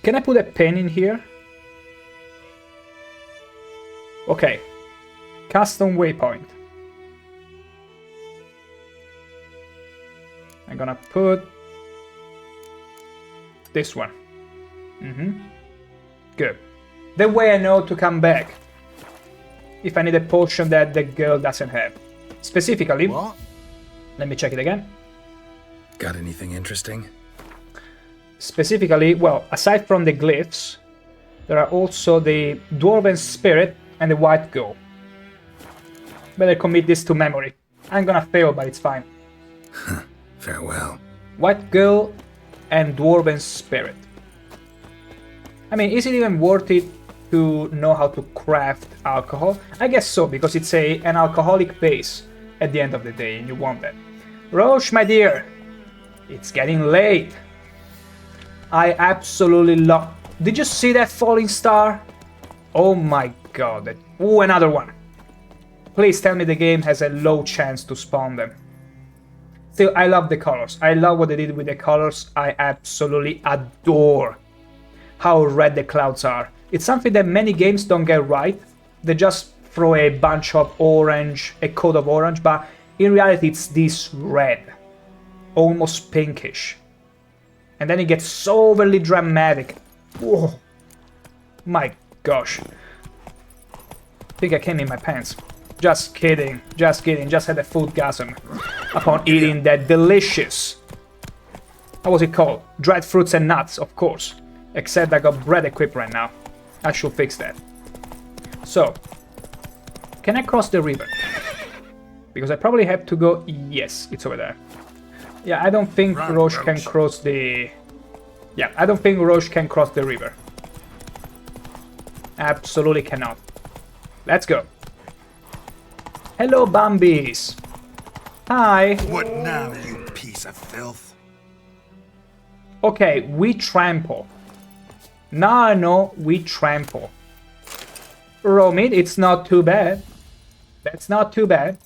Can I put a pen in here? Okay. Custom waypoint. I'm gonna put this one. Good. That way I know to come back if I need a potion that the girl doesn't have. Specifically, what? Let me check it again. Got anything interesting? Specifically, well, aside from the glyphs, there are also the Dwarven Spirit and the White Ghoul. Better commit this to memory. I'm gonna fail, but it's fine. Farewell. White Ghoul and Dwarven Spirit. I mean, is it even worth it to know how to craft alcohol? I guess so, because it's an alcoholic base at the end of the day, and you want that. Roche, my dear, it's getting late. I absolutely love... Did you see that falling star? Oh my god. Ooh, another one. Please tell me the game has a low chance to spawn them. Still, I love the colors. I love what they did with the colors. I absolutely adore how red the clouds are. It's something that many games don't get right. They just throw a bunch of orange, a coat of orange, but in reality it's this red, almost pinkish. And then it gets so overly dramatic. Whoa. My gosh. I think I came in my pants. Just kidding, just kidding. Just had a food gasm upon eating that delicious... How was it called? Dried fruits and nuts, of course. Except I got bread equipped right now. I should fix that. So, can I cross the river? Because I probably have to go... Yes, it's over there. Yeah, I don't think Roche can cross the... Yeah, I don't think Roche can cross the river. Absolutely cannot. Let's go. Hello, Bambies. Hi. What now, you piece of filth? Okay, we trample. Now I know we trample. Romid, it's not too bad. That's not too bad.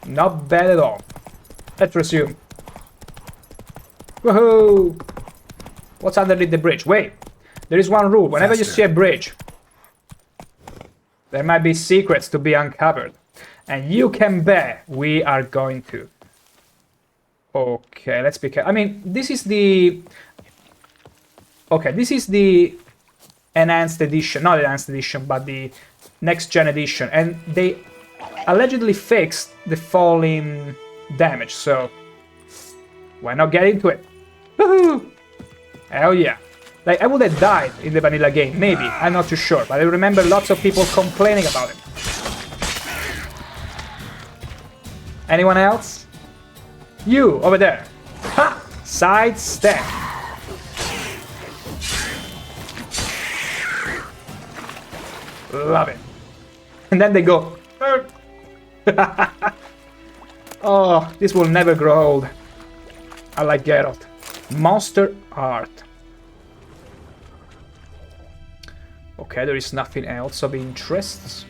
Not bad at all. Let's resume. Woohoo! What's underneath the bridge? Wait, there is one rule. Whenever you see a bridge, there might be secrets to be uncovered. And you can bet we are going to. Okay, let's be careful. I mean, this is the... Okay, this is the enhanced edition. Not enhanced edition, but the next-gen edition. And they allegedly fixed the falling damage, so... Why not get into it? Woohoo! Hell yeah. Like, I would have died in the vanilla game, maybe. I'm not too sure, but I remember lots of people complaining about it. Anyone else? You, over there. Ha! Sidestep. Love it. And then they go... Oh, this will never grow old. I like Geralt. Monster art. Okay, there is nothing else of interest.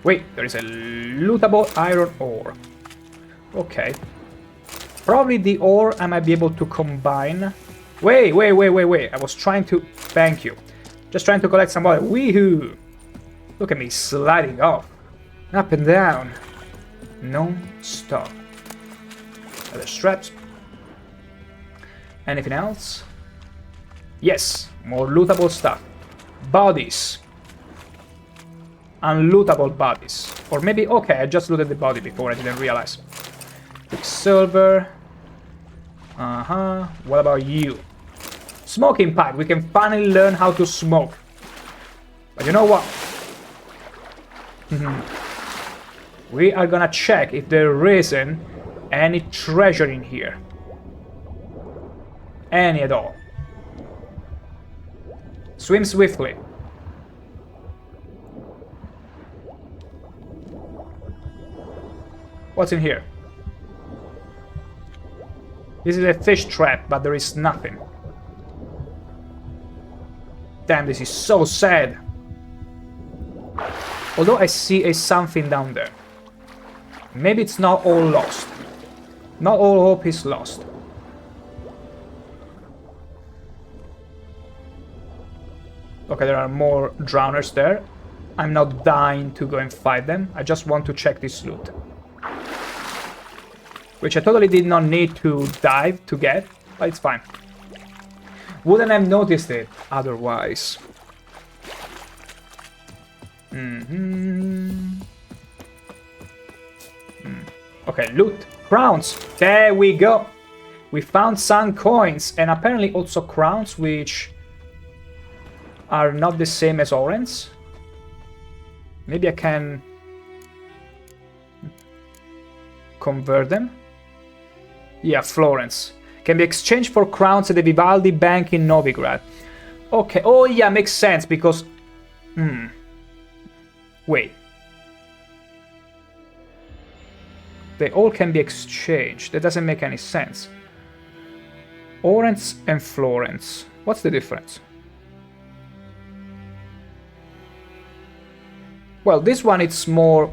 Wait, there is a lootable iron ore. Okay. Probably the ore I might be able to combine. Wait. I was trying to... Thank you. Just trying to collect some water. Weehoo! Look at me sliding off. Up and down. Non-stop. Other straps. Anything else? Yes, more lootable stuff. Bodies. Unlootable bodies. Or maybe... Okay, I just looted the body before, I didn't realize. Quicksilver. What about you? Smoking pipe. We can finally learn how to smoke. But you know what? We are gonna check if there isn't any treasure in here. Any at all. Swim swiftly. What's in here? This is a fish trap, but there is nothing. Damn, this is so sad. Although I see a something down there. Maybe it's not all lost. Not all hope is lost. Okay, there are more drowners there. I'm not dying to go and fight them. I just want to check this loot. Which I totally did not need to dive to get, but it's fine. Wouldn't have noticed it otherwise. Okay, loot. Crowns. There we go. We found some coins and apparently also crowns, which are not the same as orens. Maybe I can convert them. Yeah, Florence. Can be exchanged for crowns at the Vivaldi Bank in Novigrad. Okay, oh yeah, makes sense, because... Wait. They all can be exchanged. That doesn't make any sense. Orange and Florence. What's the difference? Well, this one, it's more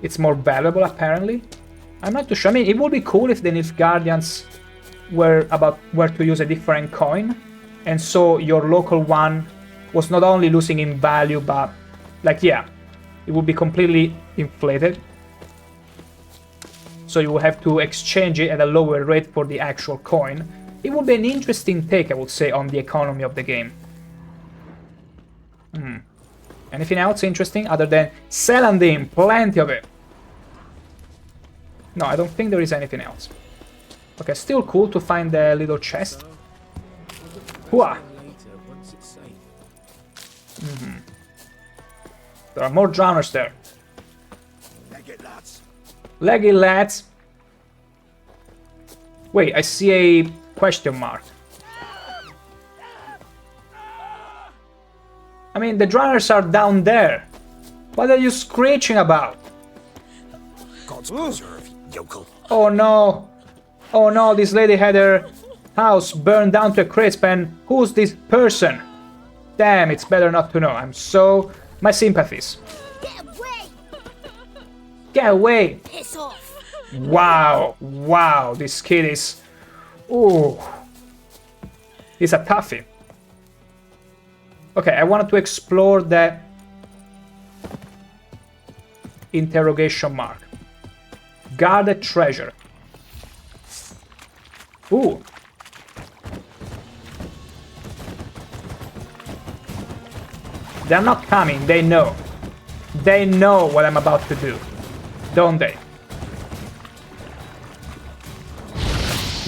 valuable, apparently. I'm not too sure. I mean, it would be cool if the Nilfgaardians were to use a different coin, and so your local one was not only losing in value, but, like, yeah, it would be completely inflated. So you will have to exchange it at a lower rate for the actual coin. It would be an interesting take, I would say, on the economy of the game. Anything else interesting other than Celandine? Plenty of it. No, I don't think there is anything else. Okay, still cool to find the little chest. Hooah! There are more drowners there. Leggy lads. Wait, I see a question mark. I mean, the drowners are down there. What are you screeching about? God's preserve, yokel. Oh no. Oh no, this lady had her house burned down to a crisp, and who's this person? Damn, it's better not to know. I'm so... My sympathies. Get away! Get away! Piss off! Wow, wow, this kid is... Ooh. He's a toughie. Okay, I wanted to explore the... interrogation mark. Guarded treasure. Ooh. They're not coming, they know. They know what I'm about to do. Don't they?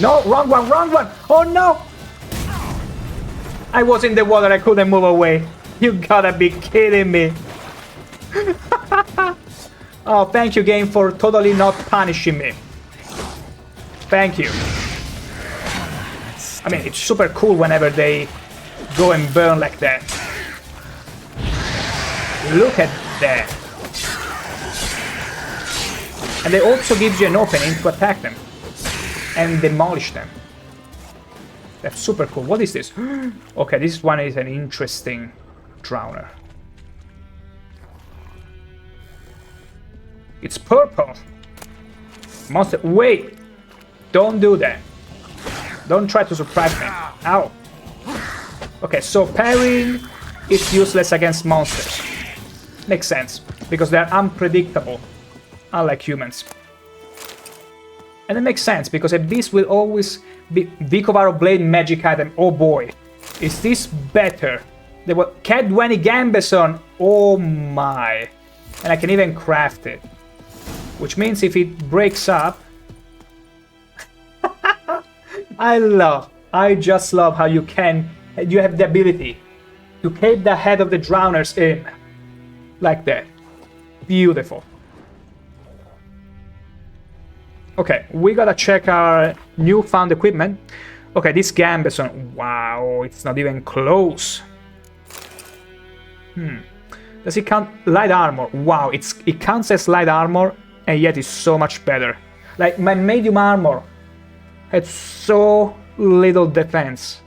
No, wrong one, wrong one! Oh no! I was in the water, I couldn't move away. You gotta be kidding me. Oh, thank you, game, for totally not punishing me. Thank you. I mean, it's super cool whenever they go and burn like that. Look at that. And they also gives you an opening to attack them and demolish them. That's super cool. What is this? Okay, this one is an interesting drowner. It's purple. Monster. Wait. Don't do that. Don't try to surprise me. Ow. Okay, so parrying is useless against monsters. Makes sense, because they're unpredictable, unlike humans. And it makes sense, because a beast will always be Vicovaro Blade magic item. Oh boy. Is this better? There was Cadwenny Gambeson. Oh my. And I can even craft it. Which means if it breaks up... I just love how you have the ability to keep the head of the drowners in. Like that. Beautiful. Okay, we gotta check our newfound equipment. Okay, this Gambeson. Wow, it's not even close. Does it count light armor? Wow, it counts as light armor, and yet it's so much better. Like, my medium armor had so little defense.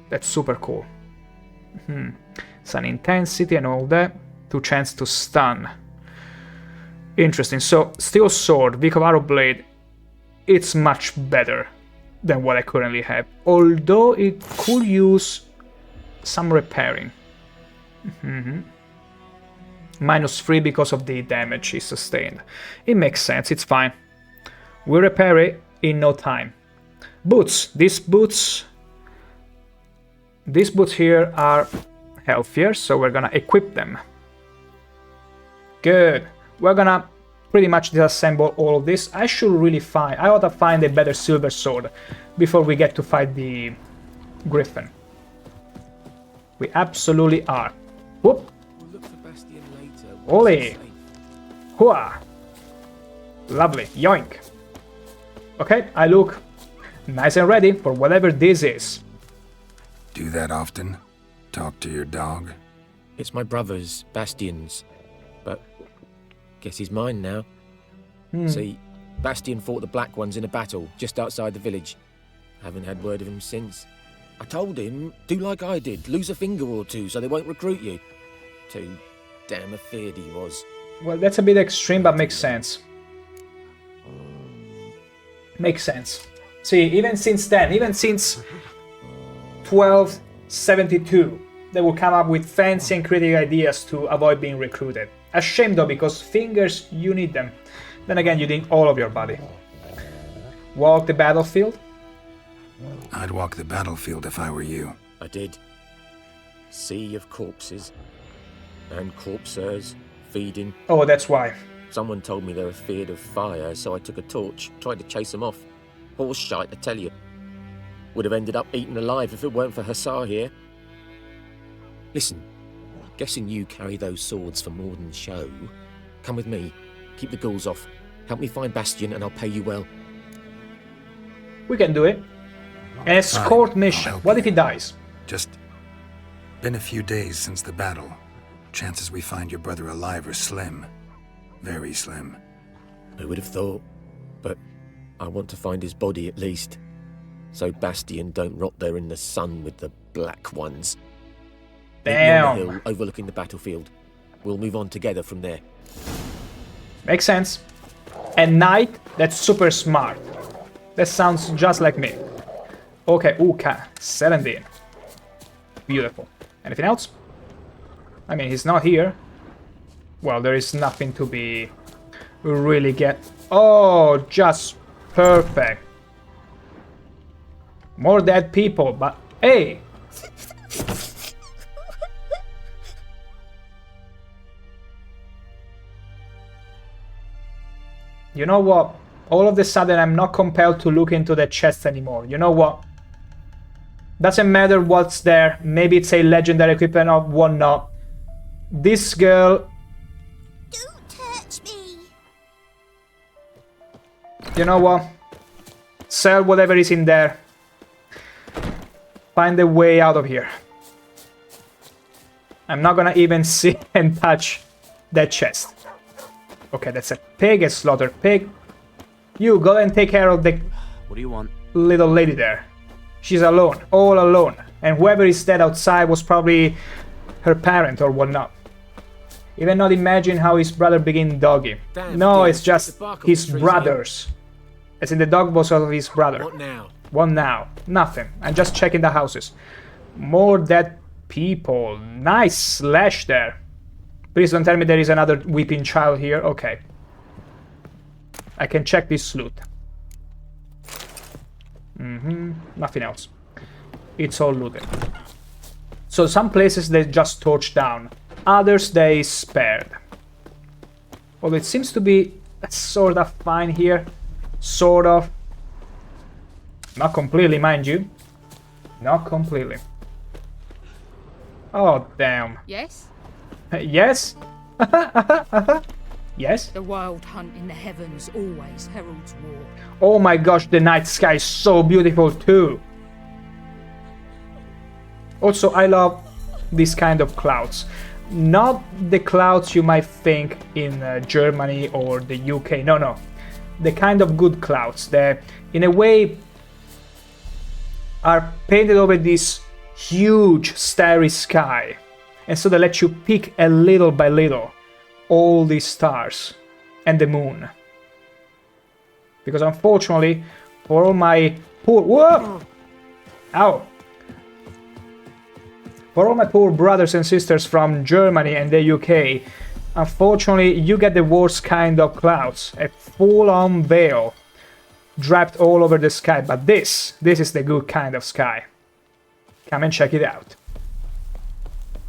That's super cool. Sun intensity and all that. 2 chance to stun. Interesting. So, Steel Sword, Vicovaro Blade, it's much better than what I currently have. Although it could use some repairing. -3 because of the damage he sustained. It makes sense, it's fine. We'll repair it in no time. Boots. These boots here are healthier, so we're gonna equip them. Good. We're gonna pretty much disassemble all of this. I ought to find a better silver sword before we get to fight the Griffin. We absolutely are. Whoop. Ole. Hooah. Lovely. Yoink. Okay, I look nice and ready for whatever this is. Do that often? Talk to your dog? It's my brother's, Bastian's. But guess he's mine now. See, Bastian fought the Black Ones in a battle just outside the village. Haven't had word of him since. I told him, do like I did, lose a finger or two so they won't recruit you. Too damn afeard he was. Well, that's a bit extreme, but makes sense. Makes sense. See, even since then, even since 1272, they will come up with fancy and creative ideas to avoid being recruited. A shame though, because fingers, you need them. Then again, you need all of your body. Walk the battlefield? I'd walk the battlefield if I were you. I did. Sea of corpses. And corpsers, feeding. Oh, that's why. Someone told me they were feared of fire, so I took a torch, tried to chase them off. Horse shite, I tell you. Would have ended up eaten alive if it weren't for Hussar here. Listen, guessing you carry those swords for more than show. Come with me. Keep the ghouls off. Help me find Bastian and I'll pay you well. We can do it. An escort mission. What if he dies? Just been a few days since the battle. Chances we find your brother alive are slim. Very slim. I would have thought, but I want to find his body at least. So Bastian don't rot there in the sun with the Black Ones. Damn. On the hill overlooking the battlefield. We'll move on together from there. Makes sense. At night, that's super smart. That sounds just like me. Okay, Uka, 17. Beautiful. Anything else? I mean, he's not here. Well, there is nothing to be really get. Oh, just perfect. More dead people, but hey! You know what? All of a sudden I'm not compelled to look into the chest anymore. You know what? Doesn't matter what's there. Maybe it's a legendary equipment or whatnot. This girl... Don't touch me! You know what? Sell whatever is in there. Find a way out of here. I'm not gonna even see and touch that chest. Okay, that's a pig, a slaughtered pig. You go and take care of the... What do you want? Little lady there. She's alone, all alone. And whoever is dead outside was probably her parent or whatnot. Even not imagine how his brother became doggy. Damn, no, dude, it's just his brothers. As in the dog was of his brother. What now? What now? Nothing. I'm just checking the houses. More dead people. Nice slash there. Please don't tell me there is another weeping child here. Okay. I can check this loot. Nothing else. It's all looted. So some places they just torched down. Others they spared. Well, it seems to be sort of fine here. Sort of. Not completely, mind you. Not completely. Oh, damn. Yes? Yes? Yes? The wild hunt in the heavens always heralds war. Oh my gosh, the night sky is so beautiful too. Also, I love this kind of clouds. Not the clouds you might think in Germany or the UK. No, no. The kind of good clouds that, in a way, are painted over this huge starry sky. And so they let you pick a little by little all these stars and the moon. Because unfortunately, for all my poor... Whoa! Ow! For all my poor brothers and sisters from Germany and the UK, unfortunately, you get the worst kind of clouds. A full-on veil draped all over the sky. But this is the good kind of sky. Come and check it out.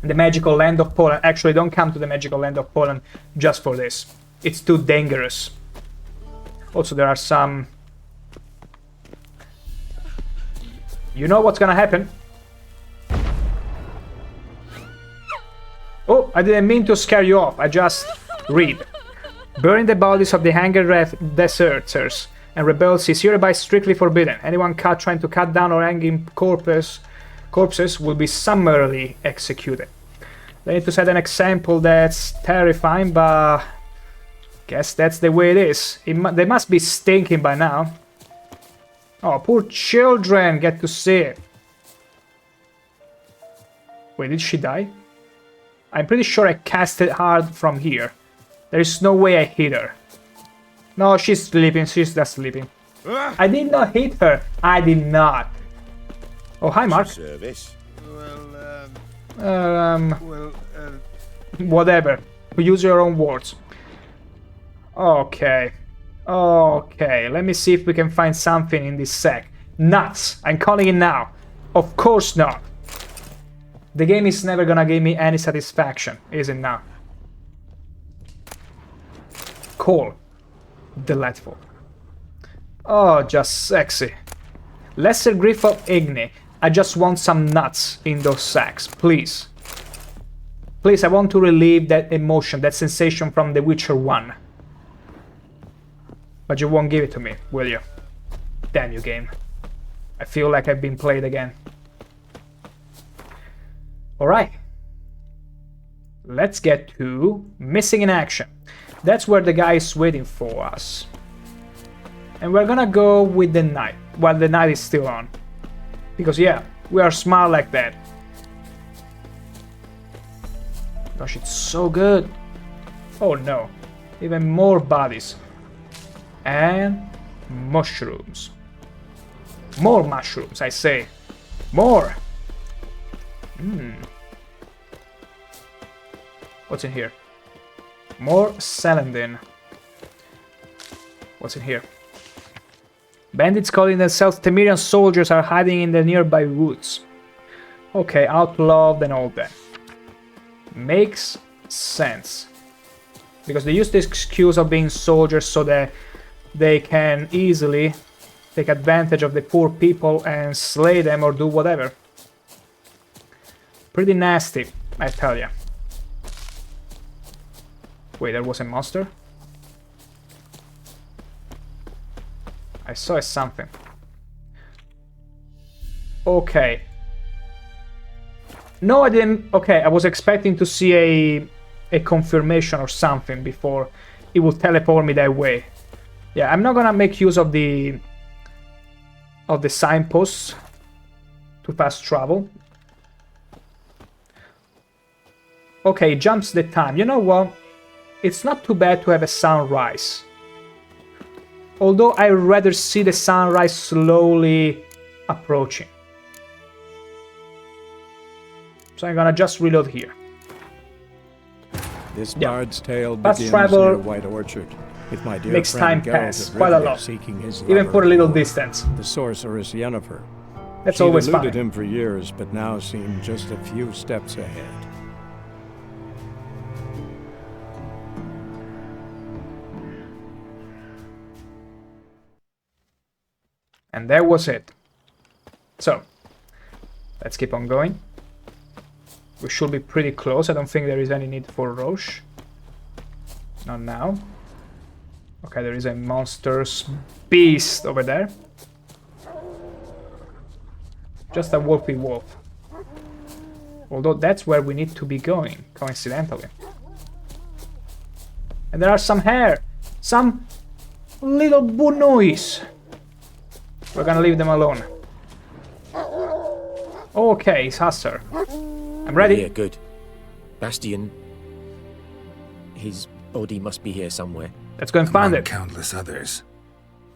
The magical land of Poland. Actually, don't come to the magical land of Poland just for this. It's too dangerous. Also, there are some... You know what's gonna happen? Oh, I didn't mean to scare you off. I just read. Burning the bodies of the hanged deserters and rebels is hereby strictly forbidden. Anyone caught trying to cut down or hanging corpses corpses will be summarily executed. They need to set an example that's terrifying, but guess that's the way it is. They must be stinking by now. Oh, poor children get to see it. Wait, did she die? I'm pretty sure I cast it hard from here. There is no way I hit her. No, she's sleeping. She's just sleeping. I did not hit her. I did not. Oh, hi, Mark. Service. Whatever. Use your own words. Okay. Okay, let me see if we can find something in this sack. Nuts! I'm calling it now. Of course not. The game is never gonna give me any satisfaction, is it now? Cool. Delightful. Oh, just sexy. Lesser Grief of Igni. I just want some nuts in those sacks, please. Please, I want to relieve that emotion, that sensation from The Witcher 1. But you won't give it to me, will you? Damn you, game. I feel like I've been played again. Alright. Let's get to Missing in Action. That's where the guy is waiting for us. And we're gonna go with the night, while the night is still on. Because yeah, we are smart like that. Gosh, it's so good. Oh no, even more bodies. And mushrooms. More mushrooms, I say. More! What's in here? More Celandine. What's in here? Bandits calling themselves Temerian soldiers are hiding in the nearby woods. Okay, outlawed and all that. Makes sense. Because they use the excuse of being soldiers so that they can easily take advantage of the poor people and slay them or do whatever. Pretty nasty, I tell ya. Wait, there was a monster? I saw something. Okay. No, I didn't. Okay, I was expecting to see a confirmation or something before it would teleport me that way. Yeah, I'm not gonna make use of the signposts to fast travel. Okay, jumps the time. You know what? It's not too bad to have a sunrise. Although I'd rather see the sunrise slowly approaching. So I'm gonna just reload here. This bard's tale fast begins travel near White Orchard, with my dear makes friend time Geralt pass of quite a Rivia lot, seeking his even lover for a little Yor, distance. the sorceress Yennefer. That's She'd always eluded fine. him for years, but now seemed just a few steps ahead. And that was it. So, let's keep on going. We should be pretty close. I don't think there is any need for Roche. Not now. Okay, there is a monstrous beast over there. Just a wolfy wolf. Although that's where we need to be going, coincidentally. And there are some hair. Some little bunois. We're gonna leave them alone. Okay, it's Hussar. I'm ready. Yeah, good. Bastion. His body must be here somewhere. Let's go and find Among it. countless others.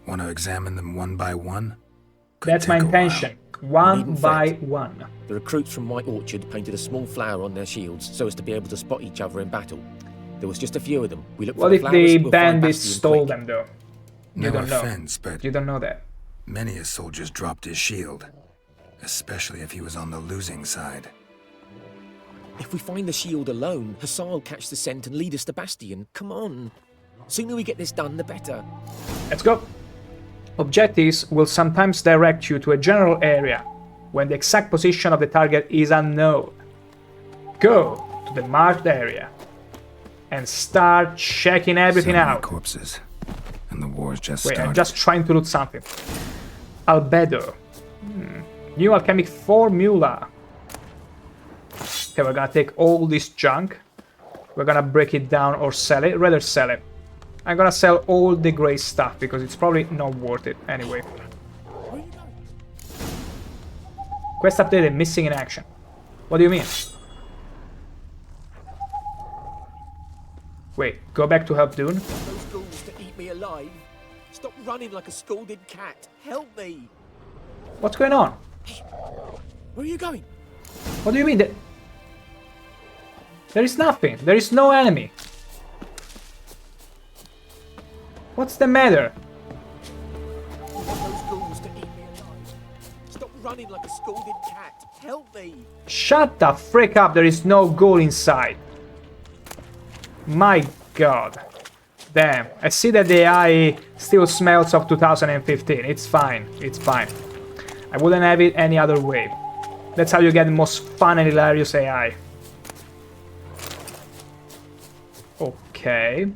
Want to examine them one by one? That's my intention. One Needn't by fret. one. The recruits from White Orchard painted a small flower on their shields so as to be able to spot each other in battle. There was just a few of them. We looked for What the if flowers, the we'll find bandits Bastion stole quick. them, though? You No don't know. offense, but You don't know that. many a soldier's dropped his shield, especially if he was on the losing side. If we find the shield alone, Hussar will catch the scent and lead us to Bastion. Come on. Sooner we get this done, the better. Let's go. Objectives will sometimes direct you to a general area when the exact position of the target is unknown. Go to the marked area and start checking everything So many out. corpses, and the war's just Wait, started. I'm just trying to loot something. Albedo. New alchemic formula. Okay, we're gonna take all this junk. We're gonna break it down or sell it. Rather sell it. I'm gonna sell all the grey stuff because it's probably not worth it anyway. Quest updated, missing in action. What do you mean? Wait, go back to help Dune? Those ghouls to eat me alive. Stop running like a scalded cat. Help me. What's going on? Where are you going? What do you mean? There is nothing. There is no enemy. What's the matter? Those ghouls to eat me alive. Stop running like a scalded cat. Help me. Shut the frick up. There is no ghoul inside. My god. Damn. I see that the AI still smells of 2015. It's fine. It's fine. I wouldn't have it any other way. That's how you get the most fun and hilarious AI. Okay.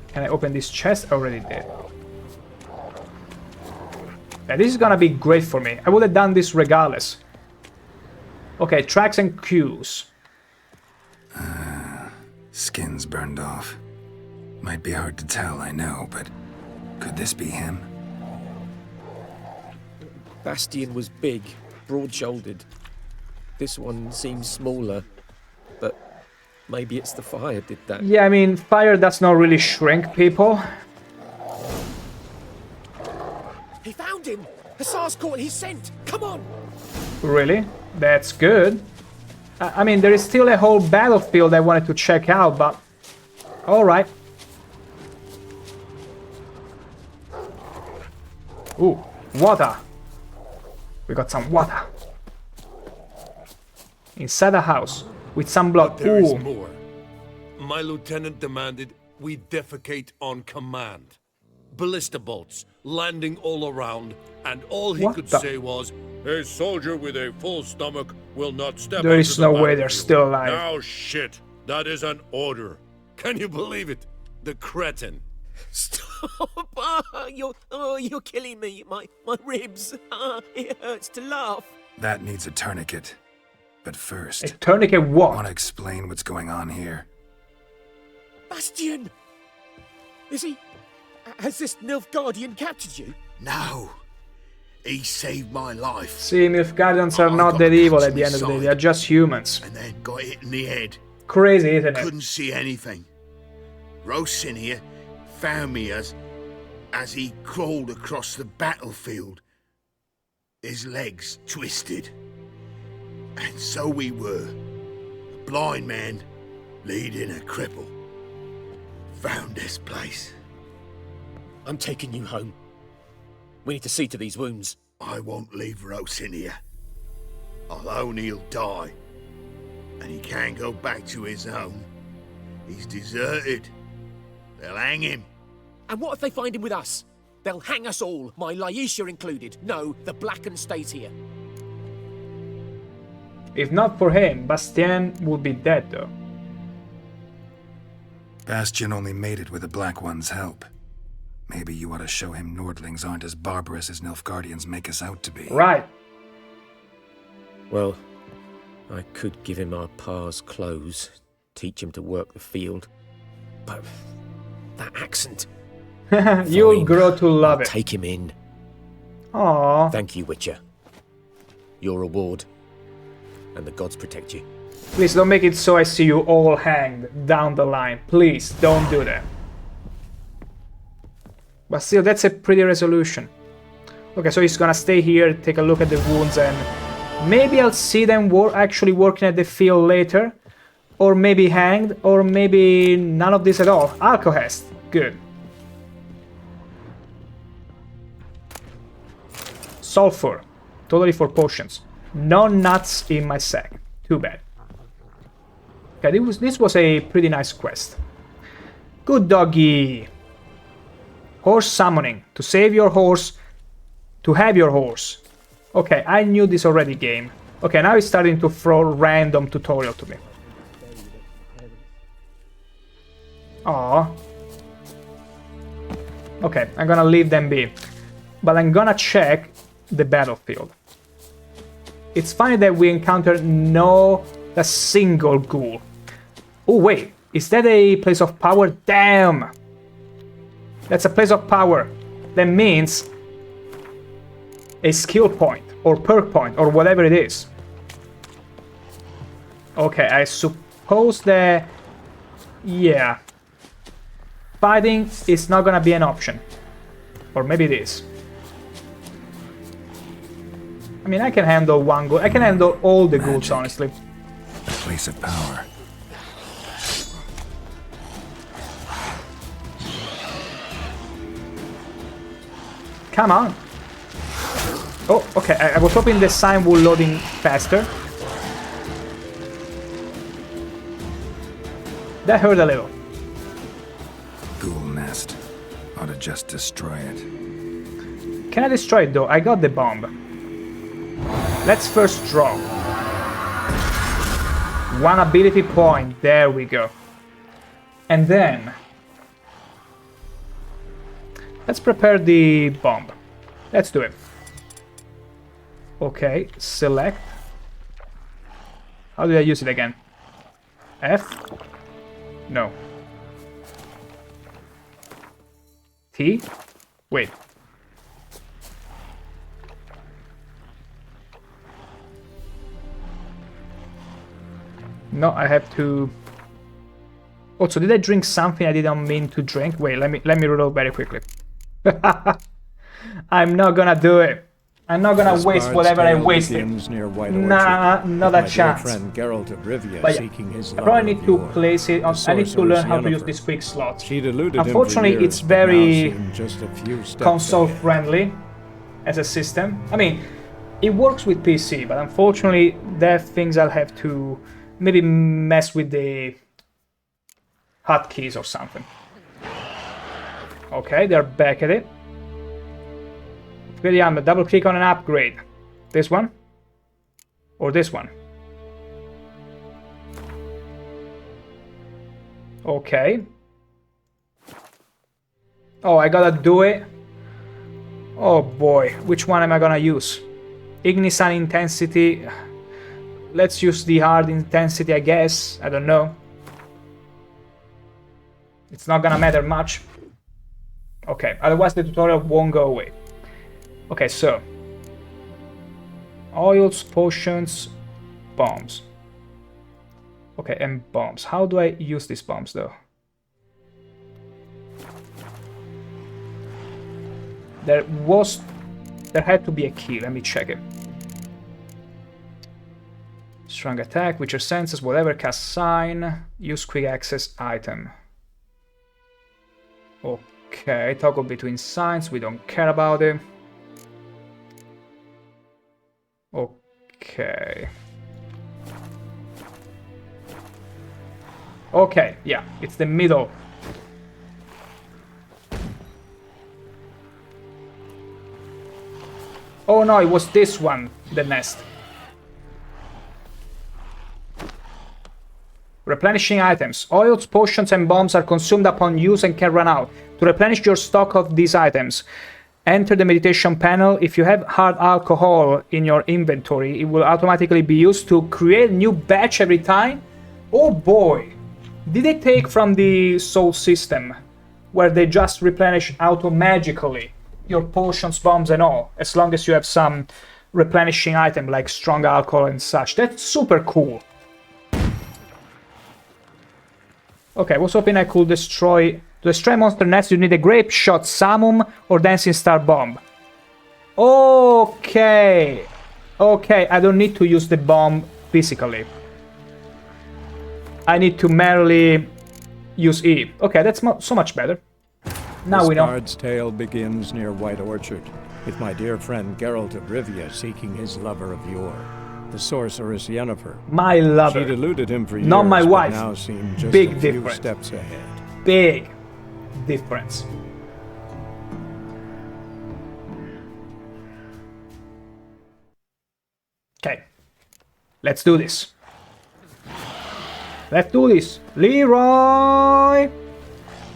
Can I open this chest? I already did. Yeah, this is gonna be great for me. I would have done this regardless. Okay, tracks and cues. Skin's burned off. Might be hard to tell, I know, but could this be him? Bastion was big, broad-shouldered. This one seems smaller, but maybe it's the fire did that. Yeah, I mean, fire does not really shrink people. He found him! Hussar's caught his scent! Come on! Really? That's good. I mean, there is still a whole battlefield I wanted to check out, but... Alright. Ooh, water. We got some water. Inside the house, with some blood. But there is Ooh. more. My lieutenant demanded we defecate on command. Ballista bolts landing all around, and all he could say was, "A soldier with a full stomach will not step There is onto the no way they're battlefield." still alive. Now shit, that is an order. Can you believe it? The cretin. Stop! You're killing me. My ribs. It hurts to laugh. That needs a tourniquet. But first... A tourniquet what? I want to explain what's going on here. Bastion! Is he... Has this Nilfgaardian captured you? No. He saved my life. See, Nilfgaardians are not that evil at the end of the day, they are just humans. And then got hit in the head. Crazy, isn't it? Couldn't see anything. Rosinia found me as he crawled across the battlefield. His legs twisted. And so we were. A blind man leading a cripple. Found this place. I'm taking you home. We need to see to these wounds. I won't leave Rosinia. Alone he'll die. And he can't go back to his home. He's deserted. They'll hang him. And what if they find him with us? They'll hang us all, my Laisha included. No, the Blacken stays here. If not for him, Bastien would be dead though. Bastion only made it with the Black One's help. Maybe you ought to show him Nordlings aren't as barbarous as Nilfgaardians make us out to be. Right. Well, I could give him our pa's clothes, teach him to work the field. But that accent... You'll grow to love I'll it. Take him in. Aww. Thank you, Witcher. Your reward. And the gods protect you. Please don't make it so I see you all hanged down the line. Please, don't do that. But still, that's a pretty resolution. Okay, so he's gonna stay here, take a look at the wounds, and maybe I'll see them actually working at the field later. Or maybe hanged, or maybe none of this at all. Alcohest. Good. Sulfur. Totally for potions. No nuts in my sack. Too bad. Okay, this was a pretty nice quest. Good doggy. Horse summoning. To save your horse. To have your horse. Okay, I knew this already, game. Okay, now it's starting to throw random tutorial to me. Aww. Okay, I'm gonna leave them be. but I'm gonna check the battlefield. It's funny that we encountered not a single ghoul. Oh wait, is that a place of power? Damn! That's a place of power. That means a skill point, or perk point, or whatever it is. Okay, I suppose that... yeah. Fighting is not gonna be an option. Or maybe it is. I mean, I can handle one ghoul. I can handle all the ghouls, honestly. A place of power. Come on. Oh, okay. I was hoping the sign would load in faster. That hurt a little. Ghoul nest. Ought to just destroy it. Can I destroy it though? I got the bomb. Let's first draw. One ability point. There we go. And then... let's prepare the bomb. Let's do it. Okay, select. How do I use it again? F? No. T? Wait. No, I have to... also, did I drink something I didn't mean to drink? Wait, let me reload very quickly. I'm not gonna do it. I'm not gonna waste whatever I wasted. Nah, not a chance. But yeah, I probably need to place it on... I need to learn how to use this quick slot. Unfortunately, it's very console friendly as a system. I mean, it works with PC, but unfortunately, there are things I'll have to maybe mess with the hotkeys or something. Okay, they're back at it. Upgrade the armor. Double click on an upgrade. This one? Or this one? Okay. Oh, I gotta do it. Oh boy, which one am I gonna use? Ignisan intensity. Let's use the hard intensity, I guess. I don't know. It's not gonna matter much. Okay, otherwise the tutorial won't go away. Okay, so... oils, potions, bombs. Okay, and bombs. How do I use these bombs, though? There had to be a key. Let me check it. Strong attack, Witcher senses, whatever, cast sign, use quick access item. Okay, toggle between signs, we don't care about it. Okay. Okay, yeah, it's the middle. Oh no, it was this one, the nest. Replenishing items. Oils, potions and bombs are consumed upon use and can run out. To replenish your stock of these items, enter the meditation panel. If you have hard alcohol in your inventory, it will automatically be used to create a new batch every time. Oh boy! Did they take from the soul system, where they just replenish auto-magically your potions, bombs and all, as long as you have some replenishing item like strong alcohol and such. That's super cool. Okay, I was hoping I could destroy... to destroy monster nests, you need a grape shot, summon, or dancing star bomb. Okay. Okay, I don't need to use the bomb physically. I need to merely use E. Okay, that's so much better. Now we know. The Bard's tale begins near White Orchard, with my dear friend Geralt of Rivia seeking his lover of yore, the sorceress Yennefer. My lover. She'd eluded him for years, not my wife. Now seemed just Big a few difference. steps ahead. Big difference. Okay, let's do this. Let's do this. Leroy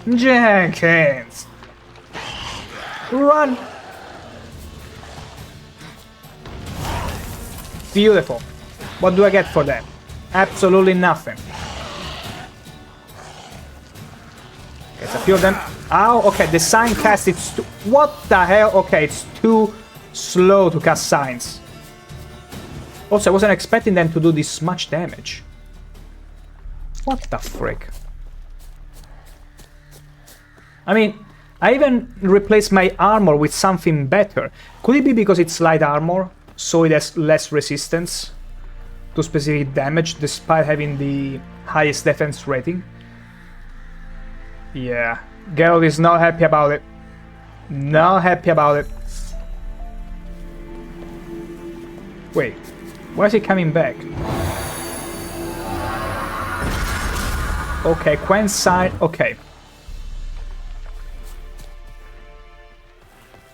Jenkins. Run. Beautiful. What do I get for that? Absolutely nothing. It's a few of them. Oh, okay, the sign cast, it's what the hell? Okay, it's too slow to cast signs. Also, I wasn't expecting them to do this much damage. What the frick? I mean, I even replaced my armor with something better. Could it be because it's light armor, so it has less resistance to specific damage despite having the highest defense rating? Yeah, Geralt is not happy about it. Not happy about it. Wait, why is he coming back? Okay, Quen side, okay.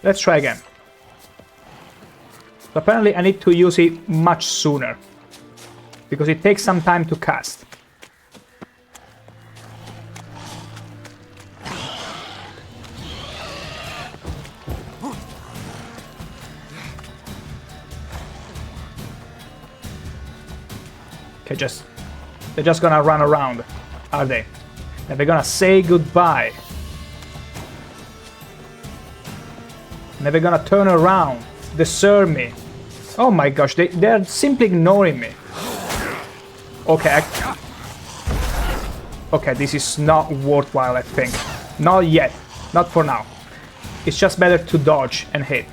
Let's try again. So apparently I need to use it much sooner, because it takes some time to cast. Okay, they're just gonna run around, are they? And they're gonna say goodbye. Never gonna turn around, desert me. Oh my gosh, they're simply ignoring me. Okay, okay, this is not worthwhile, I think. Not yet, not for now. It's just better to dodge and hit.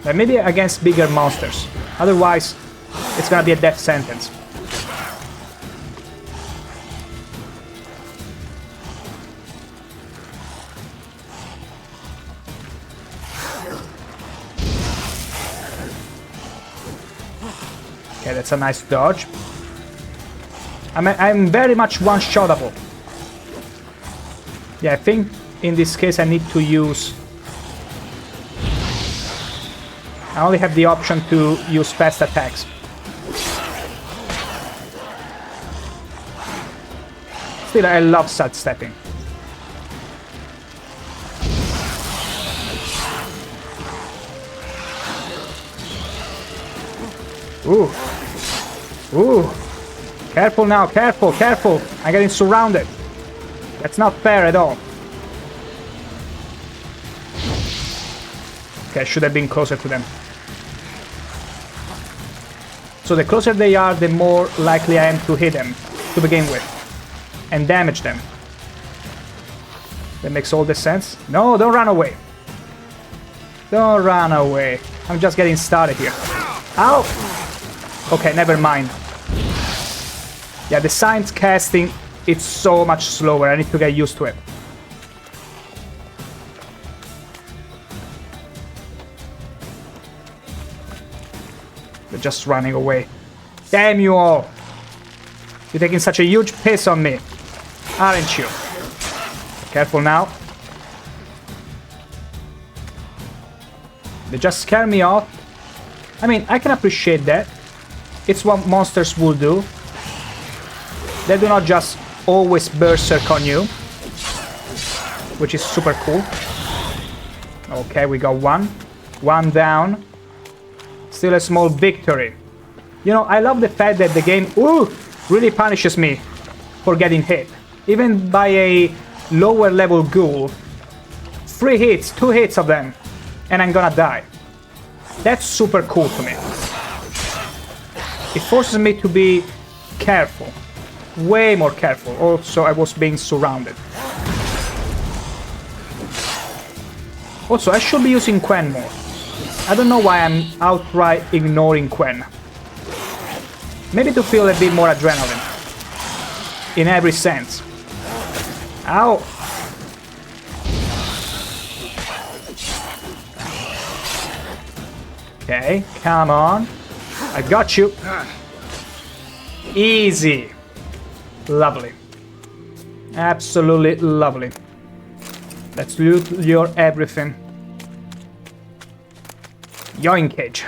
But maybe against bigger monsters. Otherwise, it's gonna be a death sentence. Okay, that's a nice dodge. I'm very much one-shotable. Yeah, I think in this case I need to use... I only have the option to use fast attacks. Still, I love sidestepping. Ooh. Ooh. Careful now, careful, careful. I'm getting surrounded. That's not fair at all. Okay, I should have been closer to them. So the closer they are, the more likely I am to hit them to begin with. And damage them. That makes all the sense. No, don't run away. Don't run away. I'm just getting started here. Ow! Okay, never mind. Yeah, the signs casting, it's so much slower. I need to get used to it. They're just running away. Damn you all! You're taking such a huge piss on me, aren't you? Careful now. They just scare me off. I mean, I can appreciate that. It's what monsters will do. They do not just always berserk on you, which is super cool. Okay, we got one. One down. Still a small victory. You know, I love the fact that the game really punishes me for getting hit. Even by a lower level ghoul. 3 hits, 2 hits of them, and I'm gonna die. That's super cool to me. It forces me to be careful. Way more careful. Also, I was being surrounded. Also, I should be using Quen more. I don't know why I'm outright ignoring Quen. Maybe to feel a bit more adrenaline. In every sense. Ow! Okay, come on. I got you. Easy. Lovely. Absolutely lovely. Let's loot your everything. Yoinkage.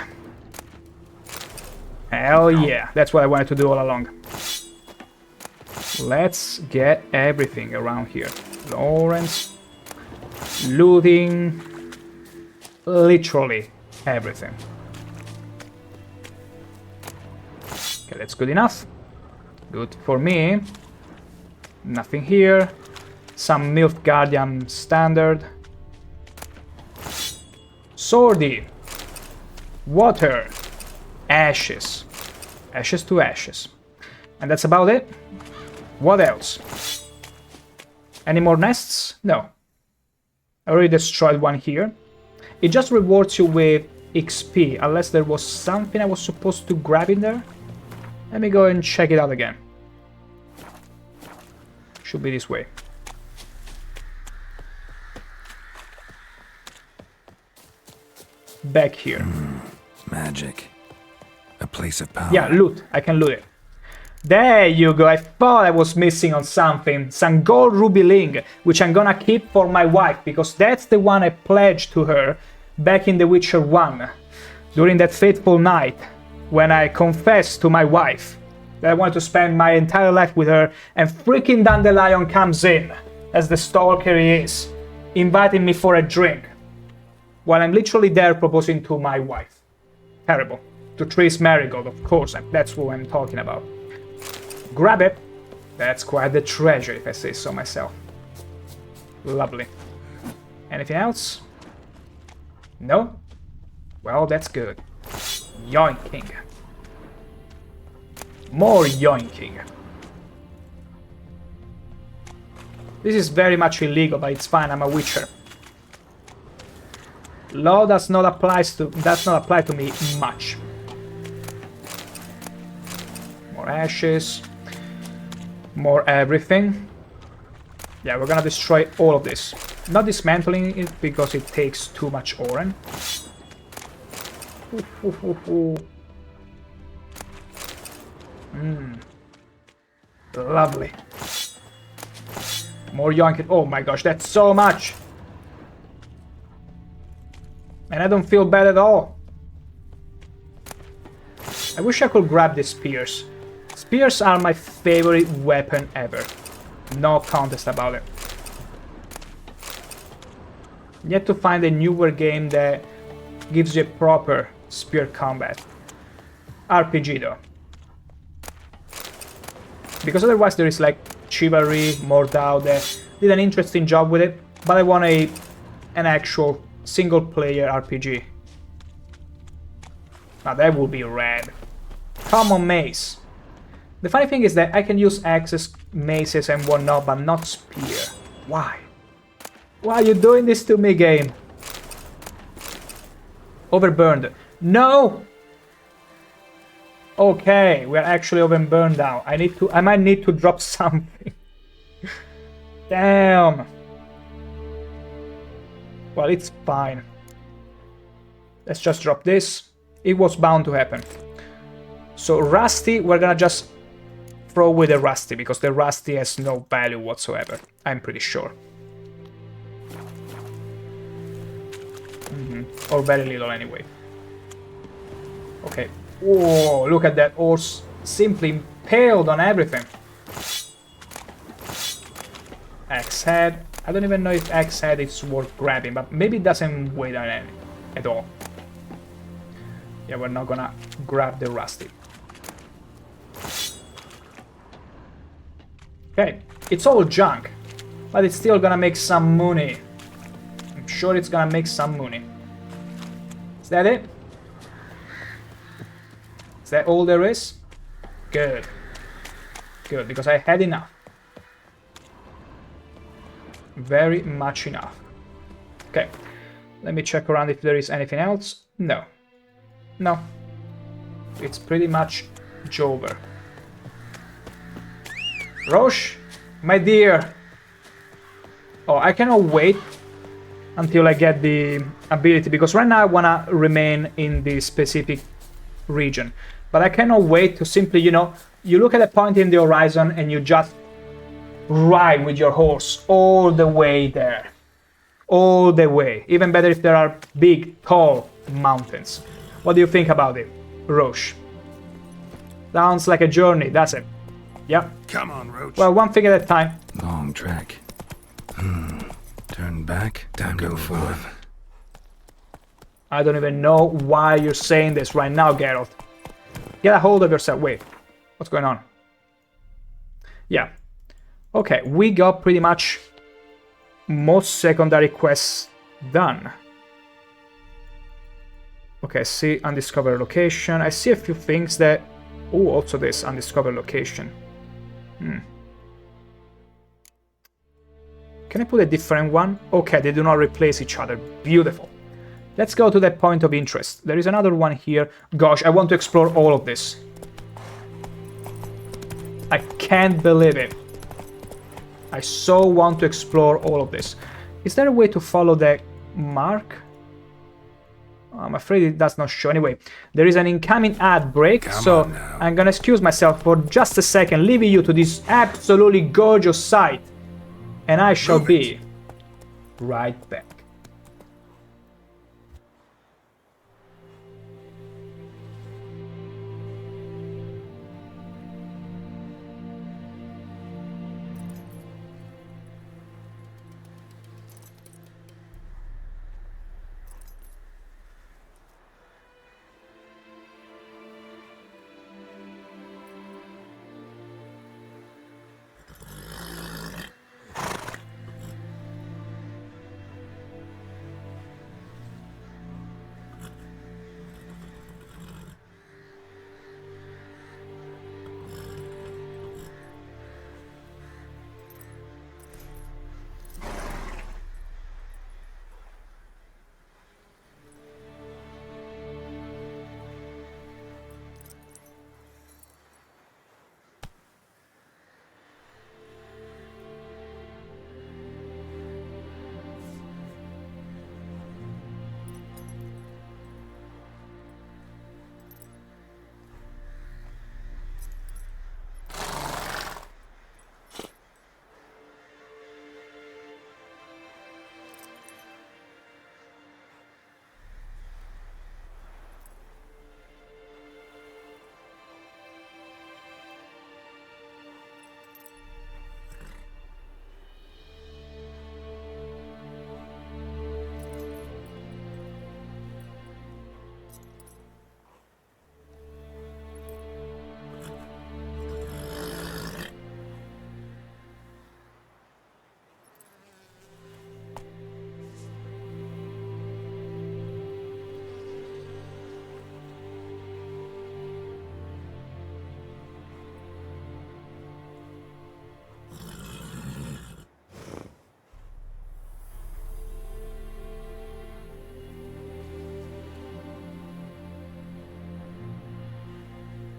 Hell yeah. That's what I wanted to do all along. Let's get everything around here. Lawrence. Looting. Literally everything. Okay, that's good enough. Good for me. Nothing here. Some Nilfgaardian standard. Swordy. Water. Ashes. Ashes to ashes. And that's about it. What else? Any more nests? No. I already destroyed one here. It just rewards you with XP, unless there was something I was supposed to grab in there. Let me go and check it out again. Should be this way. Back here. Magic. A place of power. Yeah, loot. I can loot it. There you go. I thought I was missing on something. Some gold ruby ling, which I'm gonna keep for my wife, because that's the one I pledged to her back in The Witcher 1. During that fateful night, when I confessed to my wife that I wanted to spend my entire life with her, and freaking Dandelion comes in, as the stalker he is, inviting me for a drink, while I'm literally there proposing to my wife. Terrible. To Triss Merigold, of course, that's who I'm talking about. Grab it. That's quite the treasure, if I say so myself. Lovely. Anything else? No? Well, that's good. Yoinking. More yoinking. This is very much illegal, but it's fine, I'm a witcher. Law does not apply to me much. More ashes. More everything. Yeah, we're gonna destroy all of this. Not dismantling it because it takes too much oren. Lovely. More yoink. Oh my gosh, that's so much. And I don't feel bad at all. I wish I could grab these spears. Spears are my favorite weapon ever. No contest about it. Yet to find a newer game that gives you a proper spear combat. RPG though. Because otherwise there is like Chivalry, Mordhau that did an interesting job with it, but I want an actual single player RPG. Now that would be rad. Common mace. The funny thing is that I can use axes, maces and whatnot, but not spear. Why? Why are you doing this to me, game? Overburned. No! Okay, we're actually overburned now. I might need to drop something. Damn. Well, it's fine. Let's just drop this. It was bound to happen. So Rusty, we're gonna just throw with the Rusty, because the Rusty has no value whatsoever. I'm pretty sure. Or very little anyway. Okay. Oh, look at that horse. Simply impaled on everything. Axe head. I don't even know if axe head is worth grabbing, but maybe it doesn't weigh on any at all. Yeah, we're not gonna grab the Rusty. Okay, it's all junk, but it's still gonna make some money. I'm sure it's gonna make some money. Is that it? Is that all there is? Good. Good, because I had enough. Very much enough. Okay, let me check around if there is anything else. No. No. It's pretty much over. Roche, my dear. Oh, I cannot wait until I get the ability, because right now I wanna remain in this specific region. But I cannot wait to simply, you know, you look at a point in the horizon and you just ride with your horse all the way there. All the way. Even better if there are big, tall mountains. What do you think about it, Roche? Sounds like a journey, does it? Yep. Come on, Roach. Well, one thing at a time. Long trek. Turn back, time to go forward. I don't even know why you're saying this right now, Geralt. Get a hold of yourself. Wait, what's going on? Yeah. Okay, we got pretty much most secondary quests done. Okay, see undiscovered location. I see a few things that... Oh, also this undiscovered location. Can I put a different one? Okay, they do not replace each other. Beautiful. Let's go to that point of interest. There is another one here. Gosh, I want to explore all of this. I can't believe it. I so want to explore all of this. Is there a way to follow the mark? I'm afraid it does not show. Anyway, there is an incoming ad break, so I'm gonna excuse myself for just a second, leaving you to this absolutely gorgeous sight. And I shall be right back.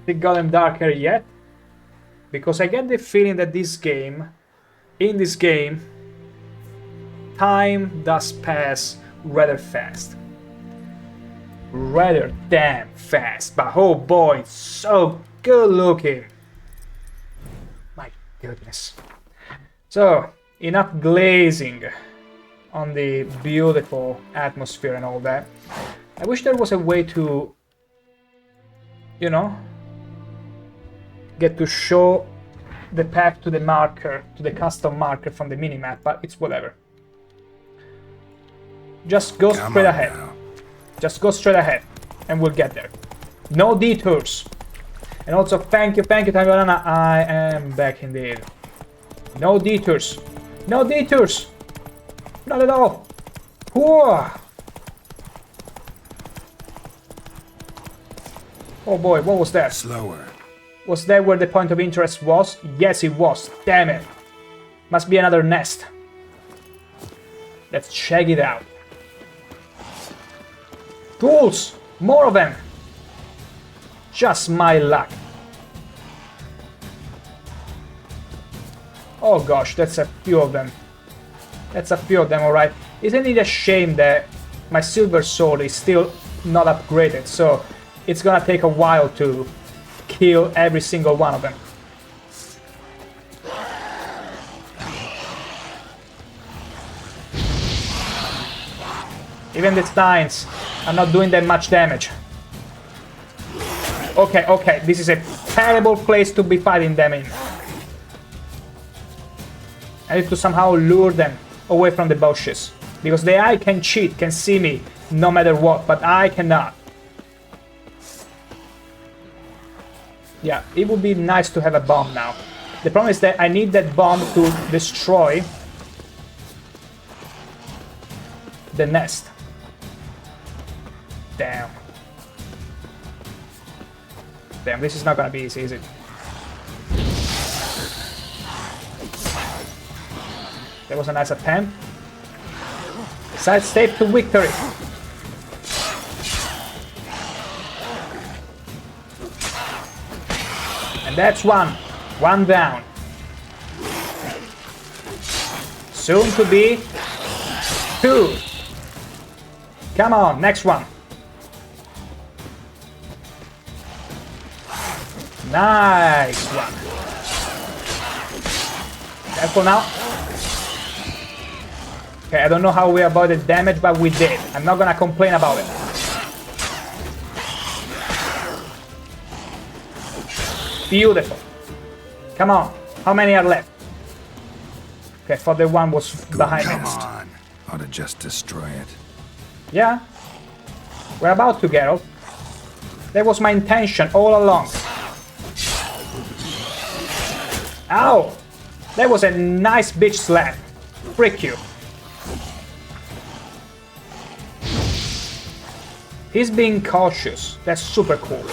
It gotten darker yet, because I get the feeling that in this game, time does pass rather fast. Rather damn fast, but oh boy, it's so good looking. My goodness. So, enough glazing on the beautiful atmosphere and all that. I wish there was a way to, you know, get to show the path to the marker, to the custom marker from the minimap, but it's whatever. Just go straight ahead. Just go straight ahead, and we'll get there. No detours. And also, thank you, Tangarana. I am back indeed. No detours. No detours. Not at all. Whoa. Oh boy, what was that? Slower. Was that where the point of interest was? Yes, it was. Damn it. Must be another nest. Let's check it out. Ghouls! More of them! Just my luck. Oh gosh, that's a few of them. That's a few of them, alright. Isn't it a shame that my silver sword is still not upgraded, so it's gonna take a while to kill every single one of them. Even the steins are not doing that much damage. Okay, okay, this is a terrible place to be fighting them in. I need to somehow lure them away from the bushes. Because the eye can cheat, can see me no matter what, but I cannot. Yeah, it would be nice to have a bomb now. The problem is that I need that bomb to destroy the nest. Damn. Damn, this is not gonna be easy, is it? That was a nice attempt. Sidestep to victory. And that's one. One down. Soon to be 2. Come on, next one. Nice one. Careful now. Okay, I don't know how we avoided damage, but we did. I'm not gonna complain about it. Beautiful. Come on. How many are left? Okay, I thought the one was behind me. Come on. Ought to just destroy it. Yeah. We're about to, Geralt. That was my intention all along. Ow! That was a nice bitch slap. Frick you. He's being cautious. That's super cool.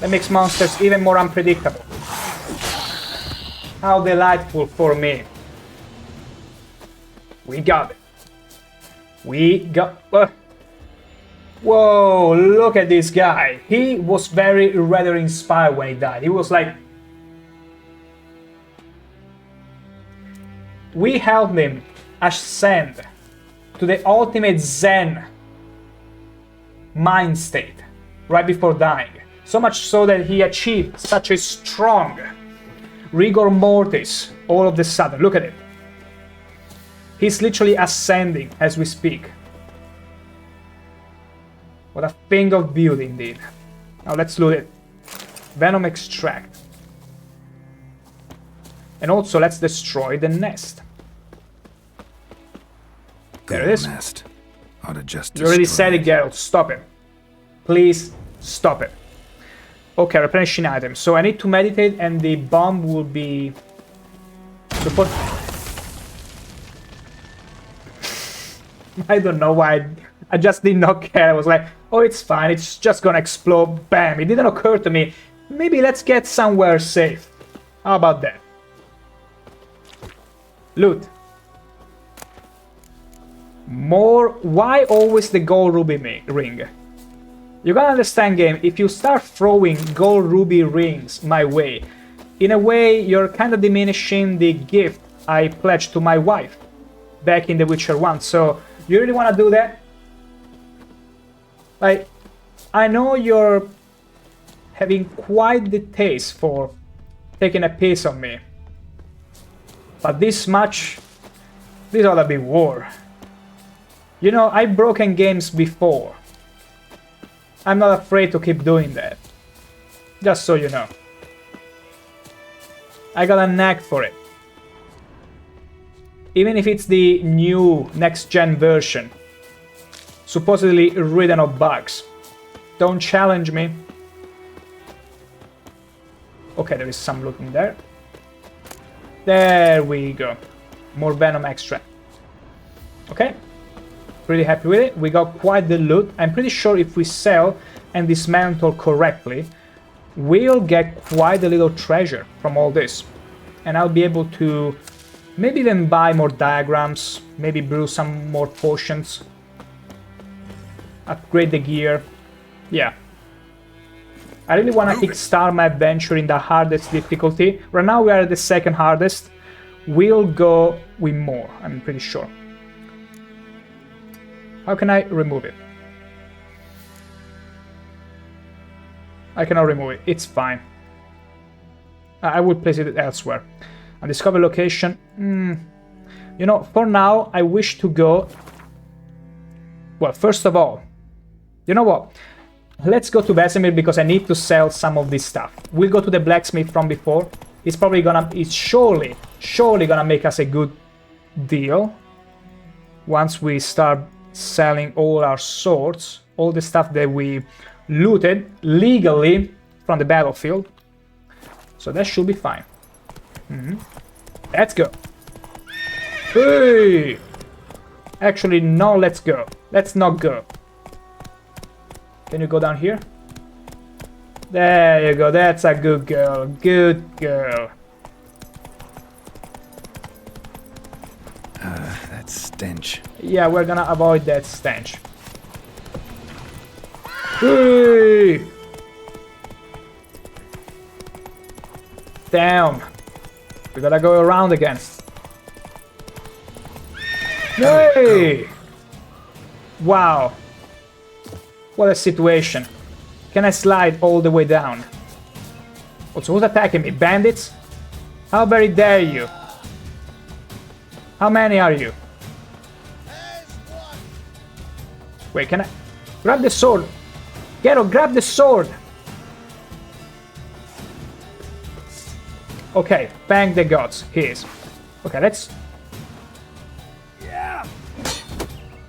That makes monsters even more unpredictable. How delightful for me. We got it. We got... Whoa, look at this guy. He was very rather inspired when he died. He was like... We helped him ascend to the ultimate Zen mind state right before dying. So much so that he achieved such a strong rigor mortis all of a sudden. Look at it. He's literally ascending as we speak. What a thing of beauty indeed. Now let's loot it. Venom extract. And also let's destroy the nest. There it is. Nest. Ought to just You already said it, Geralt. Stop it. Please stop it. Okay, replenishing items. So I need to meditate and the bomb will be... I don't know why. I just did not care. I was like, oh, it's fine. It's just gonna explode. Bam. It didn't occur to me. Maybe let's get somewhere safe. How about that? Loot. More. Why always the gold ruby ring? You gotta understand, game, if you start throwing gold ruby rings my way, in a way you're kind of diminishing the gift I pledged to my wife back in The Witcher 1. So, you really wanna do that? Like, I know you're having quite the taste for taking a piece of me, but this much, this ought to be war. You know, I've broken games before. I'm not afraid to keep doing that. Just so you know. I got a knack for it. Even if it's the new next-gen version. Supposedly ridden of bugs. Don't challenge me. Okay, there is some loot in there. There we go. More Venom extract. Okay. Pretty happy with it. We got quite the loot. I'm pretty sure if we sell and dismantle correctly, we'll get quite a little treasure from all this. And I'll be able to maybe even buy more diagrams, maybe brew some more potions, upgrade the gear. Yeah. I really want to kickstart my adventure in the hardest difficulty. Right now we are at the second hardest. We'll go with more, I'm pretty sure. How can I remove it? I cannot remove it. It's fine. I will place it elsewhere. Undiscovered location. You know, for now, I wish to go... Well, first of all, you know what? Let's go to Vesemir because I need to sell some of this stuff. We'll go to the blacksmith from before. It's probably gonna... It's surely gonna make us a good deal. once we start selling all our swords, all the stuff that we looted legally from the battlefield. So that should be fine. Let's go. Hey! Actually, no, let's go. Let's not go. Can you go down here? There you go. That's a good girl. Good girl. That stench. Yeah, we're gonna avoid that stench. Hey! Damn. We gotta go around again. Hey! Wow. What a situation. Can I slide all the way down? Also, who's attacking me? Bandits? How very dare you? How many are you? Wait, can I... Grab the sword! Geralt, grab the sword! Okay, thank the gods. He is. Okay, let's...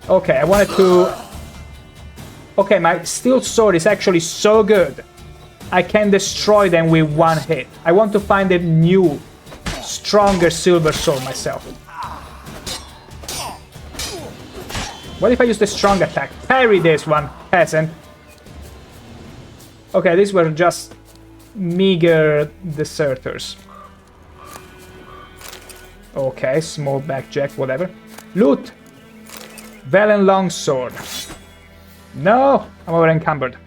Okay, I wanted to... Okay, my steel sword is actually so good. I can destroy them with one hit. I want to find a new, stronger silver sword myself. What if I use the strong attack? Parry this one, peasant. Okay, these were just meager deserters. Okay, small backjack, whatever. Loot! Velen longsword. No, I'm over encumbered.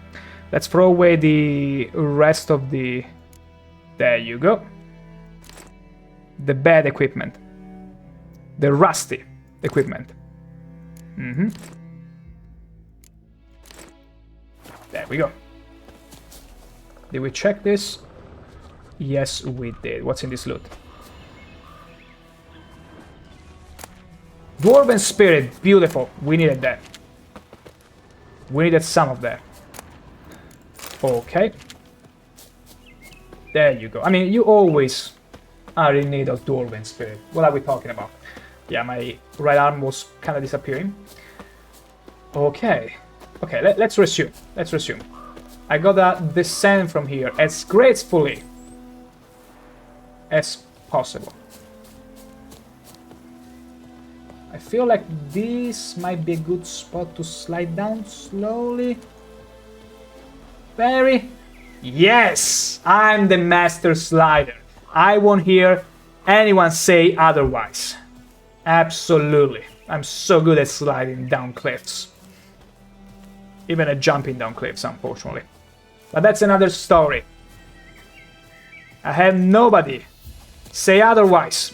Let's throw away the rest of the... There you go. The bad equipment. The rusty equipment. There we go. Did we check this? Yes, we did. What's in this loot? Dwarven spirit, beautiful. We needed that. We needed some of that. Okay. There you go. I mean, you always are in need of Dwarven spirit. What are we talking about? Yeah, my right arm was kind of disappearing. Okay. Okay, let's resume. Let's resume. I gotta descend from here as gracefully as possible. I feel like this might be a good spot to slide down slowly. Very. Yes! I'm the master slider. I won't hear anyone say otherwise. Absolutely. I'm so good at sliding down cliffs. Even at jumping down cliffs, unfortunately. But that's another story. I have nobody say otherwise.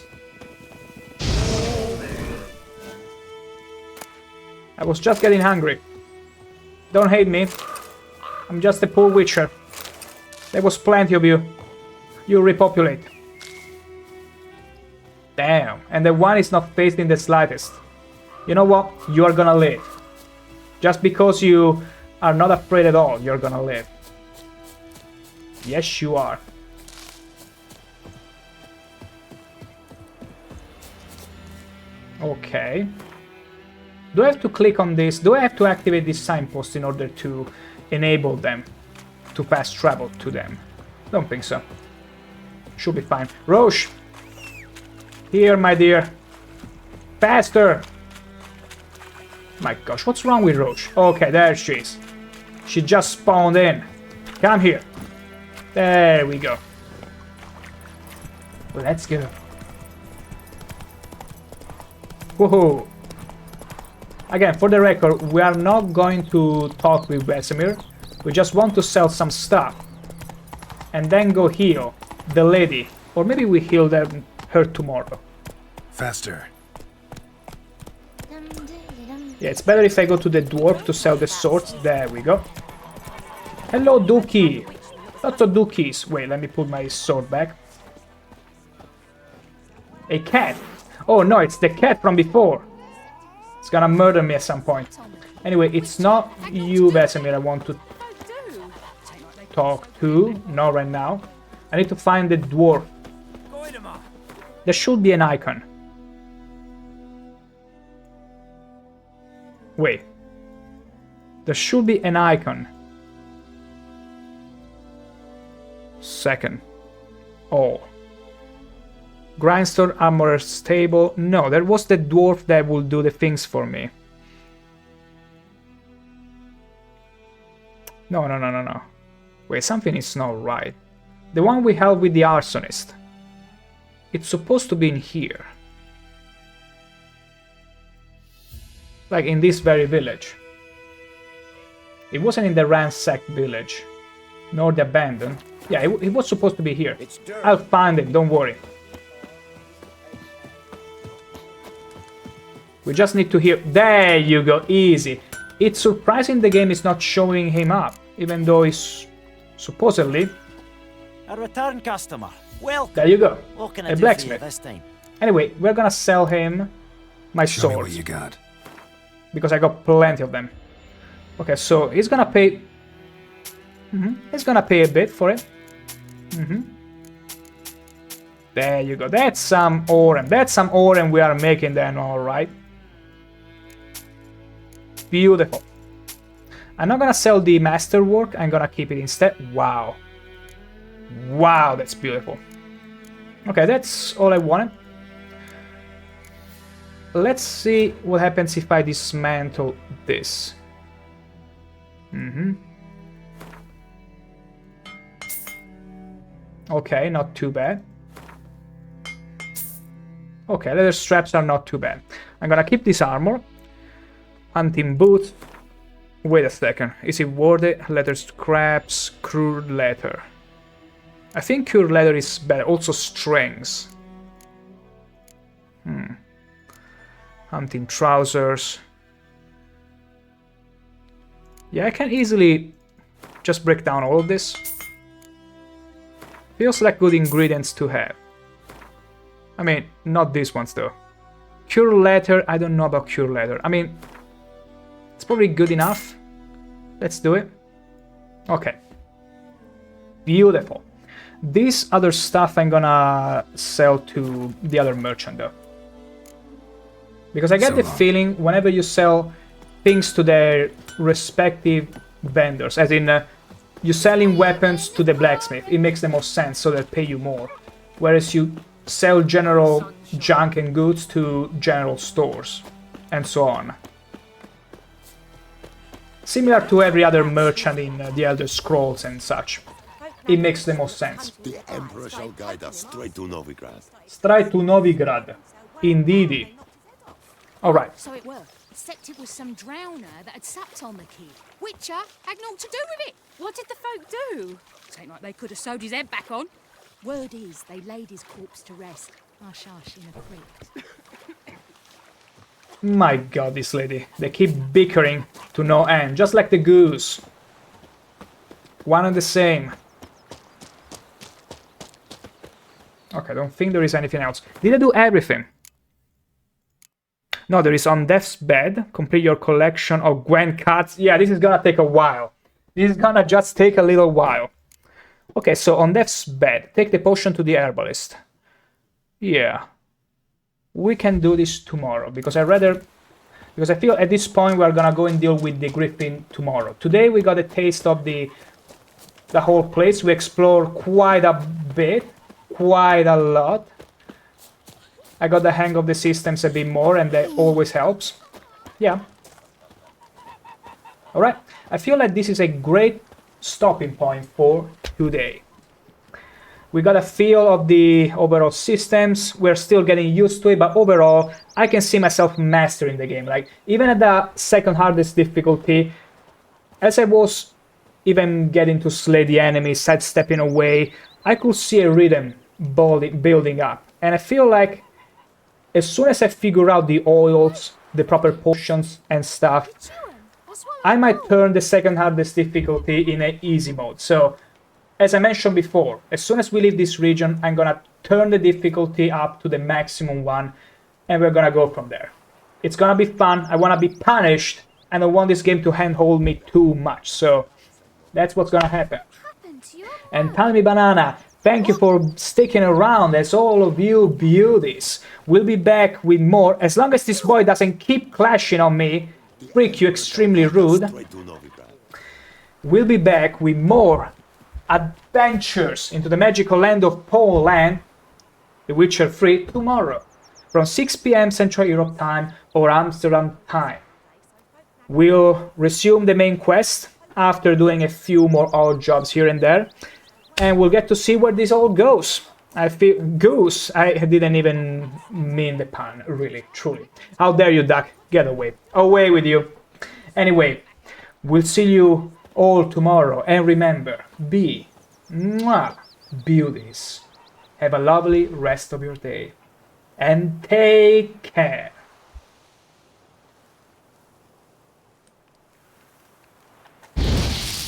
I was just getting hungry. Don't hate me. I'm just a poor witcher. There was plenty of you. You repopulate. Damn. And the one is not phased in the slightest. You know what? You are gonna live. Just because you are not afraid at all, you're gonna live. Yes, you are. Okay. Do I have to click on this? Do I have to activate this signpost in order to enable them to fast travel to them? Don't think so. Should be fine. Roche! Here, my dear. Faster! My gosh, what's wrong with Roche? Okay, there she is. She just spawned in. Come here. There we go. Let's go. Woohoo! Again, for the record, we are not going to talk with Vesemir. We just want to sell some stuff. And then go heal the lady. Or maybe we heal her tomorrow. Faster. Yeah, it's better if I go to the dwarf to sell the swords. There we go. Hello, Dookie. Lots of Dookies. Wait, let me put my sword back. A cat. Oh no, it's the cat from before. It's gonna murder me at some point. Anyway, it's not you, Vesemir, I want to talk to. Not right now. I need to find the dwarf. There should be an icon. Wait. There should be an icon. Second. Oh. Grindstone Armorer's Stable. No, there was the dwarf that will do the things for me. No. Wait, something is not right. The one we held with the arsonist. It's supposed to be in here. Like in this very village. It wasn't in the ransacked village. Nor the abandoned. Yeah, it was supposed to be here. I'll find it, don't worry. We just need to hear... There you go, easy. It's surprising the game is not showing him up, even though he's supposedly... A return customer. Welcome. There you go. What can I a do blacksmith. for you this time? Anyway, we're gonna sell him my Show me swords. what you got. Because I got plenty of them. Okay, so he's gonna pay... He's gonna pay a bit for it. There you go. That's some ore, and that's some ore, and we are making them all right. Beautiful. I'm not gonna sell the masterwork. I'm gonna keep it instead. Wow. Wow, that's beautiful. Okay, that's all I wanted. Let's see what happens if I dismantle this. Okay, not too bad. Okay, leather straps are not too bad. I'm gonna keep this armor. Hunting boots. Wait a second. Is it worth it? Leather scraps, cured leather. I think cured leather is better. Also strings. Hunting trousers. Yeah, I can easily just break down all of this. Feels like good ingredients to have. I mean, not these ones though. Cure leather, I don't know about cure leather. I mean, it's probably good enough. Let's do it. Okay. Beautiful. This other stuff I'm gonna sell to the other merchant though. Because I get the feeling whenever you sell things to their respective vendors, as in you selling weapons to the blacksmith, it makes the most sense, so they'll pay you more. Whereas you sell general junk and goods to general stores, and so on. Similar to every other merchant in the Elder Scrolls and such. It makes the most sense. The Emperor shall guide us straight to Novigrad. Straight to Novigrad. Indeedy. Alright. So it were. Except it was some drowner that had supped on the kid. Witcher had naught to do with it. What did the folk do? Ain't like they could have sewed his head back on. Word is they laid his corpse to rest. Hush hush in a crypt. My god, this lady. They keep bickering to no end, just like the goose. One and the same. Okay, I don't think there is anything else. Did I do everything? No, there is on Death's Bed. Complete your collection of Gwent cards. Yeah, this is gonna take a while. This is gonna just take a little while. Okay, so on Death's Bed, take the potion to the herbalist. Yeah. We can do this tomorrow, because I feel at this point we are gonna go and deal with the Griffin tomorrow. Today we got a taste of the whole place. We explored quite a bit, quite a lot. I got the hang of the systems a bit more, and that always helps. Yeah. Alright, I feel like this is a great stopping point for today. We got a feel of the overall systems, we're still getting used to it, but overall, I can see myself mastering the game. Like, even at the second hardest difficulty, as I was even getting to slay the enemies, sidestepping away, I could see a rhythm building up. And I feel like as soon as I figure out the oils, the proper potions and stuff, I might turn the second hardest difficulty in an easy mode. So, as I mentioned before, as soon as we leave this region, I'm gonna turn the difficulty up to the maximum one, and we're gonna go from there. It's gonna be fun, I wanna be punished, and I want this game to handhold me too much, so that's what's gonna happen. And Palmy Banana, thank you for sticking around, as all of you beauties. We'll be back with more, as long as this boy doesn't keep clashing on me Freak, you extremely rude. We'll be back with more adventures into the magical land of Poland, The Witcher 3, tomorrow, from 6 p.m. Central Europe time or Amsterdam time. We'll resume the main quest after doing a few more odd jobs here and there, and we'll get to see where this all goes. I feel goose. I didn't even mean the pun, really, truly. How dare you, duck? Get away. Away with you. Anyway, we'll see you all tomorrow, and remember, be beauties. Have a lovely rest of your day, and take care.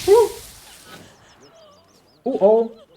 Ooh. Ooh, oh.